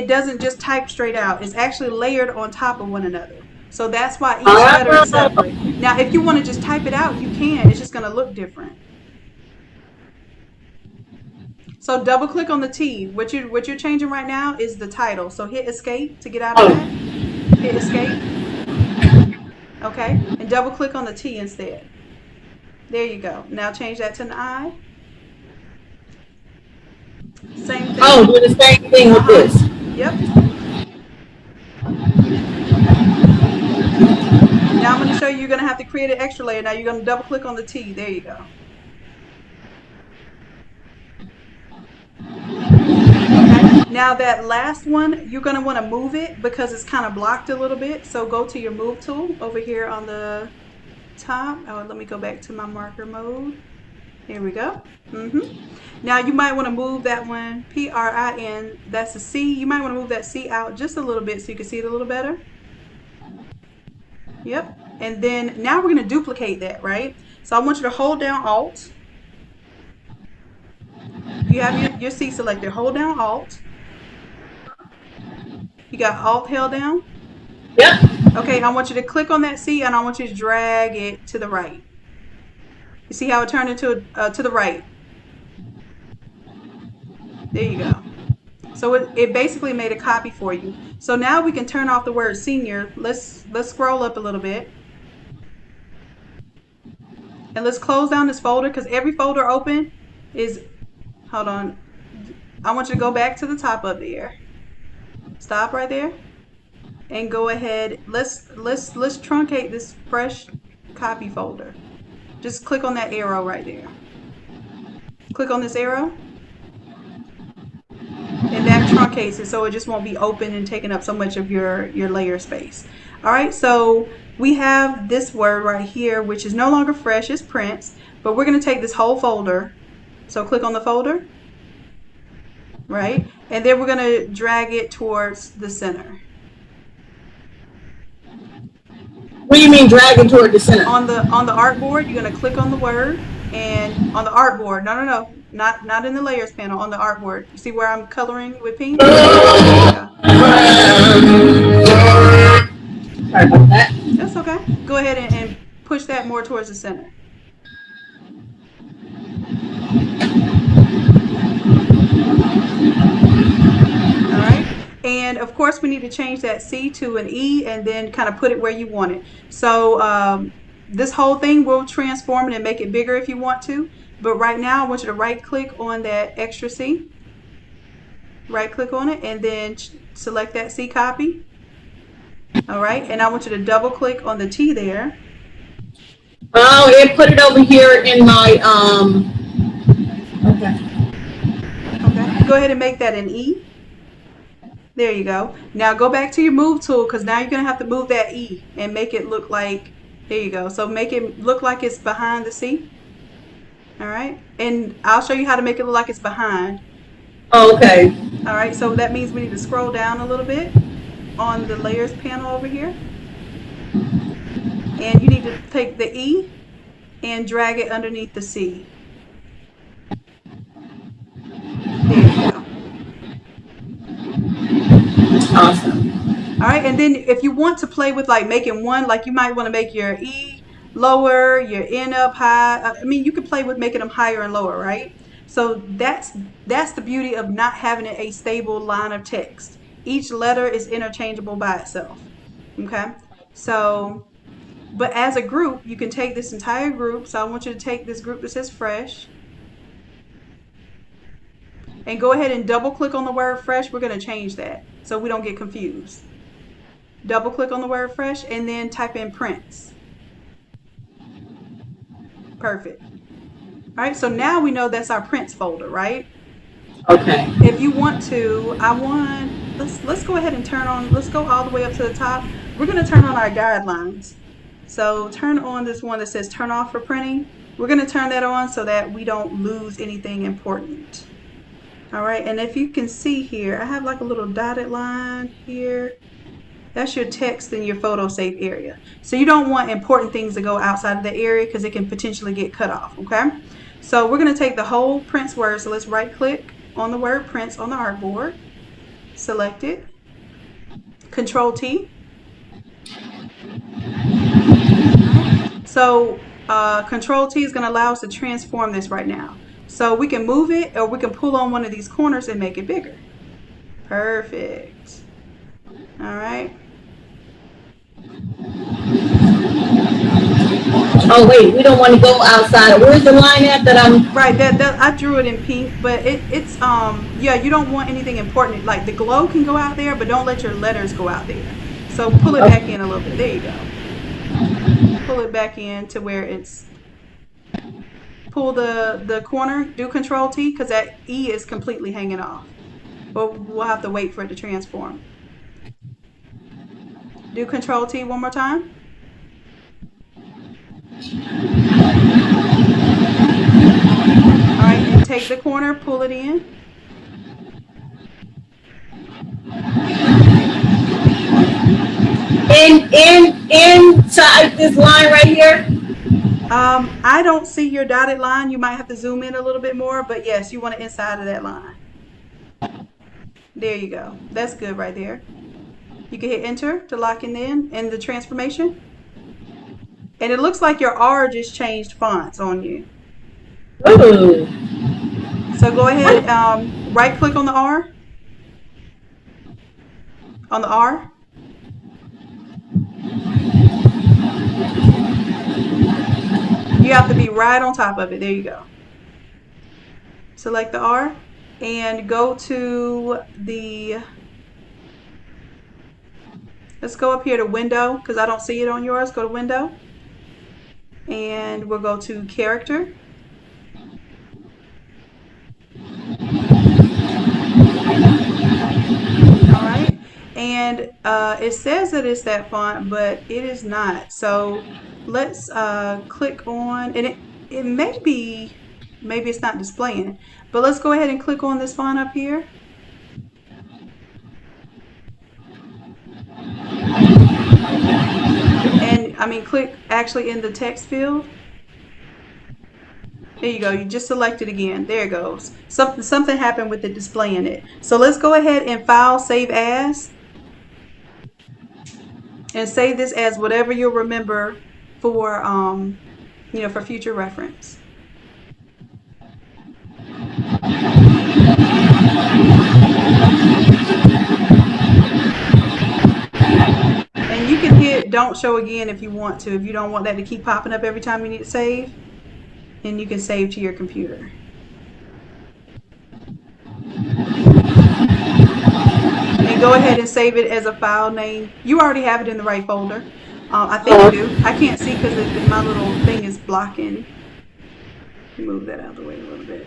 just type straight out. It's actually layered on top of one another. So that's why each letter is separate. Now, if you want to just type it out, you can. It's just going to look different. So double click on the T. What you're changing right now is the title. So hit escape to get out of that. Hit escape. Okay. And double click on the T instead. There you go. Now change that to an I. Same thing. Oh, do the same thing with this. Yep. tell you you're going to have to create an extra layer. Now you're going to double click on the T. There you go. Okay. Now that last one, you're going to want to move it because it's kind of blocked a little bit. So go to your move tool over here on the top. Oh, let me go back to my marker mode. Here we go. Now you might want to move that one, PRIN, that's a C. You might want to move that C out just a little bit so you can see it a little better. Yep. And then now we're going to duplicate that, right? So I want you to hold down Alt. You have your C selected. Hold down Alt. You got Alt held down? Yep. Okay, I want you to click on that C and I want you to drag it to the right. You see how it turned into to the right? There you go. So it basically made a copy for you. So now we can turn off the word senior. Let's scroll up a little bit. And let's close down this folder because every folder open is, hold on. I want you to go back to the top up there. Stop right there. And go ahead. Let's truncate this fresh copy folder. Just click on that arrow right there. Click on this arrow. And that truncates it so it just won't be open and taking up so much of your layer space. All right, so we have this word right here, which is no longer fresh, it's Prince, but we're going to take this whole folder. So click on the folder, right? And then we're going to drag it towards the center. What do you mean dragging toward the center? On the artboard, you're going to click on the word, and on the artboard, no, not in the layers panel, on the artboard. You see where I'm coloring with pink? Yeah. Sorry about that. That's okay. Go ahead and push that more towards the center. All right. And of course, we need to change that C to an E and then kind of put it where you want it. So this whole thing will transform it and make it bigger if you want to. But right now, I want you to right click on that extra C. Right click on it and then select that C copy. All right. And I want you to double click on the T there. Oh, it put it over here in my, okay. Okay. Go ahead and make that an E. There you go. Now go back to your move tool because now you're going to have to move that E and make it look like, there you go. So make it look like it's behind the C. All right. And I'll show you how to make it look like it's behind. Okay. All right. So that means we need to scroll down a little bit on the layers panel over here. And you need to take the E and drag it underneath the C. There you go. Awesome. All right, and then if you want to play with like making one, like you might want to make your E lower, your N up high. I mean, you can play with making them higher and lower, right? So that's the beauty of not having a stable line of text. Each letter is interchangeable by itself. Okay, so, but as a group, you can take this entire group. So I want you to take this group that says fresh. And go ahead and double click on the word fresh. We're going to change that so we don't get confused. Double click on the word fresh and then type in Prince. Perfect. All right, so now we know that's our Prince folder, right? Okay. If you want to, let's go ahead and turn on, let's go all the way up to the top. We're going to turn on our guidelines. So turn on this one that says turn off for printing. We're going to turn that on so that we don't lose anything important. All right, and if you can see here, I have like a little dotted line here. That's your text in your photo save area. So you don't want important things to go outside of the area because it can potentially get cut off, okay? So we're going to take the whole Prince word. So let's right click on the word Prince on the artboard. Select it. Control T. So Control T is going to allow us to transform this right now. So we can move it or we can pull on one of these corners and make it bigger. Perfect. All right. Oh wait, we don't want to go outside. Where's the line at that I'm? Right, that I drew it in pink, but it's yeah, you don't want anything important. Like the glow can go out there, but don't let your letters go out there. So pull it back in a little bit. There you go. pull it back in to where it's, pull the corner, do Control T, because that E is completely hanging off. But we'll have to wait for it to transform. Do Control T one more time. All right, and take the corner, pull it in. Inside this line right here. I don't see your dotted line. You might have to zoom in a little bit more, but yes, you want it inside of that line. There you go. That's good right there. You can hit enter to lock in the transformation. And it looks like your R just changed fonts on you. Ooh. So go ahead, right click on the R. On the R. You have to be right on top of it. There you go. Select the R and go to the, let's go up here to window because I don't see it on yours. Go to window and we'll go to character. All right. And it says that it's that font, but it is not. So let's click on, and it may be, maybe it's not displaying, but let's go ahead and click on this font up here. And I mean, click actually in the text field. There you go. You just select it again. There it goes. Something happened with it displaying it. So let's go ahead and file, save as, and save this as whatever you'll remember for, you know, for future reference. And you can hit don't show again if you want to, if you don't want that to keep popping up every time you need to save. And you can save to your computer. And go ahead and save it as a file name. You already have it in the right folder. I think you do. I can't see because my little thing is blocking. Move that out of the way a little bit.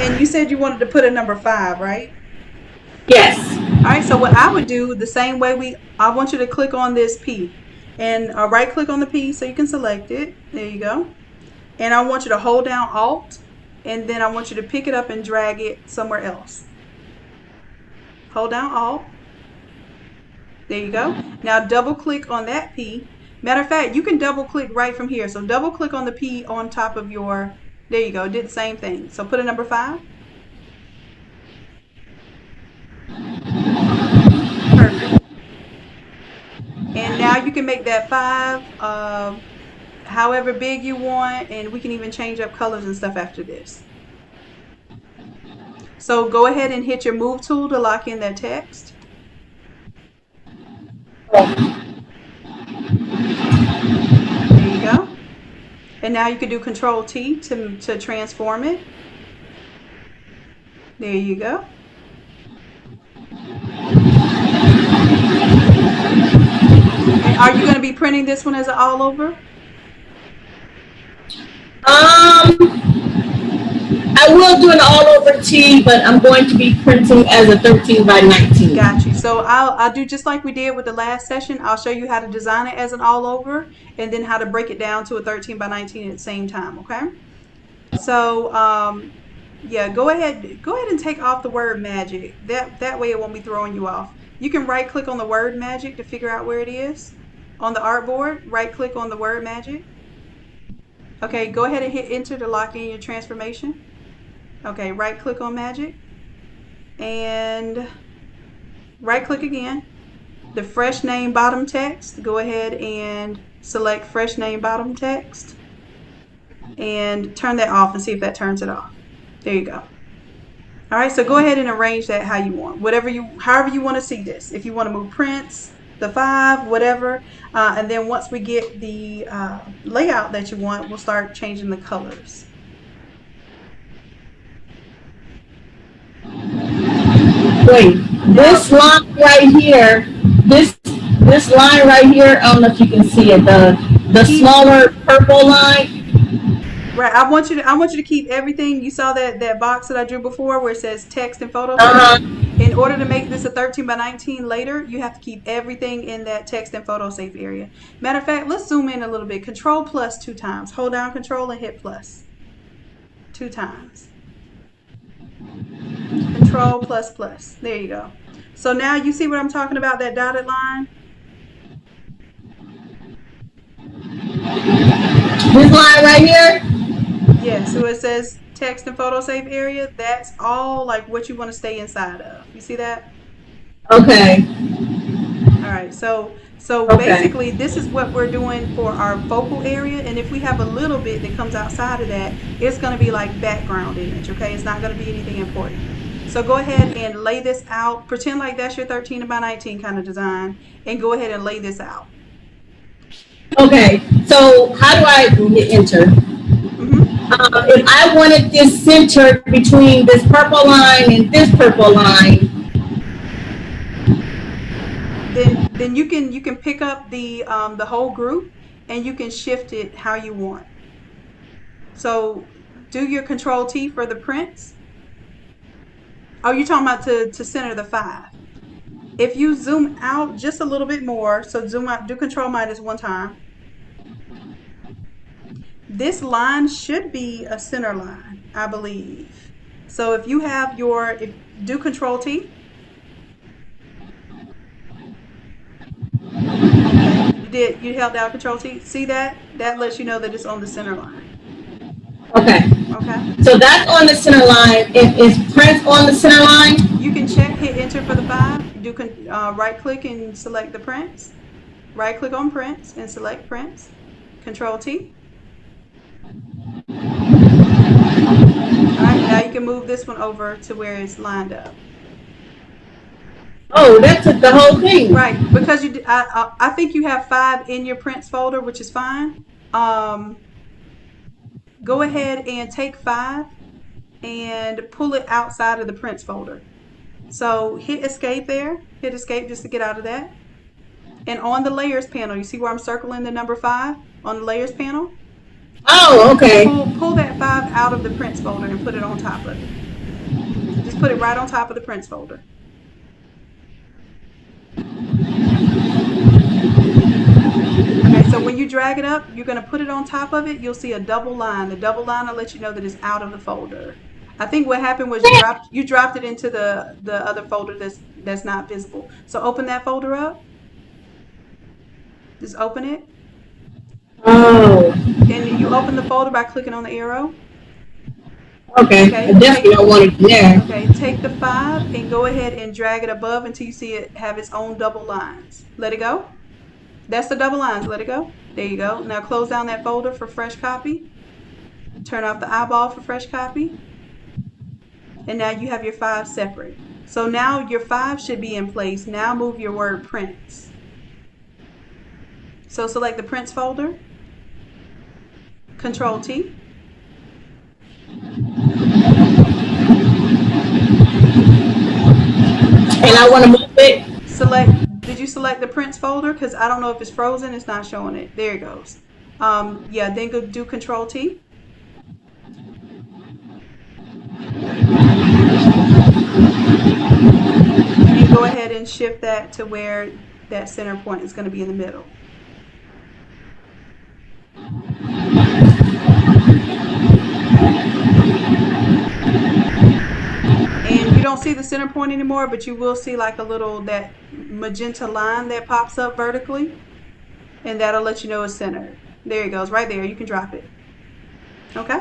And you said you wanted to put a number 5, right? Yes. All right, so what I would do the same way I want you to click on this P and right click on the P so you can select it. There you go. And I want you to hold down Alt and then I want you to pick it up and drag it somewhere else. Hold down Alt. There you go. Now double click on that P. Matter of fact, you can double click right from here. So double click on the P on top of your, there you go, did the same thing. So put a number 5. Perfect. And now you can make that 5 however big you want, and we can even change up colors and stuff after this. So go ahead and hit your move tool to lock in that text. There you go. And now you can do Control T to transform it. There you go. And are you going to be printing this one as an all over? I will do an all over T, but I'm going to be printing as a 13 by 19. Got you. So I'll do just like we did with the last session. I'll show you how to design it as an all over and then how to break it down to a 13 by 19 at the same time. Okay. So yeah, go ahead and take off the word magic. That way it won't be throwing you off. You can right click on the word magic to figure out where it is on the artboard. Right click on the word magic. Okay, go ahead and hit enter to lock in your transformation. Okay, right click on magic and right click again. The fresh name bottom text, go ahead and select fresh name bottom text and turn that off and see if that turns it off. There you go. All right, so go ahead and arrange that how you want. However you want to see this. If you want to move prints, the 5, whatever. And then once we get the layout that you want, we'll start changing the colors. Wait, this line right here, this line right here, I don't know if you can see it, the smaller purple line. Right. I want you to keep everything. You saw that box that I drew before where it says text and photo. In order to make this a 13 by 19 later, you have to keep everything in that text and photo safe area. Matter of fact, let's zoom in a little bit. Control plus 2 times. Hold down Control and hit plus 2 times. Control plus plus. There you go. So now you see what I'm talking about, that dotted line? This line right here? Yeah, so it says text and photo safe area. That's all like what you want to stay inside of. You see that? Okay. All right, so Okay. basically this is what we're doing for our focal area, and if we have a little bit that comes outside of that, it's going to be like background image, okay? It's not going to be anything important. So go ahead and lay this out. Pretend like that's your 13 by 19 kind of design, and go ahead and lay this out. Okay, so how do I hit enter? If I wanted this centered between this purple line and this purple line, then you can pick up the whole group and you can shift it how you want. So do your Control T for the prints. Oh, you're talking about to center the 5. If you zoom out just a little bit more, so zoom out, do Control minus 1 time. This line should be a center line, I believe. So if you have do Control T. You held down Control T. See that? That lets you know that it's on the center line. okay. Okay. So that's on the center line. Is print on the center line? You can hit enter for the 5. Do right click and select the prints. Right click on prints and select prints. Control T. Alright, now you can move this one over to where it's lined up. Oh, that took the whole thing. Right, because I think you have 5 in your prints folder, which is fine. Go ahead and take 5 and pull it outside of the prints folder. So hit escape there. Hit escape just to get out of that. And on the layers panel, you see where I'm circling the number 5 on the layers panel? Oh, okay. Pull that 5 out of the prints folder and put it on top of it. Just put it right on top of the prints folder. Okay, so when you drag it up, you're going to put it on top of it. You'll see a double line. The double line will let you know that it's out of the folder. I think what happened was you dropped it into the other folder that's not visible. So open that folder up. Just open it. Oh. And you open the folder by clicking on the arrow. Okay. I definitely don't want it there. Okay, take the 5 and go ahead and drag it above until you see it have its own double lines. Let it go. That's the double lines. Let it go. There you go. Now close down that folder for fresh copy. Turn off the eyeball for fresh copy. And now you have your 5 separate. So now your 5 should be in place. Now move your word prints. So select the prints folder. Control T. And I want to move it. Did you select the prints folder? Because I don't know if it's frozen. It's not showing it. There it goes. Yeah, then go do Control T. And go ahead and shift that to where that center point is going to be in the middle. And you don't see the center point anymore, but you will see like that magenta line that pops up vertically, and that'll let you know it's centered. There it goes, right there. You can drop it. Okay.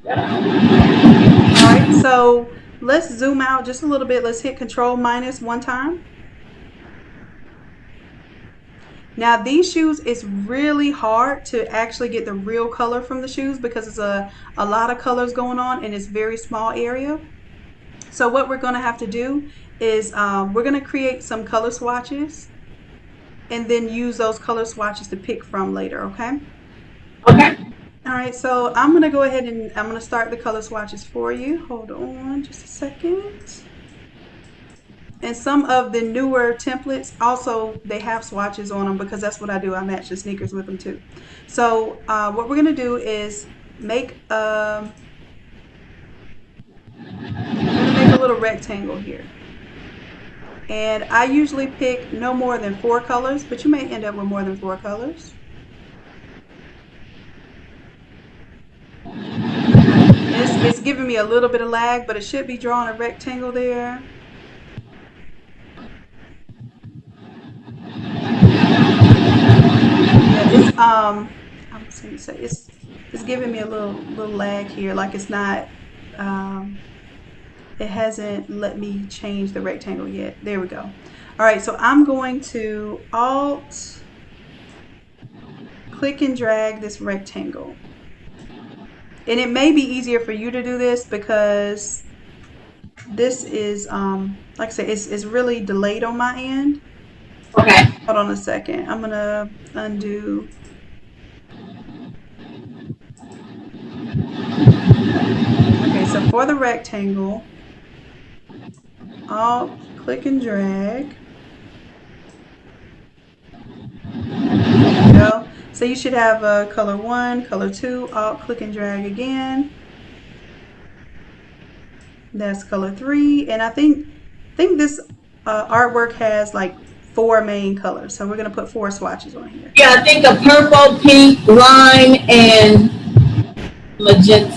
All right, so let's zoom out just a little bit. Let's hit Control minus 1 time. Now these shoes, it's really hard to actually get the real color from the shoes because it's a lot of colors going on and it's very small area. So what we're going to have to do is we're going to create some color swatches and then use those color swatches to pick from later, okay? Okay. All right, so I'm going to go ahead and I'm going to start the color swatches for you. Hold on just a second. And some of the newer templates also, they have swatches on them because that's what I do. I match the sneakers with them too. So what we're going to do is make we're going to make a little rectangle here. And I usually pick no more than 4 colors, but you may end up with more than 4 colors. It's giving me a little bit of lag, but it should be drawing a rectangle there. Yeah, it's I was going to say it's giving me a little lag here, like it's not it hasn't let me change the rectangle yet. There we go. All right, so I'm going to Alt click and drag this rectangle. And it may be easier for you to do this because this is, like I said, it's really delayed on my end. Okay. Hold on a second. I'm going to undo. Okay, so for the rectangle, I'll click and drag. There we go. So you should have color 1, color 2, Alt click and drag again. That's color 3, and I think this artwork has like 4 main colors, so we're gonna put 4 swatches on here. Yeah, I think a purple, pink, lime, and magenta.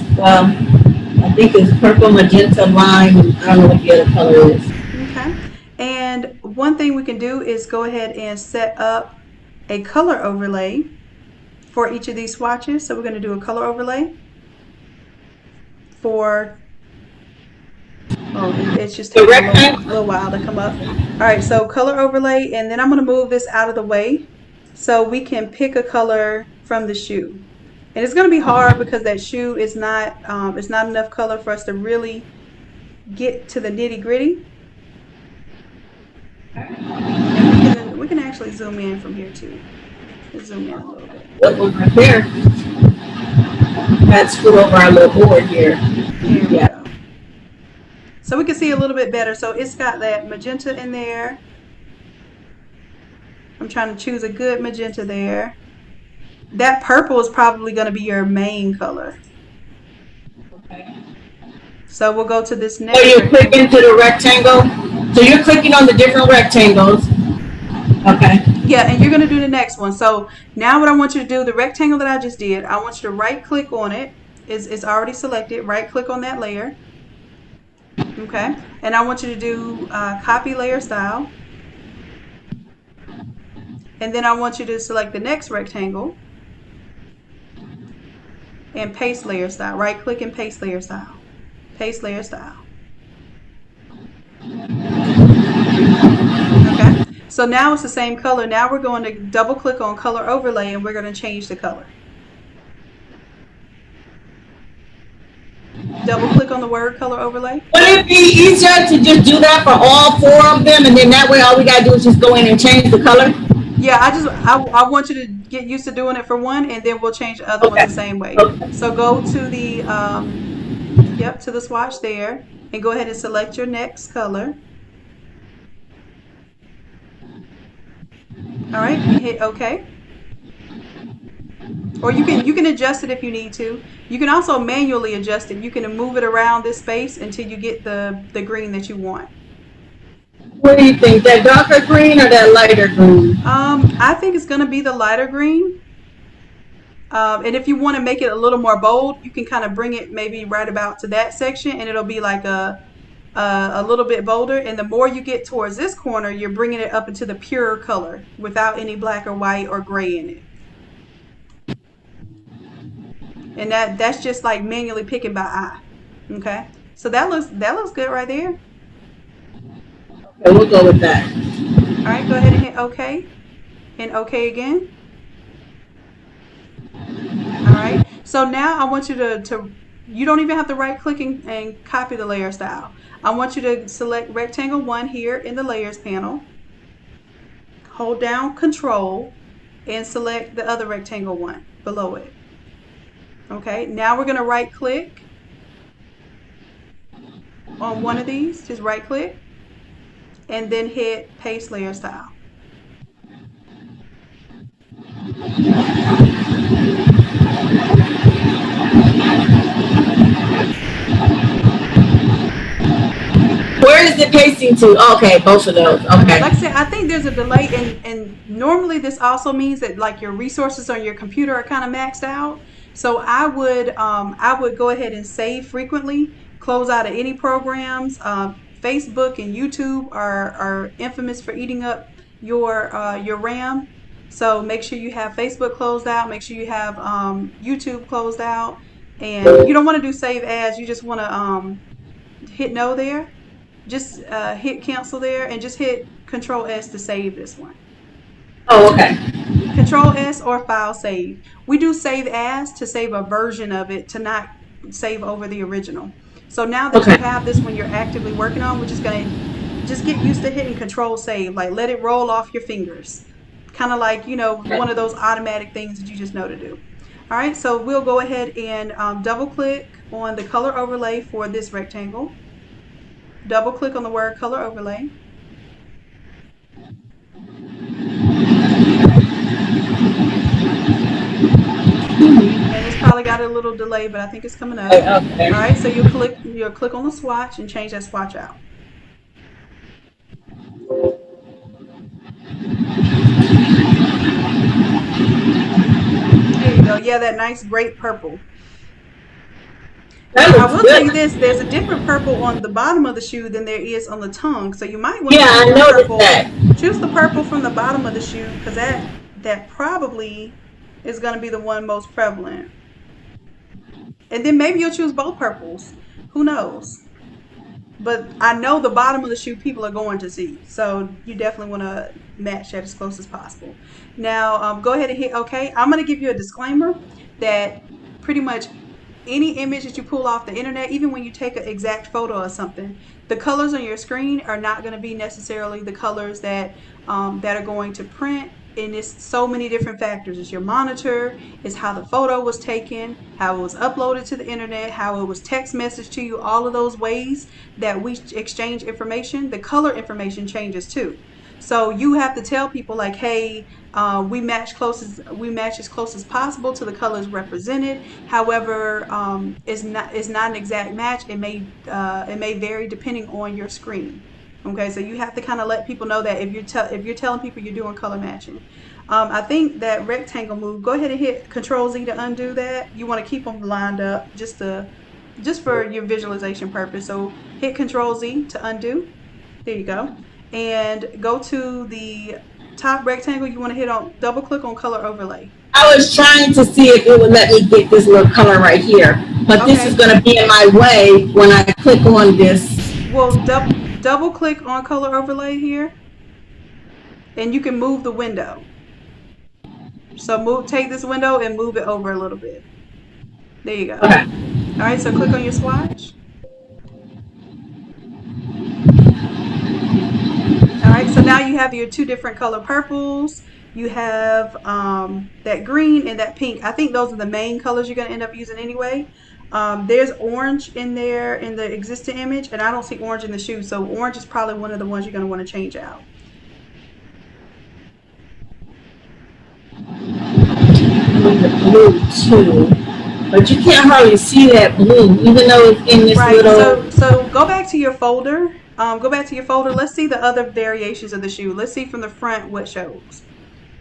I think it's purple, magenta, lime, and I don't know what the other color is. Okay. And one thing we can do is go ahead and set up a color overlay for each of these swatches. So we're going to do a color overlay for, it's just taking a little while to come up. All right, so color overlay, and then I'm going to move this out of the way so we can pick a color from the shoe. And it's going to be hard because that shoe is not, it's not enough color for us to really get to the nitty gritty. And we can actually zoom in from here too. Let's zoom in a little bit. Right there. That's put over our little board here. Here we go. So we can see a little bit better. So it's got that magenta in there. I'm trying to choose a good magenta there. That purple is probably going to be your main color. Okay. So we'll go to this next. So you click into the rectangle. So you're clicking on the different rectangles. Okay. Yeah, and you're going to do the next one. So now what I want you to do, the rectangle that I just did, I want you to right click on it. It's already selected. Right click on that layer. Okay. And I want you to do copy layer style. And then I want you to select the next rectangle and paste layer style. Right click and paste layer style. Paste layer style. Okay. So now it's the same color. Now we're going to double click on color overlay and we're going to change the color. Double click on the word color overlay. Would it be easier to just do that for all 4 of them, and then that way all we gotta do is just go in and change the color? Yeah, I want you to get used to doing it for one, and then we'll change the other one the same way. Okay. So go to the to the swatch there, and go ahead and select your next color. All right, you hit OK. Or you can adjust it if you need to. You can also manually adjust it. You can move it around this space until you get the green that you want. What do you think? That darker green or that lighter green? I think it's going to be the lighter green. And if you want to make it a little more bold, you can kind of bring it maybe right about to that section, and it'll be like a little bit bolder. And the more you get towards this corner, you're bringing it up into the pure color without any black or white or gray in it. And that's just like manually picking by eye. Okay, so that looks good right there. Okay, we'll go with that. All right, go ahead and hit OK, and OK again. All right, so now I want you to you don't even have to right click and copy the layer style. I want you to select rectangle 1 here in the layers panel. Hold down Control and select the other rectangle 1 below it. Okay, now we're going to right click on one of these. Just right click and then hit Paste Layer Style. Where is it pasting to? Okay, both of those. Okay. Like I said, I think there's a delay, and normally this also means that like your resources on your computer are kind of maxed out. So I would go ahead and save frequently, close out of any programs. Facebook and YouTube are infamous for eating up your RAM. So make sure you have Facebook closed out. Make sure you have YouTube closed out, and you don't want to do save as. You just want to hit no there. Just hit cancel there and just hit Control S to save this one. Oh, okay. Control S or file save. We do save as to save a version of it, to not save over the original. So now that you have this one you're actively working on, we're just going to just get used to hitting Control save. Like let it roll off your fingers. Kind of like, one of those automatic things that you just know to do. All right, so we'll go ahead and double click on the color overlay for this rectangle. Double click on the word color overlay. And it's probably got a little delay, but I think it's coming up. Okay. All right, so you'll click on the swatch and change that swatch out. There you go. Yeah, that nice great purple. I will tell you this, there's a different purple on the bottom of the shoe than there is on the tongue. So you might want to I noticed that. Choose the purple from the bottom of the shoe, because that probably is going to be the one most prevalent. And then maybe you'll choose both purples. Who knows? But I know the bottom of the shoe people are going to see. So you definitely want to match that as close as possible. Now, go ahead and hit OK. I'm going to give you a disclaimer that pretty much any image that you pull off the internet, even when you take an exact photo of something, the colors on your screen are not going to be necessarily the colors that are going to print. And it's so many different factors. It's your monitor, it's how the photo was taken, how it was uploaded to the internet, how it was text messaged to you. All of those ways that we exchange information, the color information changes too. So you have to tell people like, hey, we match as close as possible to the colors represented. However, it's not an exact match. It may vary depending on your screen. Okay, so you have to kind of let people know that if you're telling people you're doing color matching. I think that rectangle move, go ahead and hit Control Z to undo that. You want to keep them lined up just for your visualization purpose. So hit Control Z to undo. There you go. And go to the top rectangle. You want to hit on, double click on color overlay. I was trying to see if it would let me get this little color right here, but this is going to be in my way when I click on this. Well, double click on color overlay here, and you can move the window. So take this window and move it over a little bit. There you go. Okay. All right, so click on your swatch. All right, so now you have your two different color purples. You have that green and that pink. I think those are the main colors you're going to end up using anyway. There's orange in there in the existing image, and I don't see orange in the shoe, so orange is probably one of the ones you're going to want to change out. The blue too, but you can't hardly see that blue, even though it's in this little. So go back to your folder. Let's see the other variations of the shoe. Let's see from the front what shows.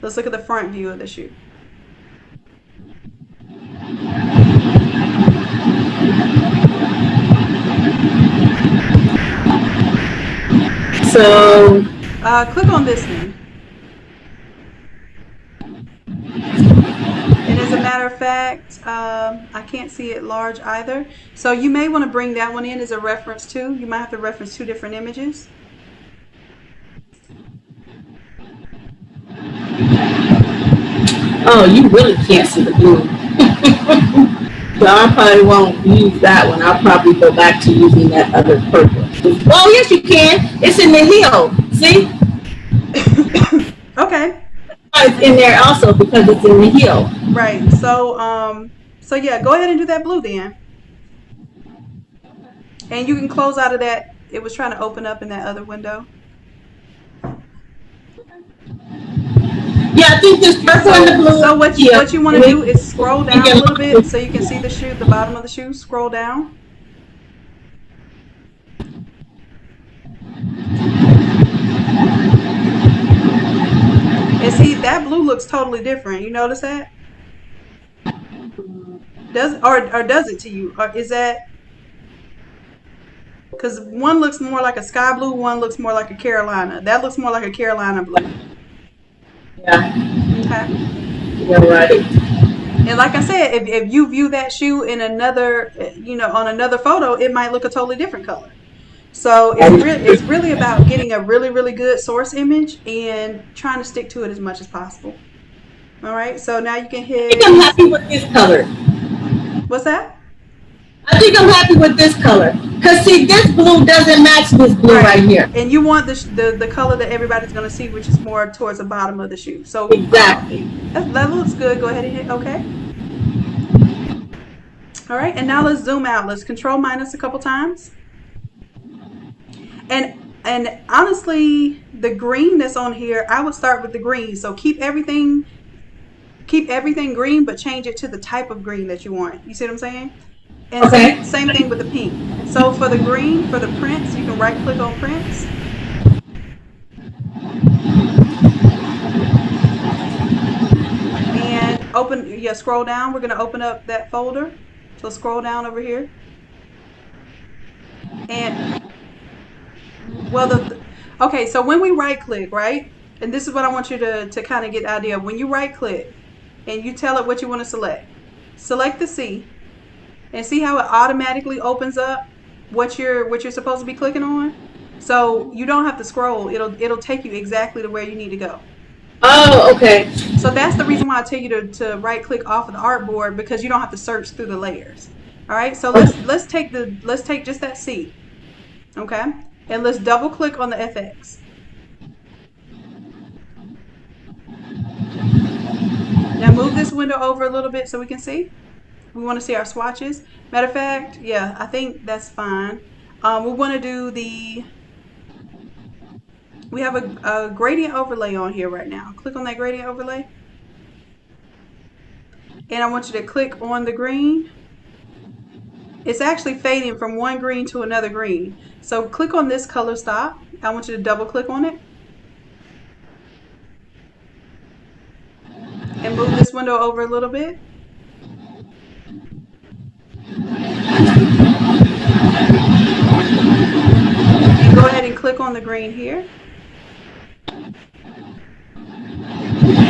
Let's look at the front view of the shoe. So click on this thing. And as a matter of fact, I can't see it large either. So you may want to bring that one in as a reference too. You might have to reference two different images. oh, you really can't see the blue. So I probably won't use that one. I'll probably go back to using that other purple. Oh, yes, you can. It's in the heel. See? Okay. It's in there also because it's in the heel. Right. So yeah, go ahead and do that blue then. And you can close out of that. It was trying to open up in that other window. Yeah, I think this purple and the blue. So what you want to do is scroll we down a can- little bit so you can see the shoe, the bottom of the shoe. Scroll down. And see, that blue looks totally different. You notice that? Or does it to you? Or is that because one looks more like a sky blue, one looks more like a Carolina. That looks more like a Carolina blue. Yeah. Okay. You're right. And like I said, if you view that shoe in another, on another photo, it might look a totally different color. So it's really about getting a really, really good source image and trying to stick to it as much as possible. All right. So now you can I hit. think I'm happy with this color. What's that? I think I'm happy with this color. Because, see, this blue doesn't match this blue right here. And you want the color that everybody's going to see, which is more towards the bottom of the shoe. So Exactly. that looks good. Go ahead and hit OK. All right. And now let's zoom out. Let's control minus a couple times. And honestly, the green that's on here, I would start with the green. So keep everything green, but change it to the type of green that you want. You see what I'm saying? And Okay. same thing with the pink. So for the green, for the prints, you can right click on prints. And scroll down. We're going to open up that folder. So scroll down over here. And okay, so when we right click, right? And this is what I want you to kind of get the idea of. When you right click and you tell it what you want to select the C, and see how it automatically opens up what you're supposed to be clicking on. So you don't have to scroll. It'll take you exactly to where you need to go. Oh, okay. So that's the reason why I tell you to right click off of the artboard, because you don't have to search through the layers. All right. So let's take just that C. Okay. And let's double click on the FX. Now move this window over a little bit so we can see. We want to see our swatches. Matter of fact, yeah, I think that's fine. We want to do we have a gradient overlay on here right now. Click on that gradient overlay. And I want you to click on the green. It's actually fading from one green to another green. So click on this color stop. I want you to double click on it. And move this window over a little bit. And go ahead and click on the green here. And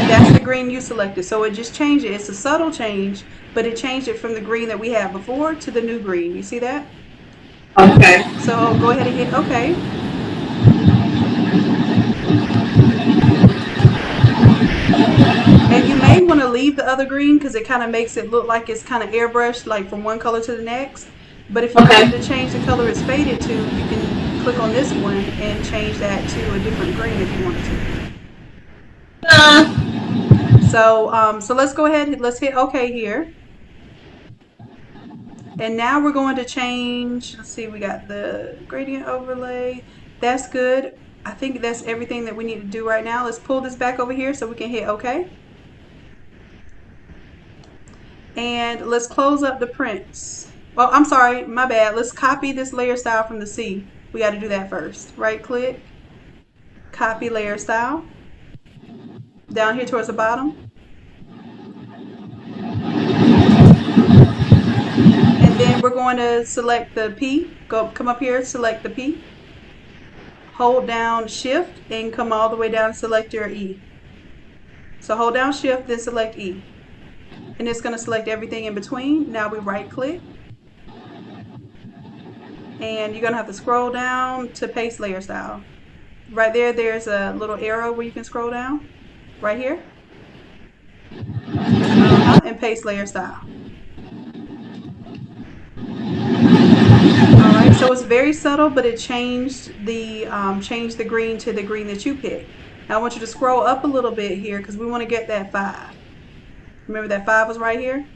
that's the green you selected. So it just changed it. It's a subtle change, but it changed it from the green that we had before to the new green. You see that? Okay. So go ahead and hit OK. And you may want to leave the other green because it kind of makes it look like it's kind of airbrushed, like from one color to the next. But if you need to change the color it's faded to, you can click on this one and change that to a different green if you wanted to. So let's go ahead. Let's hit OK here. And now we're going to change. Let's see. We got the gradient overlay. That's good. I think that's everything that we need to do right now. Let's pull this back over here so we can hit OK. And let's close up the prints. Well, I'm sorry, my bad. Let's copy this layer style from the C. We got to do that first. Right click, copy layer style. Down here towards the bottom. And then we're going to select the P. Come up here, select the P. Hold down Shift and come all the way down and select your E. So hold down Shift, then select E. And it's going to select everything in between. Now we right click. And you're going to have to scroll down to paste layer style. Right there, there's a little arrow where you can scroll down. Right here. And paste layer style. Alright, So it's very subtle, but it changed the green to the green that you picked. Now I want you to scroll up a little bit here because we want to get that 5. Remember that 5 was right here?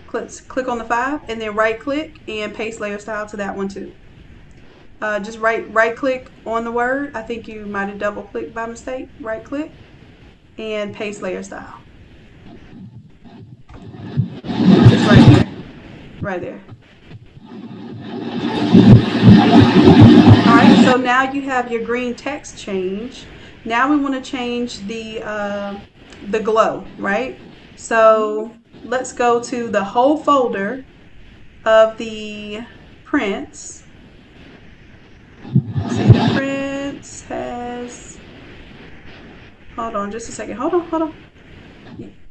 Click on the 5 and then right click and paste layer style to that one too. Just right click on the word. I think you might have double clicked by mistake. Right click and paste layer style. Just right here. Right there. Alright, so now you have your green text change. Now we want to change the glow, right? So let's go to the whole folder of the prints. See, the prints has, hold on just a second, hold on.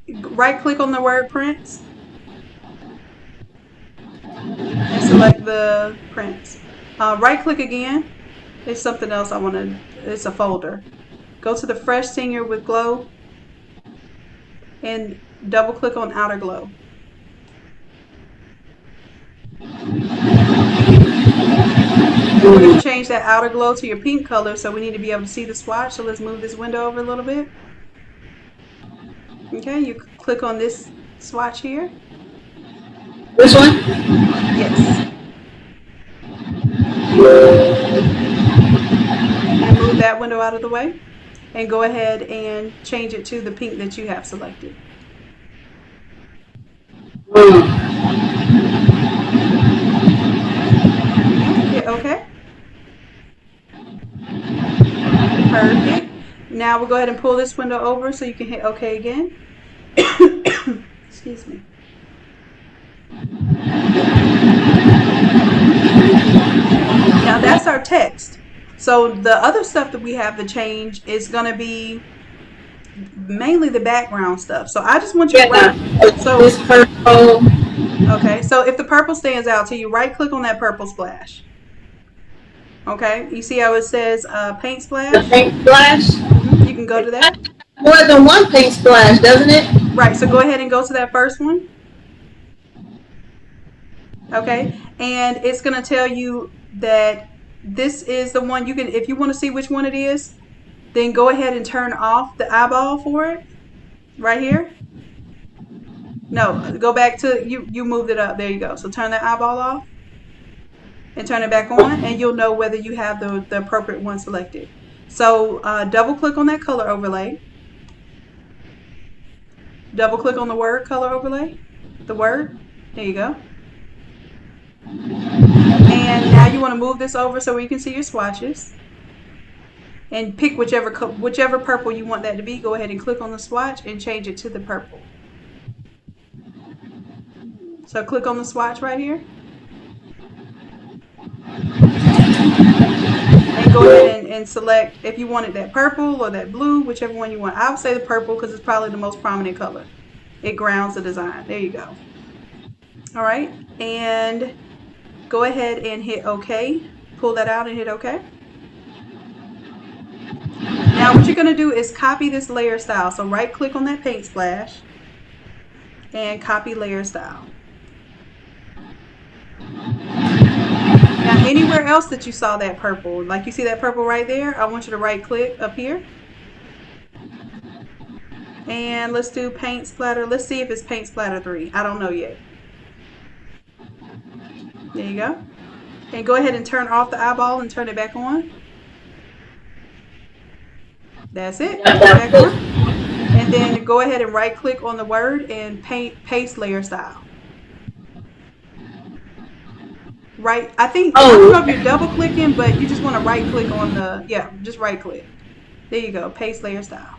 Right click on the word prints and select the prints. Right click again. It's something else I want to, it's a folder. Go to the fresh senior with glow and double click on outer glow. We're going to change that outer glow to your pink color, so we need to be able to see the swatch. So let's move this window over a little bit. Okay, you click on this swatch here. This one? Yes. And move that window out of the way. And go ahead and change it to the pink that you have selected. Hit OK. Perfect. Now we'll go ahead and pull this window over so you can hit OK again. Excuse me. Now that's our text. So the other stuff that we have to change is going to be mainly the background stuff. So I just want you to write. So this purple. Okay, so if the purple stands out to you, right click on that purple splash. Okay, you see how it says paint splash? The paint splash? You can go to that. More than one paint splash, doesn't it? Right, so go ahead and go to that first one. Okay, and it's going to tell you that this is the one you can, if you want to see which one it is, then go ahead and turn off the eyeball for it. Right here. No, go back to, you moved it up. There you go. So turn that eyeball off and turn it back on, and you'll know whether you have the appropriate one selected. So double click on that color overlay. Double click on the word color overlay. The word. There you go. And now you want to move this over so you can see your swatches. And pick whichever purple you want that to be. Go ahead and click on the swatch and change it to the purple. So click on the swatch right here. And go ahead and select if you wanted that purple or that blue, whichever one you want. I would say the purple because it's probably the most prominent color. It grounds the design. There you go. All right. And go ahead and hit OK. Pull that out and hit OK. Now what you're going to do is copy this layer style. So right click on that paint splash and copy layer style. Now anywhere else that you saw that purple, like you see that purple right there, I want you to right click up here. And let's do paint splatter. Let's see if it's paint splatter 3. I don't know yet. There you go. And go ahead and turn off the eyeball and turn it back on. That's it. Back on. And then go ahead and right click on the word and paste layer style. Right, I think, I don't know if you're double clicking, but you just want to right click on the, yeah, just right click. There you go, paste layer style.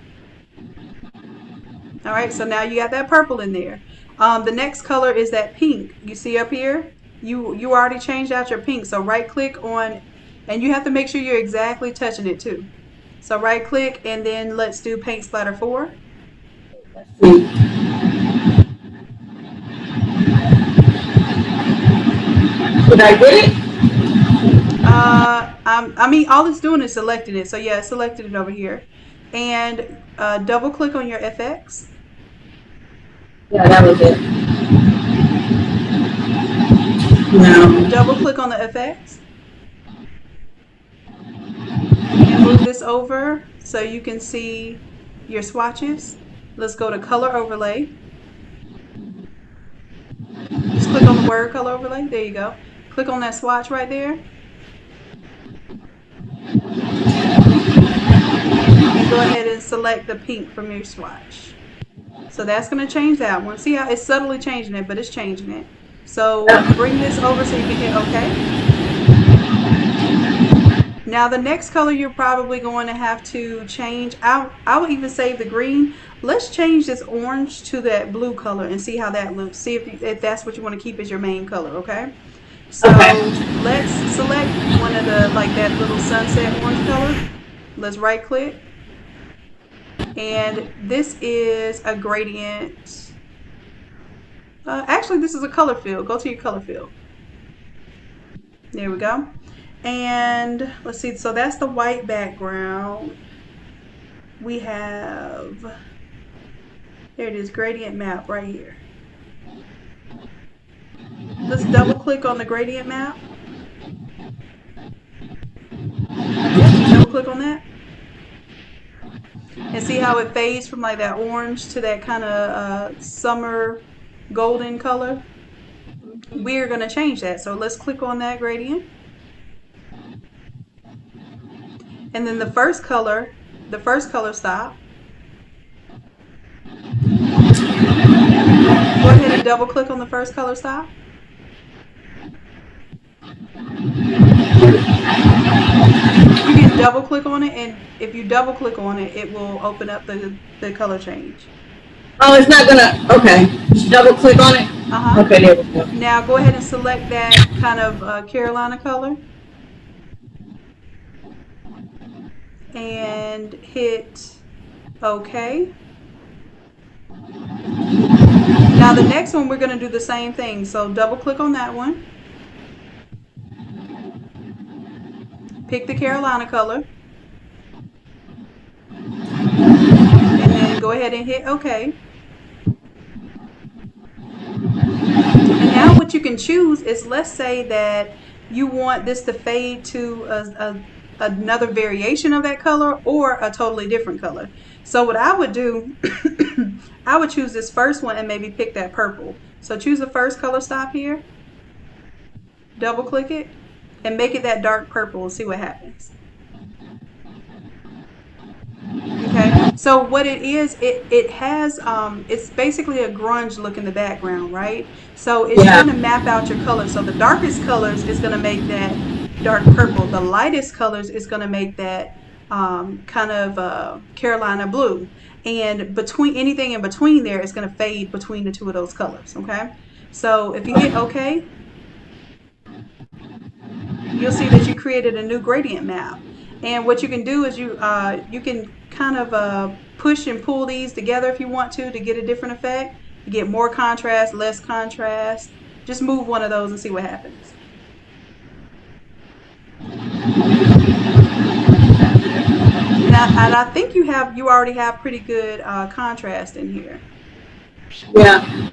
All right, so now you got that purple in there. The next color is that pink. You see up here? You already changed out your pink, so right click on, and you have to make sure you're exactly touching it too. So right click and then let's do paint splatter 4. Let's see. Did I get it? I mean, all it's doing is selecting it. So yeah, it selected it over here. And double click on your FX. Yeah, that was it. Now, double click on the FX. move this over so you can see your swatches. Let's go to color overlay. Just click on the word color overlay. There you go. Click on that swatch right there. And go ahead and select the pink from your swatch. So that's going to change that one. See how it's subtly changing it, but it's changing it. So bring this over so you can hit OK. Now the next color you're probably going to have to change. I will even save the green. Let's change this orange to that blue color and see how that looks. See if that's what you want to keep as your main color, okay? So let's select one of the, like that little sunset orange color. Let's right click. And this is a gradient. Actually, this is a color field. Go to your color field. There we go. And let's see, so that's the white background. We have, there it is, gradient map right here. Let's double click on the gradient map. Double click on that. And see how it fades from like that orange to that kind of summer golden color? We're going to change that. So let's click on that gradient. And then the first color stop. Go ahead and double click on the first color stop. You can double click on it, and if you double click on it, it will open up the color change. Oh, it's not gonna, okay. Double click on it? Okay, there we go. Now go ahead and select that kind of Carolina color. And hit OK. Now the next one we're going to do the same thing. So double click on that one. Pick the Carolina color. And then go ahead and hit OK. And now what you can choose is, let's say that you want this to fade to another variation of that color or a totally different color. So what I would do, I would choose this first one and maybe pick that purple. So choose the first color stop here, double click it, and make it that dark purple and see what happens. Okay, so what it is, it has, it's basically a grunge look in the background, right? So it's going to map out your colors. So the darkest colors is going to make that dark purple. The lightest colors is going to make that kind of Carolina blue. And between anything in between there is going to fade between the two of those colors, okay? So if you hit OK, you'll see that you created a new gradient map. And what you can do is you can kind of push and pull these together if you want to get a different effect. You get more contrast, less contrast. Just move one of those and see what happens. And I think you already have pretty good contrast in here. Yeah.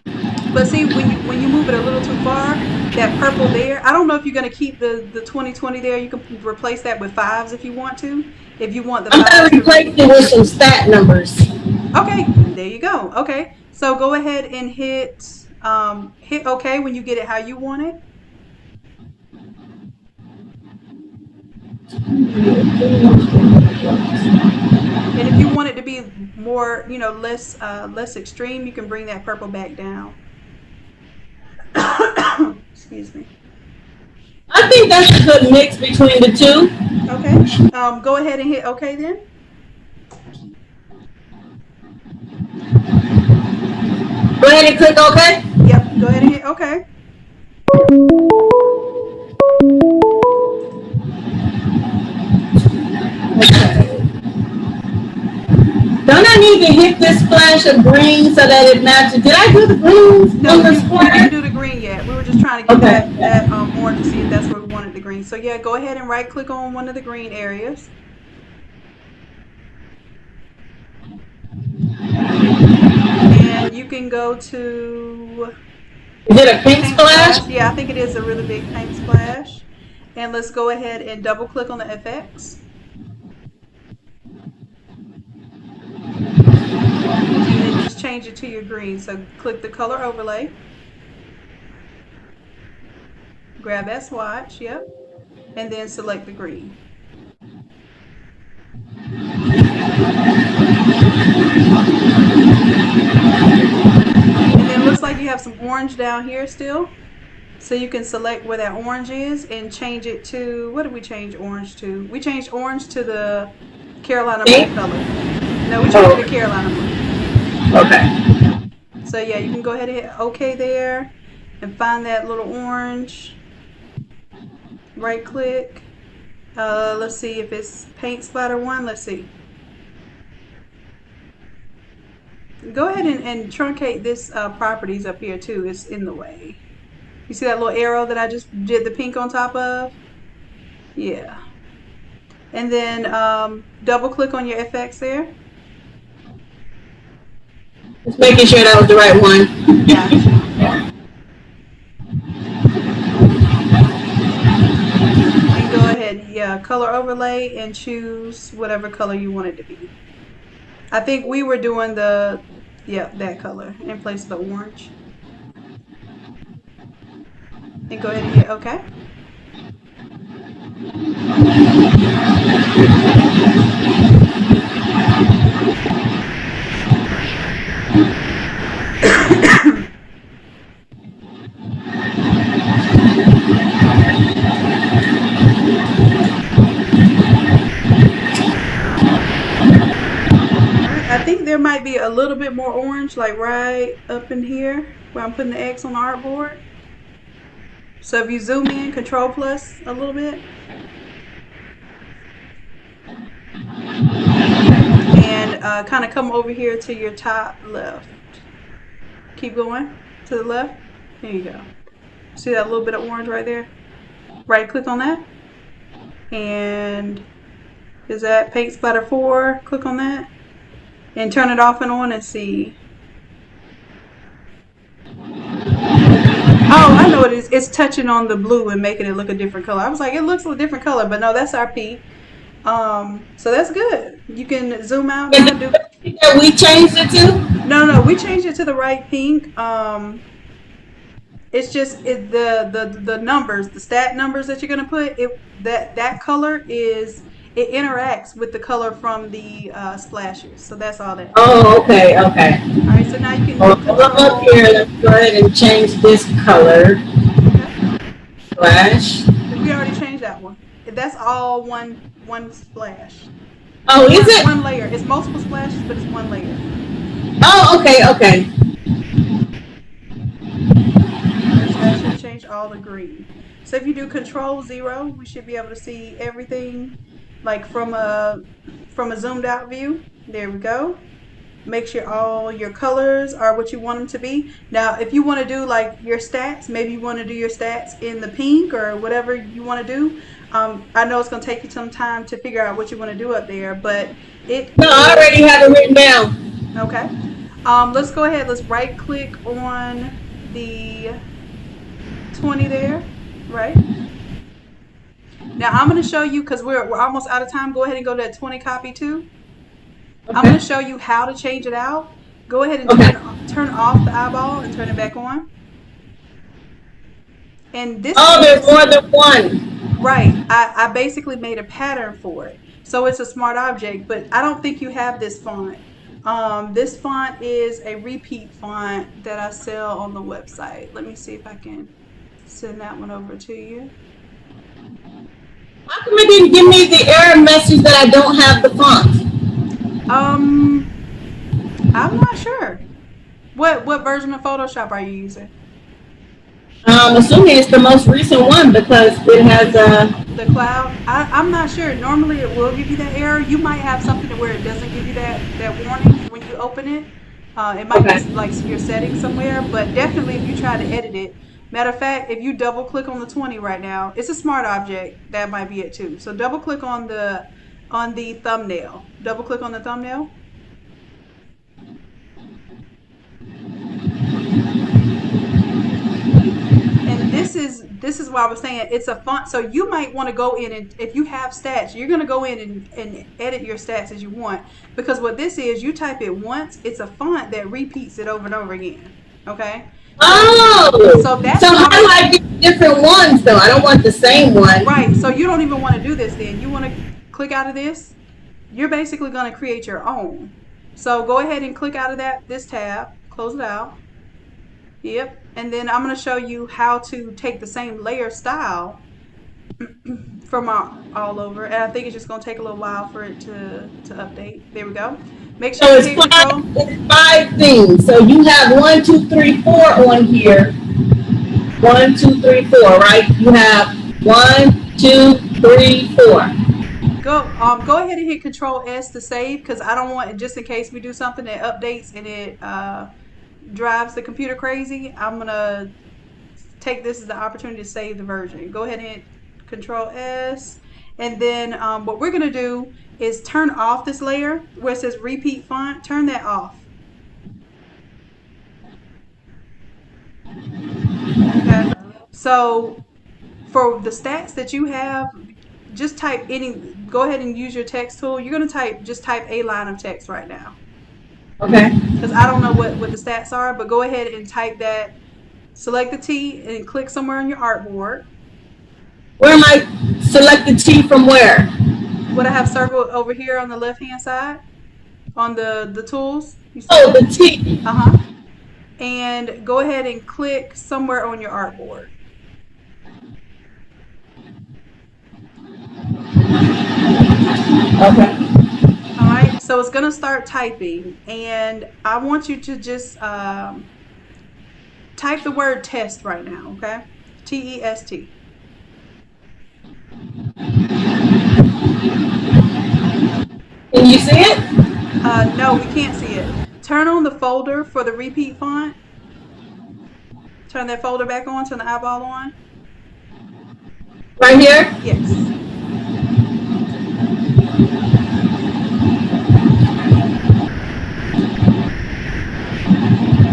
But see, when you move it a little too far, that purple there, I don't know if you're going to keep the 20/20 there. You can replace that with 5s if you want to. If you want the 5s. I'm going to replace it with some stat numbers. Okay, there you go. Okay, so go ahead and hit OK when you get it how you want it. And if you want it to be more, less extreme, you can bring that purple back down. Excuse me. I think that's a good mix between the two. Okay. Go ahead and hit OK then. Go ahead and click OK. Yep. Go ahead and hit OK. Don't I need to hit this splash of green so that it matches? Did I do the green? No, we didn't do the green yet. We were just trying to get that orange to see if that's where we wanted the green. So yeah, go ahead and right click on one of the green areas. And you can go to... Is it a paint splash? Yeah, I think it is a really big paint splash. And let's go ahead and double click on the FX. change it to your green. So click the color overlay. Grab that swatch, yep. And then select the green. And then it looks like you have some orange down here still. So you can select where that orange is and change it to, what did we change orange to? We changed orange to the Carolina blue color. No, we changed it to Carolina blue. Okay. So yeah, you can go ahead and hit OK there and find that little orange. Right click. Let's see if it's paint splatter 1. Let's see. Go ahead and truncate this properties up here too. It's in the way. You see that little arrow that I just did the pink on top of? Yeah. And then double click on your FX there. Just making sure that was the right one. Gotcha. And go ahead, yeah, color overlay and choose whatever color you want it to be. I think we were doing the, yeah, that color in place of the orange. And go ahead and hit OK. I think there might be a little bit more orange, like right up in here where I'm putting the X on the artboard. So if you zoom in, Control plus a little bit. And kind of come over here to your top left. Keep going to the left. There you go. See that little bit of orange right there? Right click on that. And is that Paint Splatter 4? Click on that. And turn it off and on and see. Oh, I know it is. It's touching on the blue and making it look a different color. I was like, it looks a different color, but no, that's our P. So that's good. You can zoom out. Is it that we changed it to? No, we changed it to the right pink. It's just the numbers, the stat numbers that you're gonna put. That color is. It interacts with the color from the splashes, so that's all that. Oh, okay. All right, so now you can. Up here, let's go ahead and change this color. Okay. Splash. We already changed that one. That's all one splash. Oh, is it? One layer. It's multiple splashes, but it's one layer. Oh, okay. That should change all the green. So if you do Control 0, we should be able to see everything. Like from a zoomed out view. There we go. Make sure all your colors are what you want them to be. Now if you want to do like your stats, maybe you want to do your stats in the pink or whatever you want to do. I know it's going to take you some time to figure out what you want to do up there, but No, I already have it written down. Okay. Let's go ahead. Let's right click on the 20 there, right? Now I'm going to show you, because we're almost out of time. Go ahead and go to that 20 copy too. Okay. I'm going to show you how to change it out. Go ahead and turn off the eyeball and turn it back on. And this. Oh, there's more than one. Right. I basically made a pattern for it. So it's a smart object, but I don't think you have this font. This font is a repeat font that I sell on the website. Let me see if I can send that one over to you. How come it didn't give me the error message that I don't have the font? I'm not sure. What version of Photoshop are you using? I'm assuming it's the most recent one because it has the cloud. I'm not sure. Normally it will give you that error. You might have something where it doesn't give you that warning when you open it. It might be like your settings somewhere, but definitely if you try to edit it. Matter of fact, if you double click on the 20 right now, it's a smart object. That might be it too. So double click on the thumbnail. Double click on the thumbnail. And this is is why I was saying it's a font. So you might want to go in and if you have stats, you're going to go in and edit your stats as you want. Because what this is, you type it once, it's a font that repeats it over and over again. Okay? Oh, So that's so how do I get different ones though? I don't want the same one. right. So you don't even want to do this then. You want to click out of this. You're basically going to create your own. So go ahead and click out of this tab, close it out. Yep. And then I'm going to show you how to take the same layer style from all over. And I think it's just going to take a little while for it to update. There we go. Make sure you hit control. It's 5 things. So you have 1, 2, 3, 4 on here. 1, 2, 3, 4, right? You have 1, 2, 3, 4. Go ahead and hit Control S to save because I don't want it just in case we do something that updates and it drives the computer crazy. I'm gonna take this as the opportunity to save the version. Go ahead and hit Control S, and then what we're gonna do is turn off this layer where it says repeat font. Turn that off. Okay. So for the stats that you have, just type go ahead and use your text tool. You're going to just type a line of text right now. Okay. Because I don't know what the stats are, but go ahead and type that. Select the T and click somewhere on your artboard. Where am I? Select the T from where? What I have circled over here on the left hand side on the tools. You see Oh, that? the T. And go ahead and click somewhere on your artboard. Okay. All right, so it's going to start typing, and I want you to just type the word test right now, okay? T-E-S-T. Can you see it? No, we can't see it. Turn on the folder for the repeat font. Turn that folder back on, turn the eyeball on. Right here? Yes.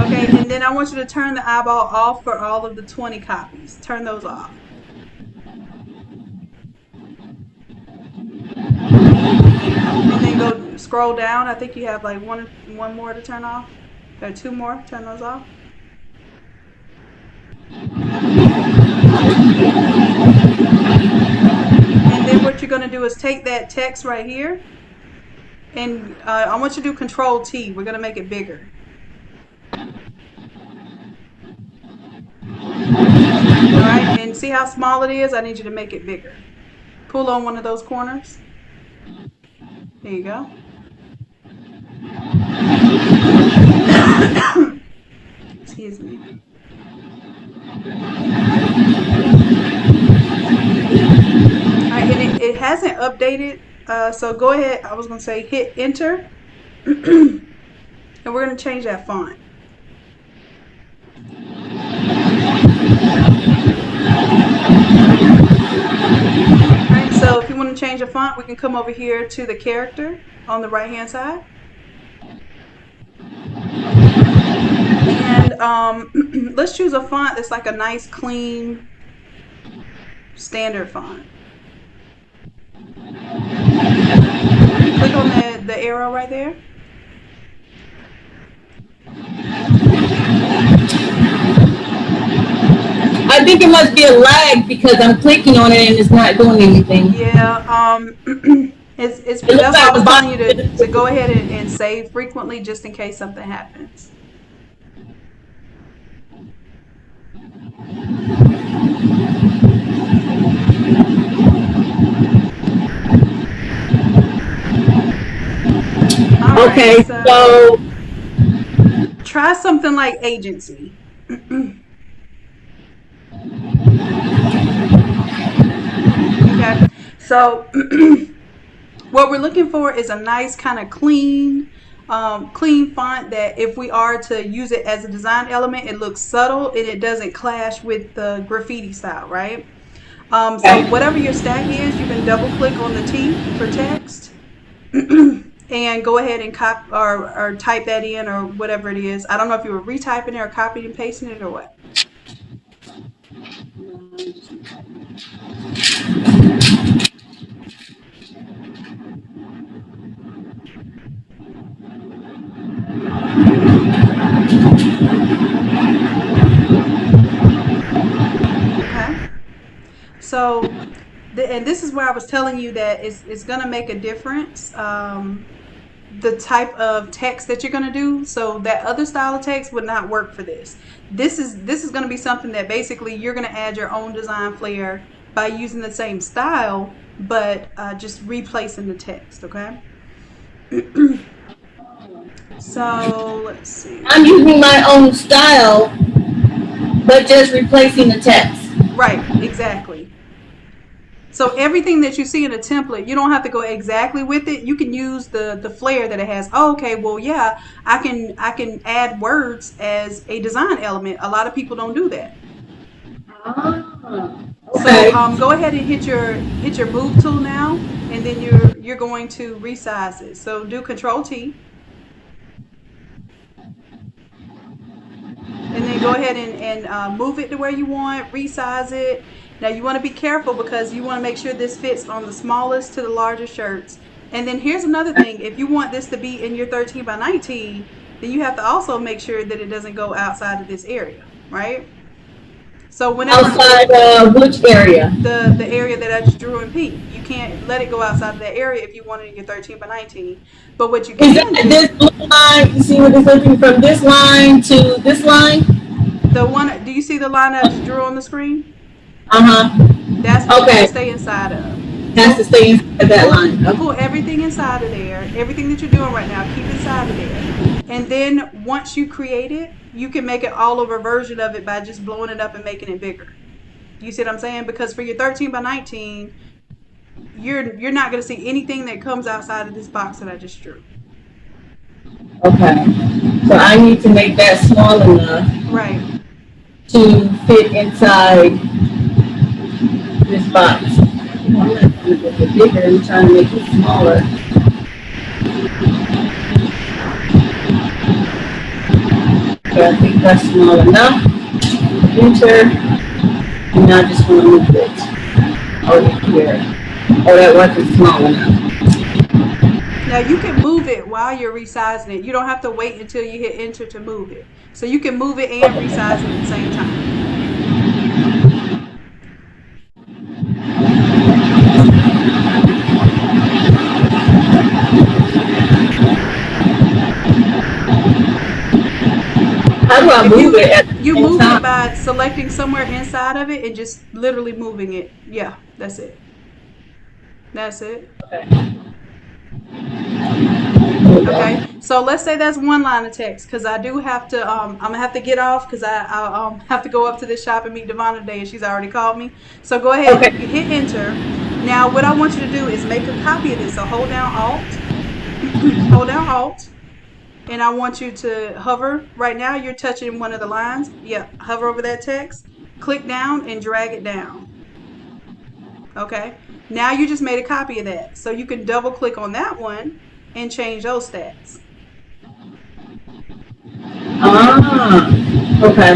Okay, and then I want you to turn the eyeball off for all of the 20 copies. Turn those off. And then go scroll down. I think you have like one more to turn off. Or 2 more. Turn those off. And then what you're going to do is take that text right here, and I want you to do Control T. We're going to make it bigger. Alright, and see how small it is? I need you to make it bigger. Pull on one of those corners. There you go. Excuse me. Alright, and it hasn't updated, so go ahead. I was going to say hit enter, and we're going to change that font. Alright, so if you want to change the font, we can come over here to the character on the right hand side. And let's choose a font that's like a nice, clean, standard font. Click on the arrow right there. I think it must be a lag because I'm clicking on it and it's not doing anything. Yeah, that's why I was telling you to go ahead and save frequently just in case something happens. All okay, right, so try something like agency. Okay, so what we're looking for is a nice kind of clean font that if we are to use it as a design element, it looks subtle and it doesn't clash with the graffiti style, right? So whatever your stack is, you can double click on the T for text and go ahead and copy or type that in or whatever it is. I don't know if you were retyping it or copying and pasting it or what. Okay. So, and this is where I was telling you that it's going to make a difference. The type of text that you're going to do. So that other style of text would not work for this. This is going to be something that basically you're going to add your own design flair by using the same style, but just replacing the text. Okay. So let's see. I'm using my own style, but just replacing the text. Right. Exactly. So everything that you see in a template, you don't have to go exactly with it. You can use the flair that it has. Oh, okay, well, yeah, I can add words as a design element. A lot of people don't do that. Okay. So go ahead and hit your move tool now, and then you're going to resize it. So do Control T, and then go ahead and move it to where you want, resize it. Now you want to be careful because you want to make sure this fits on the smallest to the largest shirts. And then here's another thing. If you want this to be in your 13 by 19, then you have to also make sure that it doesn't go outside of this area, right? So whenever Outside which area? the area that I just drew in pink, you can't let it go outside of that area if you want it in your 13 by 19. But what you Is can that do, this blue line? You see what it's looking from this line to this line? the one, do you see the line I just drew on the screen? That's what you Okay. can stay inside of. Has to stay inside that line. Okay. Pull everything inside of there. Everything that you're doing right now, keep inside of there. And then once you create it, you can make it all over version of it by just blowing it up and making it bigger. You see what I'm saying? Because for your 13 by 19, you're not going to see anything that comes outside of this box that I just drew. Okay. So I need to make that small enough. Right. To fit inside this box. I'm not trying to make it bigger, I'm trying to make it smaller. Okay, I think that's small enough. Enter. And now I just want to move it over here. Oh, that wasn't small enough. Now you can move it while you're resizing it. You don't have to wait until you hit enter to move it. So you can move it and resize it at the same time. How do I move it at the You same move time? it by selecting somewhere inside of it and just literally moving it. Yeah, that's it. That's it. Okay. So let's say that's one line of text because I do have to. I'm gonna have to get off because I have to go up to the shop and meet Devon today, and she's already called me. So go ahead, Okay. you hit enter. Now what I want you to do is make a copy of this. So hold down Alt, hold down Alt, and I want you to hover. Right now you're touching one of the lines. Yeah, hover over that text, click down and drag it down. Okay. Now you just made a copy of that. So you can double click on that one and change those stats. Okay.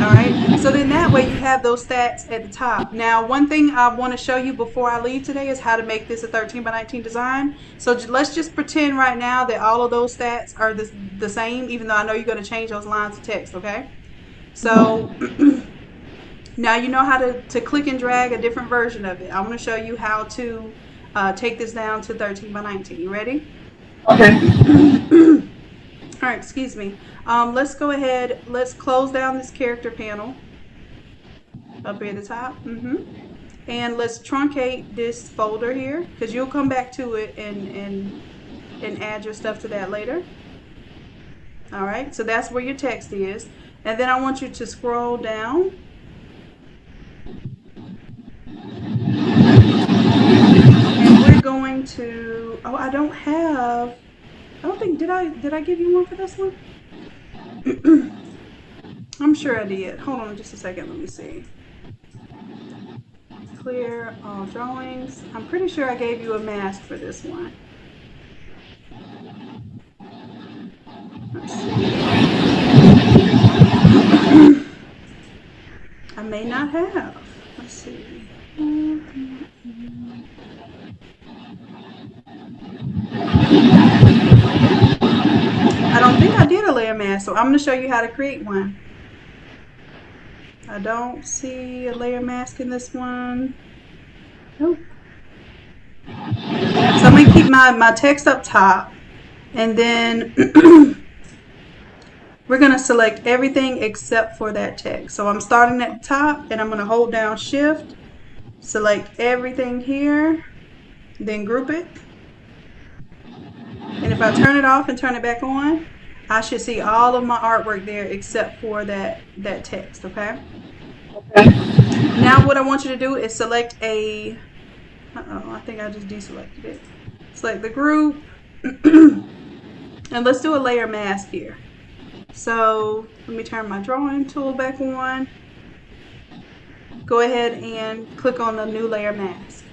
All right. So then that way you have those stats at the top. Now, one thing I want to show you before I leave today is how to make this a 13 by 19 design. So let's just pretend right now that all of those stats are the same, even though I know you're going to change those lines of text, okay? So now you know how to click and drag a different version of it. I'm going to show you how to take this down to 13 by 19. You ready? Okay. All right, excuse me. Let's go ahead. Let's close down this character panel up here at the top. And let's truncate this folder here because you'll come back to it and add your stuff to that later. All right, so that's where your text is. And then I want you to scroll down. And we're going to, oh, I don't think, did I give you one for this one? I'm sure I did. Hold on just a second, let me see. Clear all drawings. I'm pretty sure I gave you a mask for this one. Let's see. I may not have. see. I don't think I did a layer mask, so I'm going to show you how to create one. I don't see a layer mask in this one. Nope. So I'm going to keep my text up top, and then we're going to select everything except for that text. So I'm starting at the top, and I'm going to hold down Shift, select everything here, then group it. And if I turn it off and turn it back on, I should see all of my artwork there except for that text, okay? Okay. Now what I want you to do is select a, I think I just deselected it. Select the group, and let's do a layer mask here. So let me turn my drawing tool back on. Go ahead and click on the new layer mask.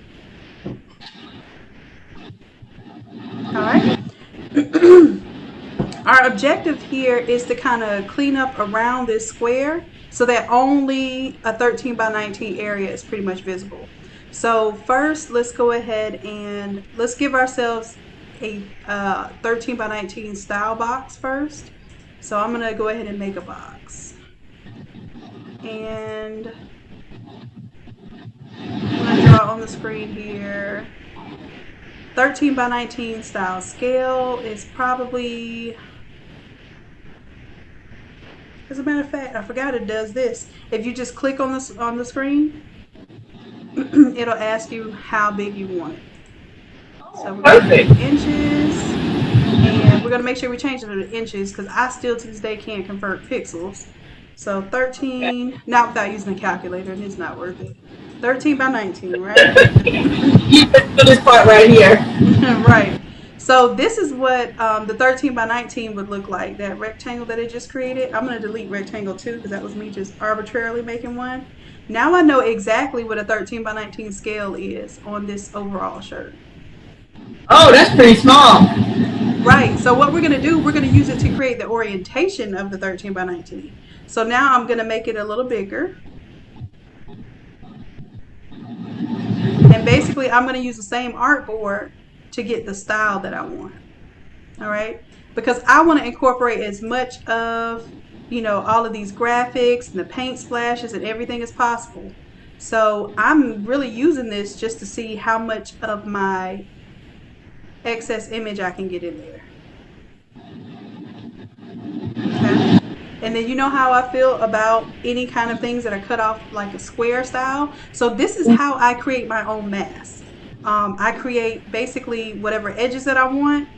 All right. Our objective here is to kind of clean up around this square so that only a 13 by 19 area is pretty much visible. So first, let's go ahead and let's give ourselves a 13 by 19 style box first. So I'm going to go ahead and make a box. And I'm going to draw on the screen here. 13 by 19 style scale is probably, as a matter of fact, I forgot it does this. If you just click on this on the screen, it'll ask you how big you want it. So we're going to do inches, and we're going to make sure we change it to inches because I still to this day can't convert pixels. So 13, not without using a calculator, and it's not worth it. 13 by 19, right? You just do this part right here. Right. So this is what the 13 by 19 would look like, that rectangle that it just created. I'm going to delete rectangle 2 because that was me just arbitrarily making one. Now I know exactly what a 13 by 19 scale is on this overall shirt. Oh, that's pretty small. Right. So what we're going to do, we're going to use it to create the orientation of the 13 by 19. So now I'm going to make it a little bigger. And basically, I'm going to use the same artboard to get the style that I want. All right. Because I want to incorporate as much of, you know, all of these graphics and the paint splashes and everything as possible. So I'm really using this just to see how much of my excess image I can get in there. Okay. And then you know how I feel about any kind of things that are cut off like a square style. So this is how I create my own mask. I create basically whatever edges that I want,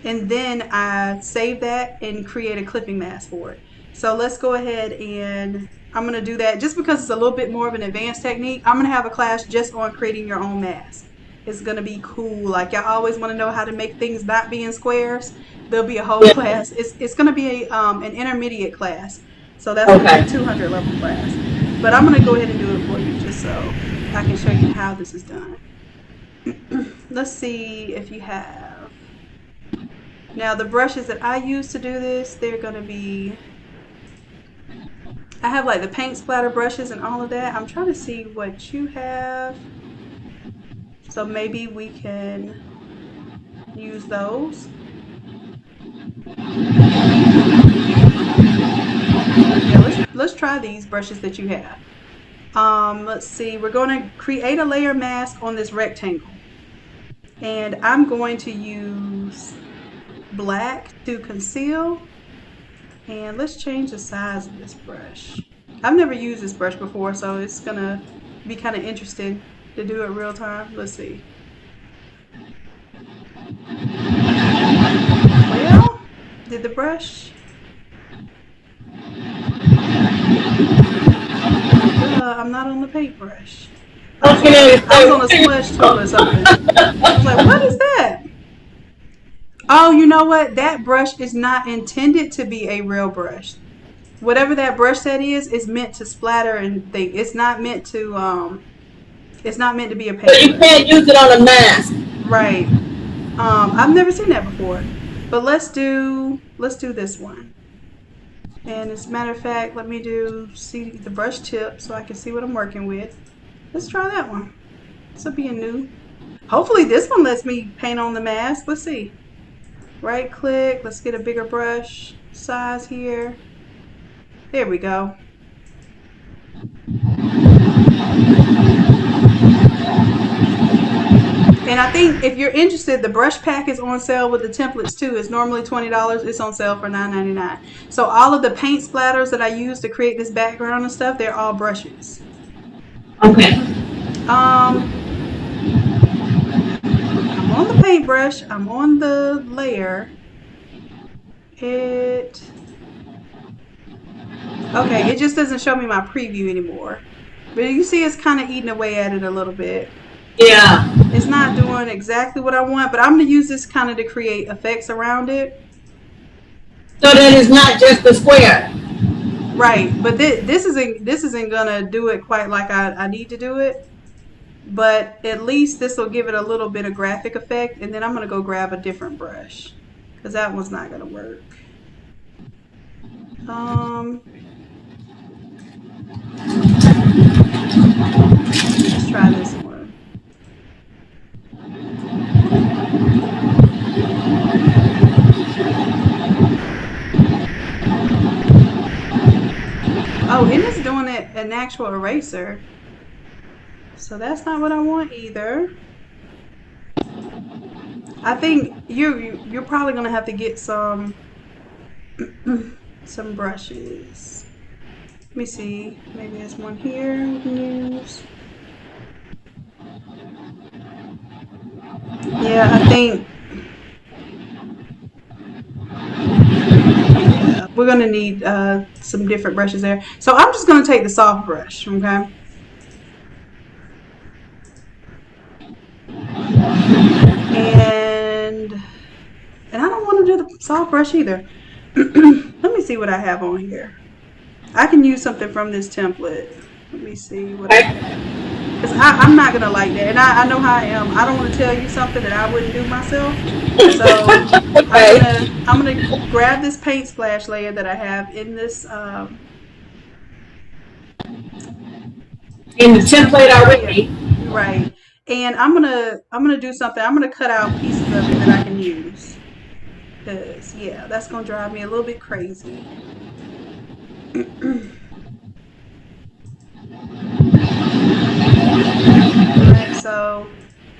and then I save that and create a clipping mask for it. So let's go ahead and I'm going to do that just because it's a little bit more of an advanced technique. I'm going to have a class just on creating your own mask. It's going to be cool. Like y'all always want to know how to make things not be in squares. There'll be a whole class. It's going to be an intermediate class. So that's going to be a 200 level class. But I'm going to go ahead and do it for you just so I can show you how this is done. Let's see if you have. Now the brushes that I use to do this, they're going to be, I have like the paint splatter brushes and all of that. I'm trying to see what you have. So maybe we can use those. Yeah, let's try these brushes that you have. Let's see, we're going to create a layer mask on this rectangle. And I'm going to use black to conceal. And let's change the size of this brush. I've never used this brush before, so it's going to be kind of interesting to do it real time. Let's see. Well, did the brush? I'm not on the paintbrush. I was on a smudge tool or something. I was like, what is that? Oh, you know what? That brush is not intended to be a real brush. Whatever that brush set is meant to splatter and things. It's not meant to be a paint. So you can't use it on a mask. Right. I've never seen that before. But let's do this one. And as a matter of fact, let me see the brush tip so I can see what I'm working with. Let's try that one. This will be a new. Hopefully this one lets me paint on the mask. Let's see. Right click. Let's get a bigger brush size here. There we go. And I think if you're interested, the brush pack is on sale with the templates too. It's normally $20. It's on sale for $9.99. So all of the paint splatters that I use to create this background and stuff, they're all brushes. Okay. I'm on the paintbrush. I'm on the layer. Okay, it just doesn't show me my preview anymore. But you see it's kind of eating away at it a little bit. Yeah. It's not doing exactly what I want, but I'm going to use this kind of to create effects around it. So that it's not just the square. Right, but this isn't going to do it quite like I need to do it. But at least this will give it a little bit of graphic effect, and then I'm going to go grab a different brush because that one's not going to work. Let's try this one. Oh, and it's doing an actual eraser. So that's not what I want either. I think you're probably gonna have to get some some brushes. Let me see. Maybe there's one here we can use. Yeah, I think we're gonna need some different brushes there. So I'm just gonna take the soft brush, okay? And I don't want to do the soft brush either. Let me see what I have on here. I can use something from this template. Let me see what I have. Because I'm not going to like that. And I know how I am. I don't want to tell you something that I wouldn't do myself. So I'm gonna grab this paint splash layer that I have in this In the template already. Right. And I'm gonna do something. I'm gonna cut out pieces of it that I can use. Cause yeah, that's gonna drive me a little bit crazy. Alright, so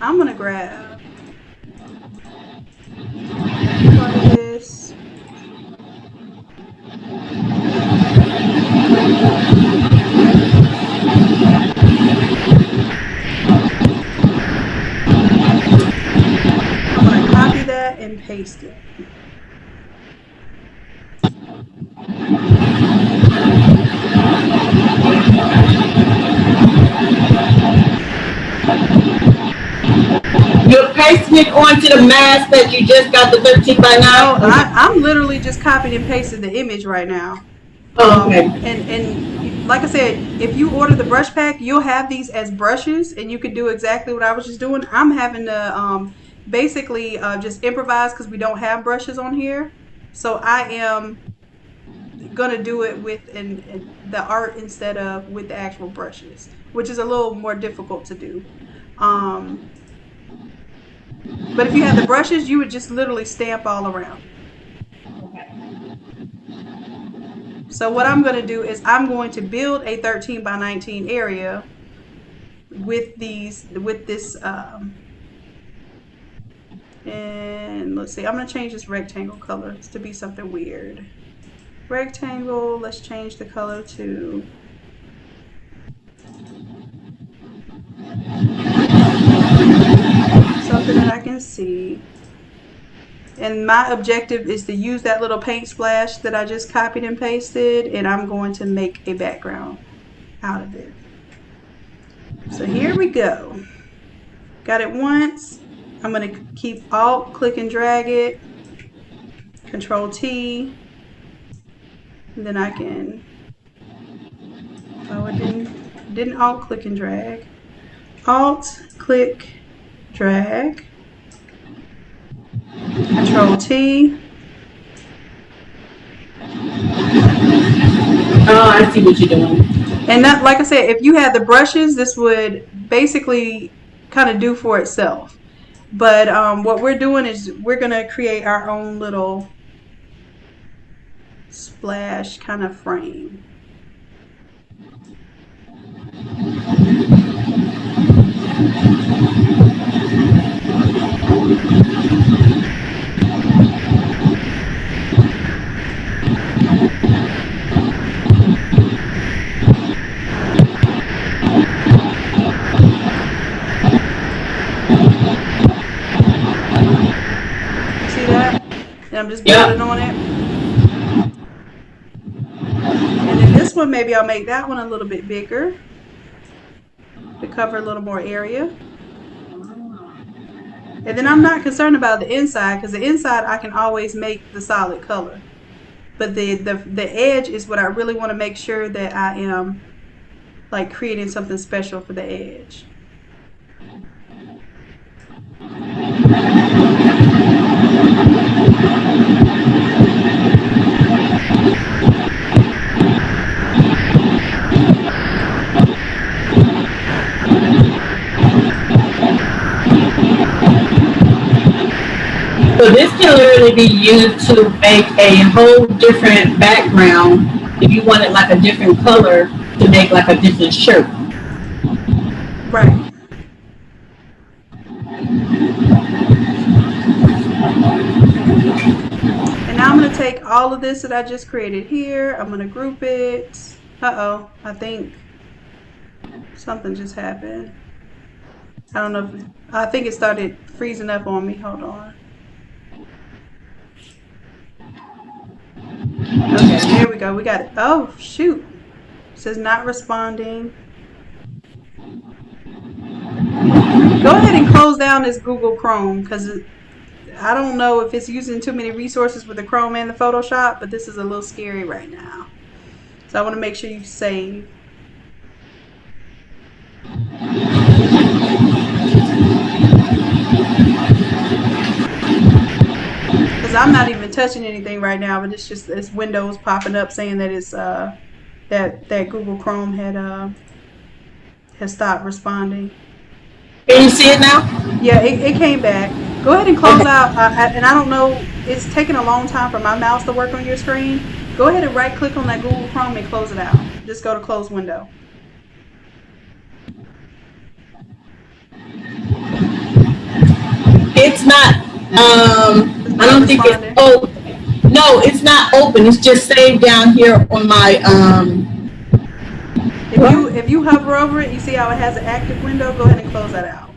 I'm gonna grab part of this. I'm gonna copy that and paste it. You're pasting it onto the mask that you just got the 13 by 9? No, I'm literally just copied and pasted the image right now. Okay. And like I said, if you order the brush pack, you'll have these as brushes, and you can do exactly what I was just doing. I'm having to basically just improvise because we don't have brushes on here. So I am gonna do it with the art instead of with the actual brushes, which is a little more difficult to do. But if you had the brushes, you would just literally stamp all around. So what I'm going to do is I'm going to build a 13 by 19 area with this, and let's see, I'm going to change this rectangle color to be something weird. Rectangle, let's change the color to something that I can see. And my objective is to use that little paint splash that I just copied and pasted, and I'm going to make a background out of it. So here we go. Got it once. I'm going to keep Alt, click and drag it. Control T. And then I can, oh, it didn't Alt, click and drag. Alt, click, drag. Control T. Oh, I see what you're doing. And that, like I said, if you had the brushes, this would basically kind of do for itself. But what we're doing is we're going to create our own little splash kind of frame. See that? And I'm just building on it. And then this one, maybe I'll make that one a little bit bigger to cover a little more area. And then I'm not concerned about the inside, because the inside I can always make the solid color. But the edge is what I really want to make sure that I am like creating something special for the edge. So this can literally be used to make a whole different background if you wanted like a different color to make like a different shirt. Right. And now I'm going to take all of this that I just created here. I'm going to group it. Uh-oh, I think something just happened. I don't know if, I think it started freezing up on me. Hold on. Okay, there we go. We got it. Oh, shoot. It says not responding. Go ahead and close down this Google Chrome, because I don't know if it's using too many resources with the Chrome and the Photoshop, but this is a little scary right now. So I want to make sure you save. Because I'm not even touching anything right now, but it's just it's Windows popping up saying that it's that Google Chrome has stopped responding. Can you see it now? Yeah, it came back. Go ahead and close out. And I don't know, it's taking a long time for my mouse to work on your screen. Go ahead and right click on that Google Chrome and close it out. Just go to close window. It's not. I don't think it's open. No, it's not open. It's just saved down here on my. If you hover over it, you see how it has an active window. Go ahead and close that out.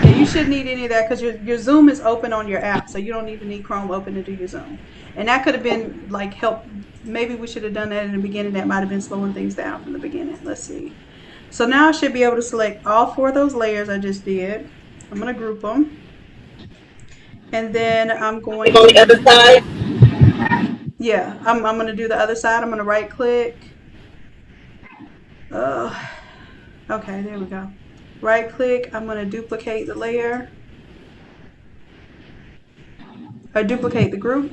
You shouldn't need any of that because your Zoom is open on your app, so you don't even need Chrome open to do your Zoom. And that could have been like help. Maybe we should have done that in the beginning. That might have been slowing things down from the beginning. Let's see. So now I should be able to select all 4 of those layers I just did. I'm going to group them. And then I'm going on the other side. Yeah, I'm going to do the other side. I'm going to right click. Okay, there we go. Right click, I'm going to duplicate the layer, or duplicate the group,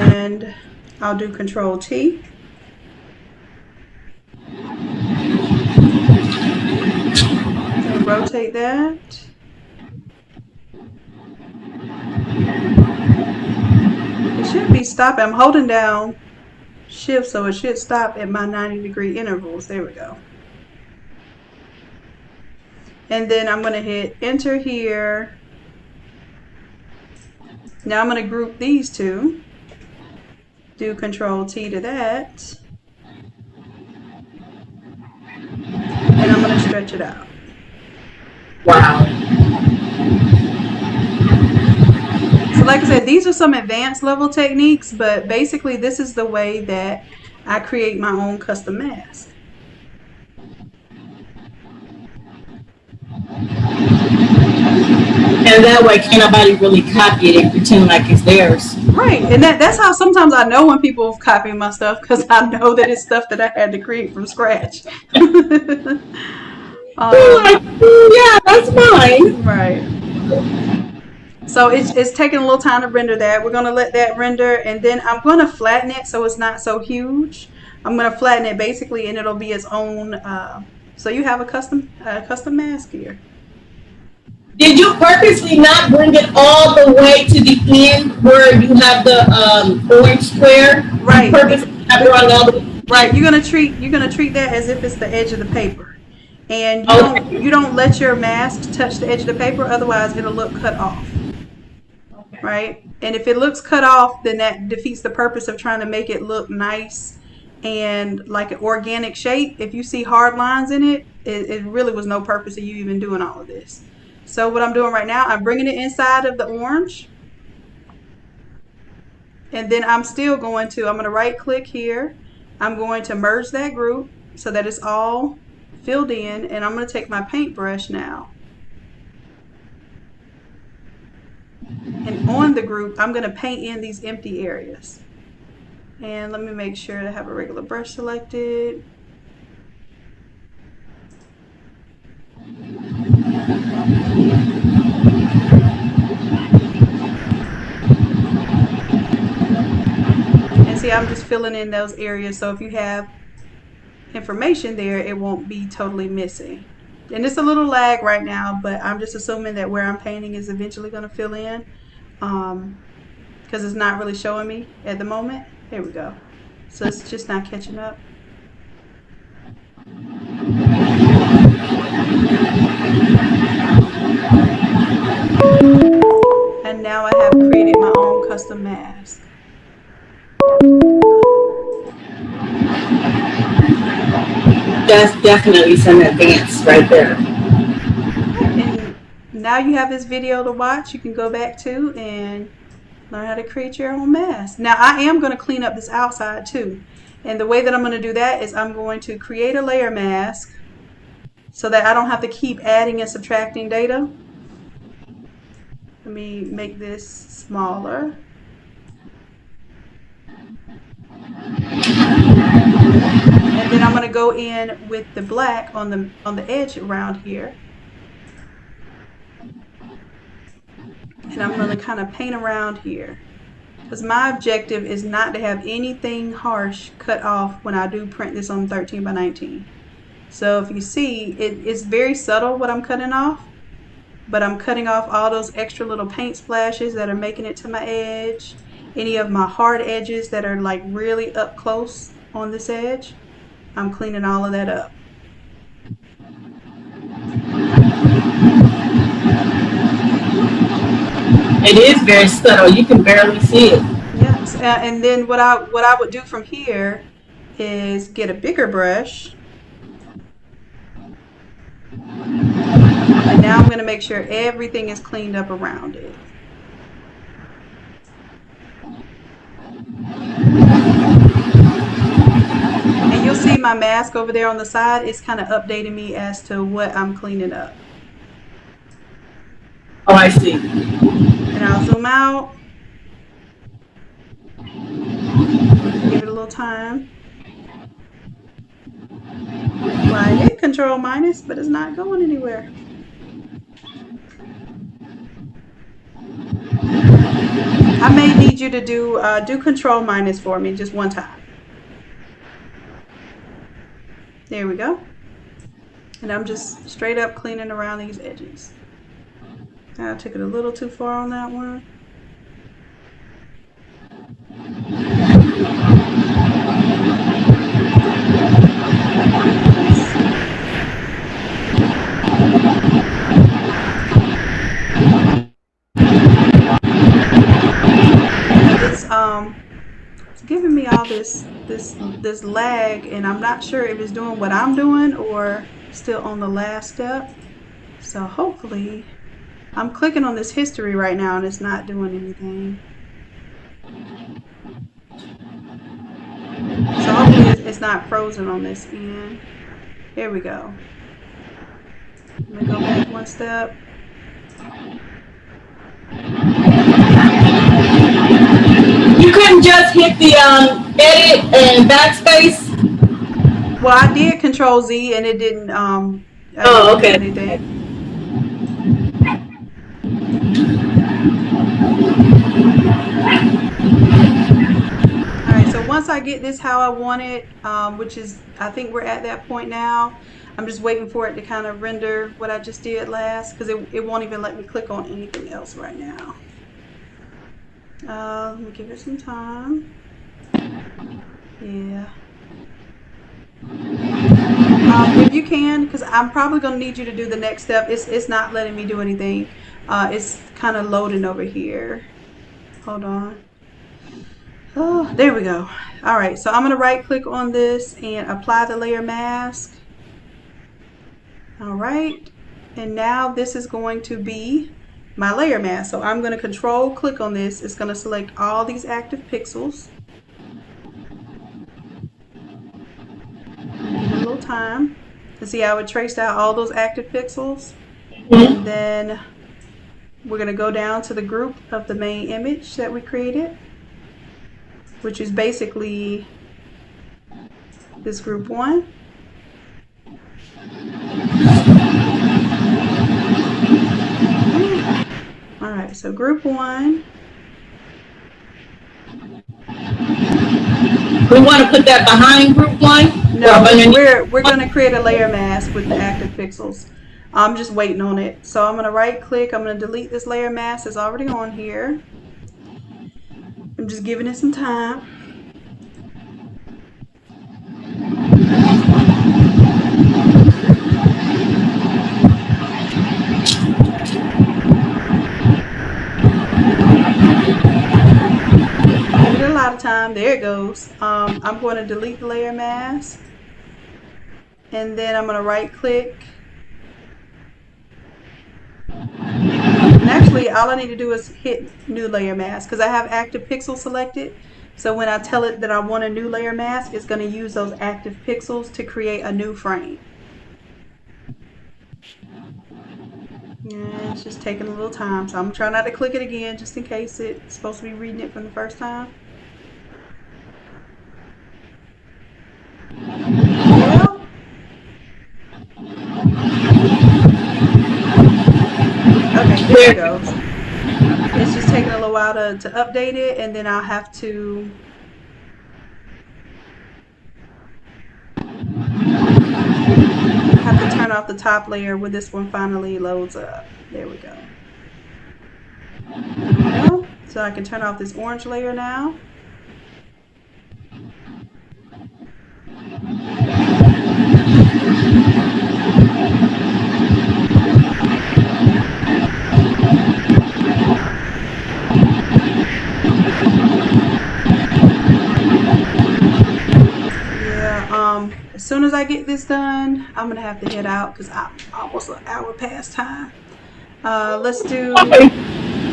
and I'll do Control T. And rotate that. It should be stopping. I'm holding down Shift, so it should stop at my 90-degree intervals. There we go. And then I'm going to hit enter here. Now I'm going to group these two. Do Control T to that. And I'm going to stretch it out. Wow. So like I said, these are some advanced level techniques, but basically this is the way that I create my own custom mask. And And that way, can't nobody really copy it and pretend like it's theirs. Right, and that's how sometimes I know when people copy my stuff, because I know that it's stuff that I had to create from scratch. You're like, yeah, that's mine. Right. So it's taking a little time to render that. We're going to let that render, and then I'm going to flatten it so it's not so huge. I'm going to flatten it basically, and it'll be its own. So you have a custom mask here. Did you purposely not bring it all the way to the end where you have the orange square? Right. You purposely not brought it all the way. Right. You're gonna treat that as if it's the edge of the paper, and you don't let your mask touch the edge of the paper. Otherwise, it'll look cut off. Okay. Right. And if it looks cut off, then that defeats the purpose of trying to make it look nice and like an organic shape. If you see hard lines in it, it really was no purpose of you even doing all of this. So what I'm doing right now, I'm bringing it inside of the orange. And then I'm going to right click here. I'm going to merge that group so that it's all filled in. And I'm going to take my paintbrush now. And on the group, I'm going to paint in these empty areas. And let me make sure to have a regular brush selected. And see, I'm just filling in those areas, so if you have information there, it won't be totally missing. And it's a little lag right now, but I'm just assuming that where I'm painting is eventually going to fill in, because it's not really showing me at the moment. There we go. So it's just not catching up. And now I have created my own custom mask. That's definitely some advance right there. And now you have this video to watch. You can go back to and learn how to create your own mask. Now I am going to clean up this outside too. And the way that I'm going to do that is I'm going to create a layer mask so that I don't have to keep adding and subtracting data. Let me make this smaller. And then I'm going to go in with the black on the edge around here. And I'm going to kind of paint around here. Because my objective is not to have anything harsh cut off when I do print this on 13 by 19. So if you see, it's very subtle what I'm cutting off. But I'm cutting off all those extra little paint splashes that are making it to my edge. Any of my hard edges that are like really up close on this edge. I'm cleaning all of that up. It is very subtle. You can barely see it. Yes, and then what I would do from here is get a bigger brush. And now I'm going to make sure everything is cleaned up around it. And you'll see my mask over there on the side. It's kind of updating me as to what I'm cleaning up. Oh, I see. And I'll zoom out. Give it a little time. Well, I hit Control minus, but it's not going anywhere. I may need you to do Control minus for me just one time. There we go. And I'm just straight up cleaning around these edges. I took it a little too far on that one. It's giving me all this lag, and I'm not sure if it's doing what I'm doing or still on the last step. So hopefully, I'm clicking on this history right now and it's not doing anything. So hopefully it's not frozen on this end. Here we go. Let me go back one step. just hit the edit and backspace? Well, I did Control Z and it didn't Oh, do okay. anything. All right, so once I get this how I want it, which is, I think we're at that point now. I'm just waiting for it to kind of render what I just did last, because it won't even let me click on anything else right now. Let me give it some time. Yeah. If you can, because I'm probably going to need you to do the next step. It's not letting me do anything. It's kind of loading over here. Hold on. Oh, there we go. All right, so I'm going to right click on this and apply the layer mask. All right, and now this is going to be my layer mask. So I'm going to control click on this. It's going to select all these active pixels. Give it a little time to see how it traced out all those active pixels. And then we're going to go down to the group of the main image that we created, which is basically this group 1. All right, so group 1. We want to put that behind group 1? No, we're going to create a layer mask with the active pixels. I'm just waiting on it. So I'm going to right click. I'm going to delete this layer mask that's already on here. I'm just giving it some time. Give it a lot of time. There it goes. I'm going to delete the layer mask. And then I'm going to right click. And actually, all I need to do is hit new layer mask because I have active pixels selected. So when I tell it that I want a new layer mask, it's going to use those active pixels to create a new frame. And it's just taking a little time. So I'm trying not to click it again just in case it's supposed to be reading it from the first time. Well, okay, there it goes. It's just taking a little while to update it, and then I'll have to turn off the top layer when this one finally loads up. There we go. There we go. So I can turn off this orange layer now. As soon as I get this done, I'm gonna have to head out because I'm almost an hour past time. Let's do.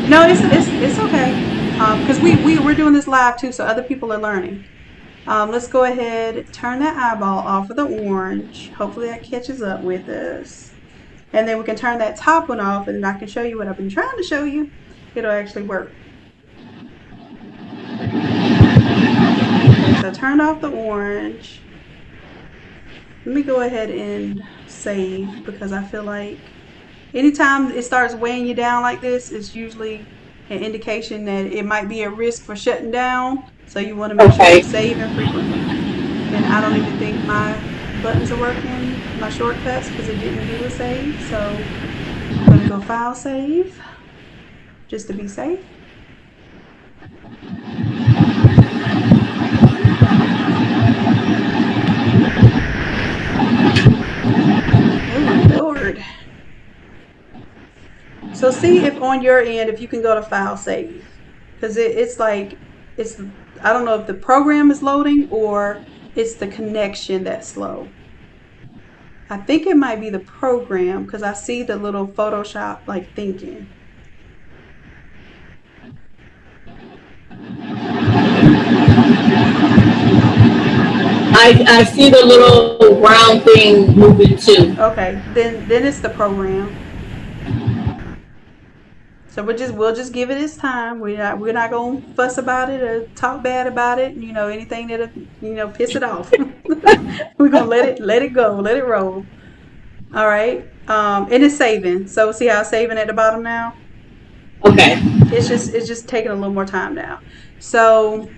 No, it's okay because we're doing this live too, so other people are learning. Let's go ahead, turn that eyeball off of the orange. Hopefully that catches up with us, and then we can turn that top one off, and then I can show you what I've been trying to show you. It'll actually work. Okay, so turn off the orange. Let me go ahead and save because I feel like anytime it starts weighing you down like this, it's usually an indication that it might be at risk for shutting down. So you want to make sure you save infrequently. And I don't even think my buttons are working, my shortcuts, because it didn't do a save. So I'm going to go File, Save, just to be safe. Oh, Lord. So see if on your end, if you can go to File, Save. Because it's like, I don't know if the program is loading or it's the connection that's slow. I think it might be the program because I see the little Photoshop like thinking. I see the little round thing moving too. Okay, then it's the program. So we'll just give it its time. We're not gonna fuss about it or talk bad about it. You know, anything that'll, piss it off. We're gonna let it go, let it roll. All right. And it's saving. So see how it's saving at the bottom now? Okay. It's just taking a little more time now. So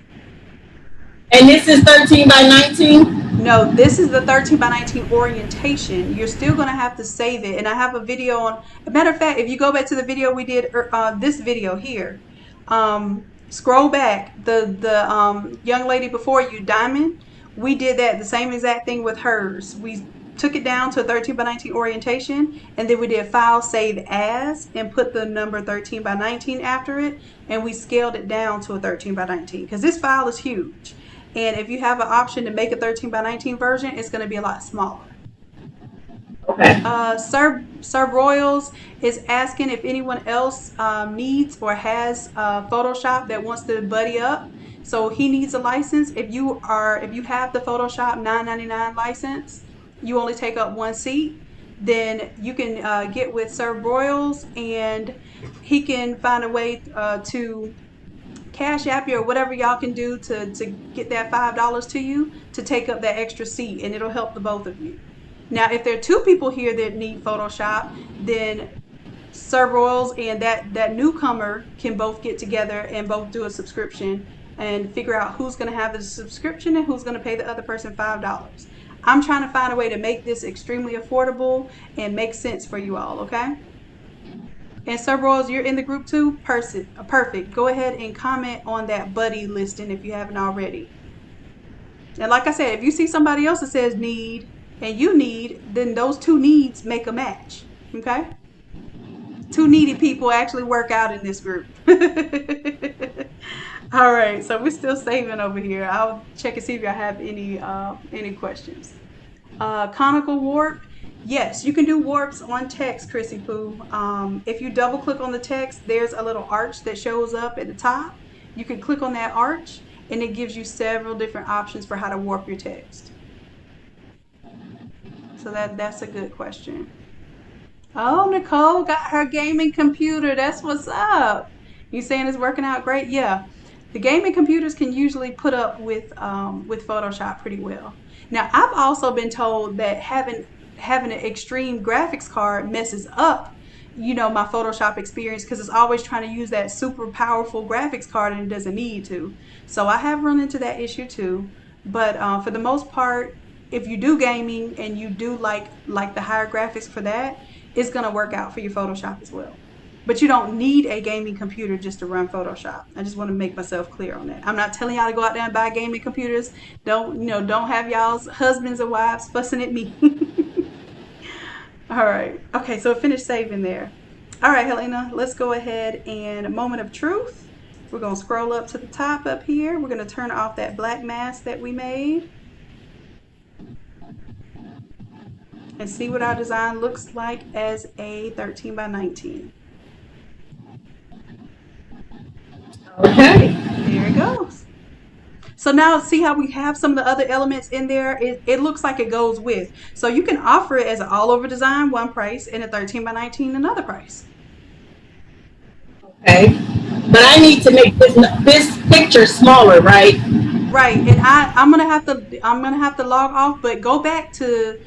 And this is 13 by 19? no, this is the 13 by 19 orientation. You're still going to have to save it. And I have a video on, a matter of fact, if you go back to the video we did, this video here, scroll back, the young lady before you, Diamond, we did that, the same exact thing with hers. We took it down to a 13 by 19 orientation, and then we did file save as and put the number 13 by 19 after it, and we scaled it down to a 13 by 19 because this file is huge. And if you have an option to make a 13 by 19 version, it's going to be a lot smaller. Okay. Sir Royals is asking if anyone else needs or has Photoshop that wants to buddy up. So he needs a license. If you have the Photoshop $9.99 license, you only take up one seat. Then you can get with Sir Royals, and he can find a way to Cash App you or whatever y'all can do to get that $5 to you to take up that extra seat, and it'll help the both of you. Now, if there are two people here that need Photoshop, then Sir Royals and that newcomer can both get together and both do a subscription and figure out who's going to have the subscription and who's going to pay the other person $5. I'm trying to find a way to make this extremely affordable and make sense for you all, okay? And Sir Royals, you're in the group too? Perfect. Go ahead and comment on that buddy listing if you haven't already. And like I said, if you see somebody else that says need and you need, then those two needs make a match. Okay? Two needy people actually work out in this group. All right, so we're still saving over here. I'll check and see if I have any questions. Conical warp. Yes, you can do warps on text, Chrissy Poo. If you double click on the text, there's a little arch that shows up at the top. You can click on that arch, and it gives you several different options for how to warp your text. So that's a good question. Oh, Nicole got her gaming computer. That's what's up. You saying it's working out great? Yeah. The gaming computers can usually put up with Photoshop pretty well. Now, I've also been told that having an extreme graphics card messes up, my Photoshop experience because it's always trying to use that super powerful graphics card and it doesn't need to. So I have run into that issue too. But for the most part, if you do gaming and you do like the higher graphics for that, it's going to work out for your Photoshop as well. But you don't need a gaming computer just to run Photoshop. I just want to make myself clear on that. I'm not telling y'all to go out there and buy gaming computers. Don't have y'all's husbands and wives fussing at me. All right. Okay, so finish saving there. All right, Helena, let's go ahead and moment of truth. We're going to scroll up to the top up here. We're going to turn off that black mask that we made. And see what our design looks like as a 13 by 19. Okay. There it goes. So now see how we have some of the other elements in there? It looks like it goes with. So you can offer it as an all over design, one price, and a 13 by 19, another price. Okay. But I need to make this picture smaller, right? Right. And I'm gonna have to log off, but go back to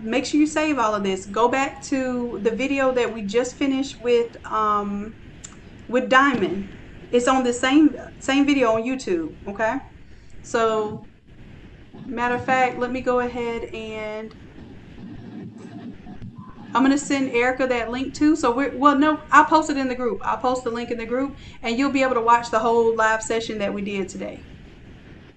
make sure you save all of this. Go back to the video that we just finished with Diamond. It's on the same video on YouTube, okay? So, matter of fact, let me go ahead and I'm going to send Erica that link too. So, I'll post it in the group. I'll post the link in the group, and you'll be able to watch the whole live session that we did today.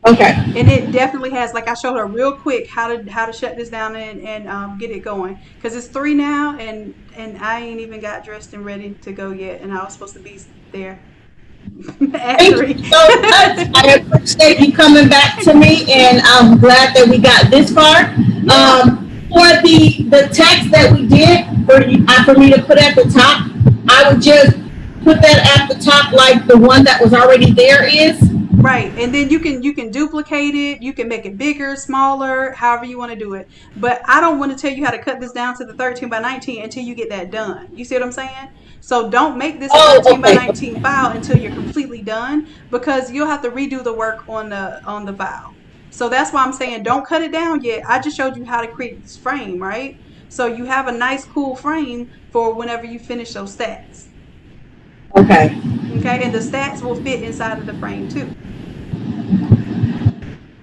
Okay. And it definitely has, like I showed her real quick how to shut this down and get it going. Because it's 3 now, and I ain't even got dressed and ready to go yet, and I was supposed to be there. Thank you so much. I appreciate you coming back to me, and I'm glad that we got this far. For the text that we did for me to put at the top, I would just put that at the top like the one that was already there is. Right, and then you can duplicate it. You can make it bigger, smaller, however you want to do it. But I don't want to tell you how to cut this down to the 13 by 19 until you get that done. You see what I'm saying? So don't make this a Oh, 13 by okay. 19 file until you're completely done, because you'll have to redo the work on the file. So that's why I'm saying don't cut it down yet. I just showed you how to create this frame, right? So you have a nice cool frame for whenever you finish those stats. Okay. Okay, and the stats will fit inside of the frame too.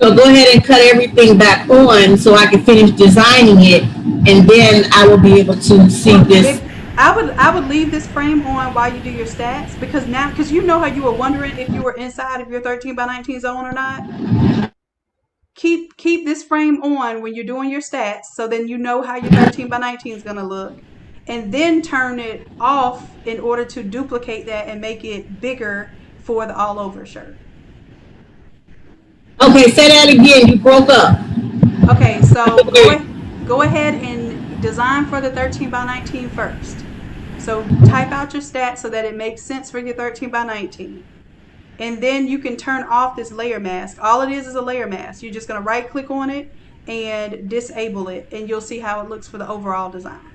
So go ahead and cut everything back on so I can finish designing it, and then I will be able to see Well, this. if I would leave this frame on while you do your stats, because now, because you know how you were wondering if you were inside of your 13 by 19 zone or not. Keep this frame on when you're doing your stats, so then you know how your 13 by 19 is going to look, and then turn it off in order to duplicate that and make it bigger for the all over shirt. Okay, say that again. You broke up. Okay, so go ahead and design for the 13 by 19 first. So type out your stats so that it makes sense for your 13 by 19. And then you can turn off this layer mask. All it is a layer mask. You're just going to right click on it and disable it, and you'll see how it looks for the overall design.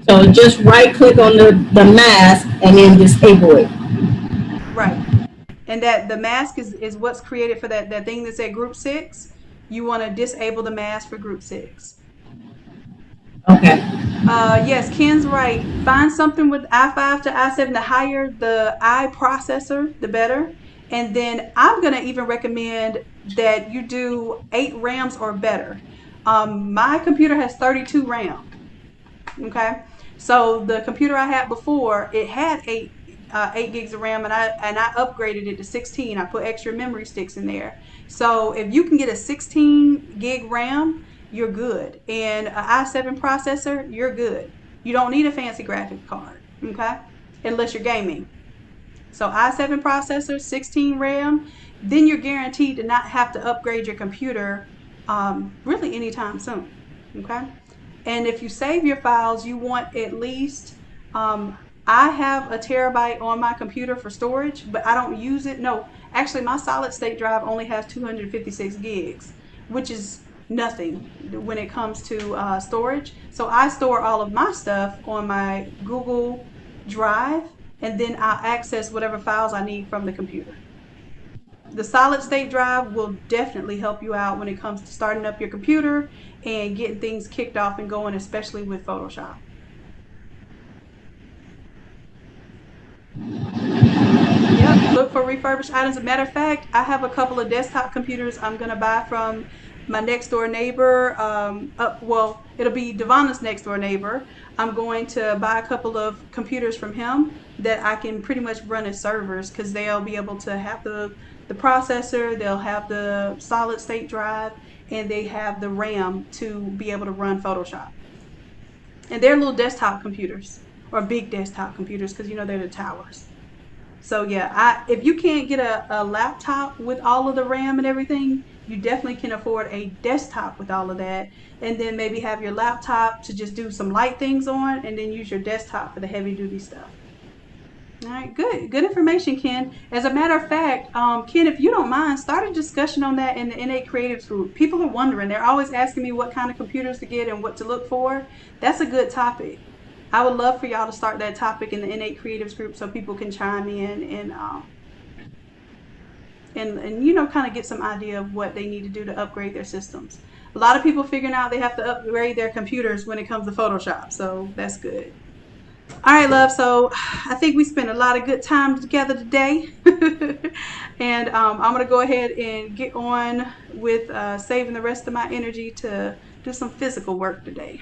So just right click on the mask and then disable it. Right. And that the mask is what's created for that thing that said group 6. You want to disable the mask for group 6. Okay. Yes, Ken's right. Find something with i5 to i7. The higher the I processor, the better. And then I'm going to even recommend that you do 8 RAMs or better. My computer has 32 RAM. Okay, so the computer I had before, it had 8 gigs of RAM, and I upgraded it to 16. I put extra memory sticks in there. So if you can get a 16 gig RAM, you're good, and an i7 processor, you're good. You don't need a fancy graphic card, okay, unless you're gaming. So i7 processor, 16 RAM, then you're guaranteed to not have to upgrade your computer really anytime soon, okay. And if you save your files, you want at least, I have a terabyte on my computer for storage, but I don't use it. No, actually, my solid state drive only has 256 gigs, which is nothing when it comes to storage. So I store all of my stuff on my Google Drive, and then I'll access whatever files I need from the computer. The solid state drive will definitely help you out when it comes to starting up your computer and getting things kicked off and going, especially with Photoshop. Yep, look for refurbished items. As a matter of fact, I have a couple of desktop computers I'm going to buy from my next door neighbor. Well, it'll be Devonna's next door neighbor. I'm going to buy a couple of computers from him that I can pretty much run as servers, because they'll be able to have the processor, they'll have the solid state drive, and they have the RAM to be able to run Photoshop. And they're little desktop computers, or big desktop computers, because they're the towers. So yeah, if you can't get a laptop with all of the RAM and everything, you definitely can afford a desktop with all of that, and then maybe have your laptop to just do some light things on, and then use your desktop for the heavy duty stuff. All right, good information, Ken. As a matter of fact, Ken, if you don't mind, start a discussion on that in the Innate Creatives group. People are wondering; they're always asking me what kind of computers to get and what to look for. That's a good topic. I would love for y'all to start that topic in the Innate Creatives group so people can chime in and kind of get some idea of what they need to do to upgrade their systems. A lot of people figuring out they have to upgrade their computers when it comes to Photoshop, so that's good. All right, love. So I think we spent a lot of good time together today. And I'm going to go ahead and get on with saving the rest of my energy to do some physical work today.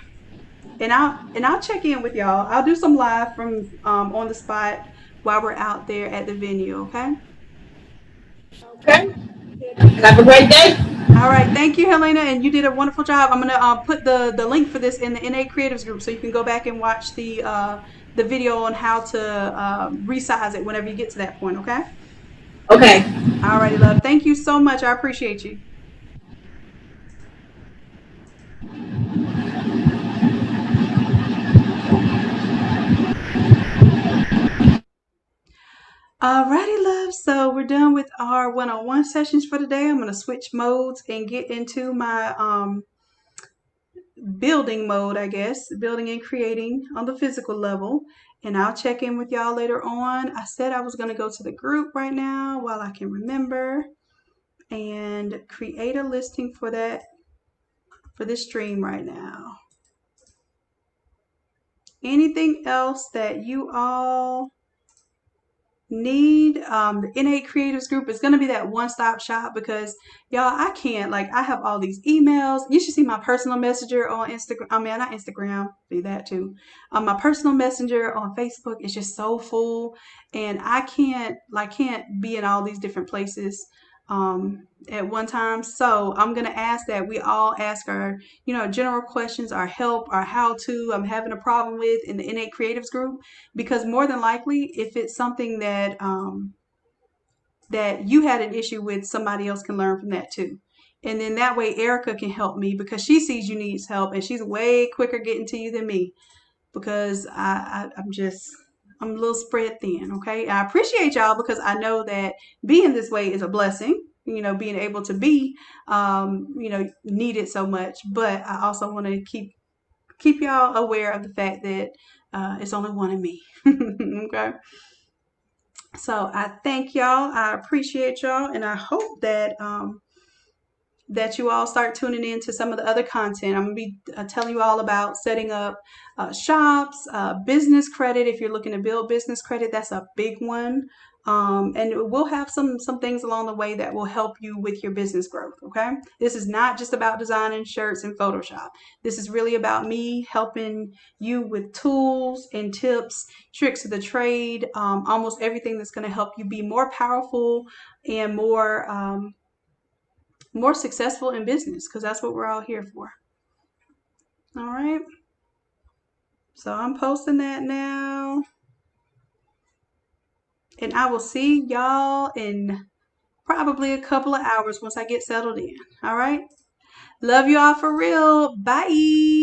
And I'll check in with y'all. I'll do some live from on the spot while we're out there at the venue, okay? Okay. Have a great day. All right, thank you, Helena, and you did a wonderful job. I'm gonna put the link for this in the NA Creatives group, so you can go back and watch the video on how to resize it whenever you get to that point. Okay. Okay. All righty, love. Thank you so much. I appreciate you. Alrighty, love. So we're done with our one-on-one sessions for today. I'm gonna switch modes and get into my building mode, I guess, building and creating on the physical level. And I'll check in with y'all later on. I said I was going to go to the group right now while I can remember and create a listing for that, for this stream right now. Anything else that you all need? The NA Creatives group is going to be that one-stop shop because y'all, I can't, like, I have all these emails. You should see my personal messenger on Instagram. I mean, not Instagram, do that too. My personal messenger on Facebook is just so full, and I can't be in all these different places at one time. So I'm gonna ask that we all ask our, general questions, our help, our how-to I'm having a problem with in the NA Creatives group, because more than likely, if it's something that that you had an issue with, somebody else can learn from that too. And then that way Erica can help me because she sees you needs help and she's way quicker getting to you than me because I'm a little spread thin, okay? I appreciate y'all because I know that being this way is a blessing, being able to be, needed so much. But I also want to keep y'all aware of the fact that it's only one of me, okay? So I thank y'all. I appreciate y'all, and I hope that that you all start tuning in to some of the other content. I'm going to be telling you all about setting up shops, business credit. If you're looking to build business credit, that's a big one. And we'll have some things along the way that will help you with your business growth, okay? This is not just about designing shirts in Photoshop. This is really about me helping you with tools and tips, tricks of the trade, almost everything that's going to help you be more powerful and more successful in business, because that's what we're all here for. All right. So I'm posting that now. And I will see y'all in probably a couple of hours once I get settled in. All right. Love you all for real. Bye.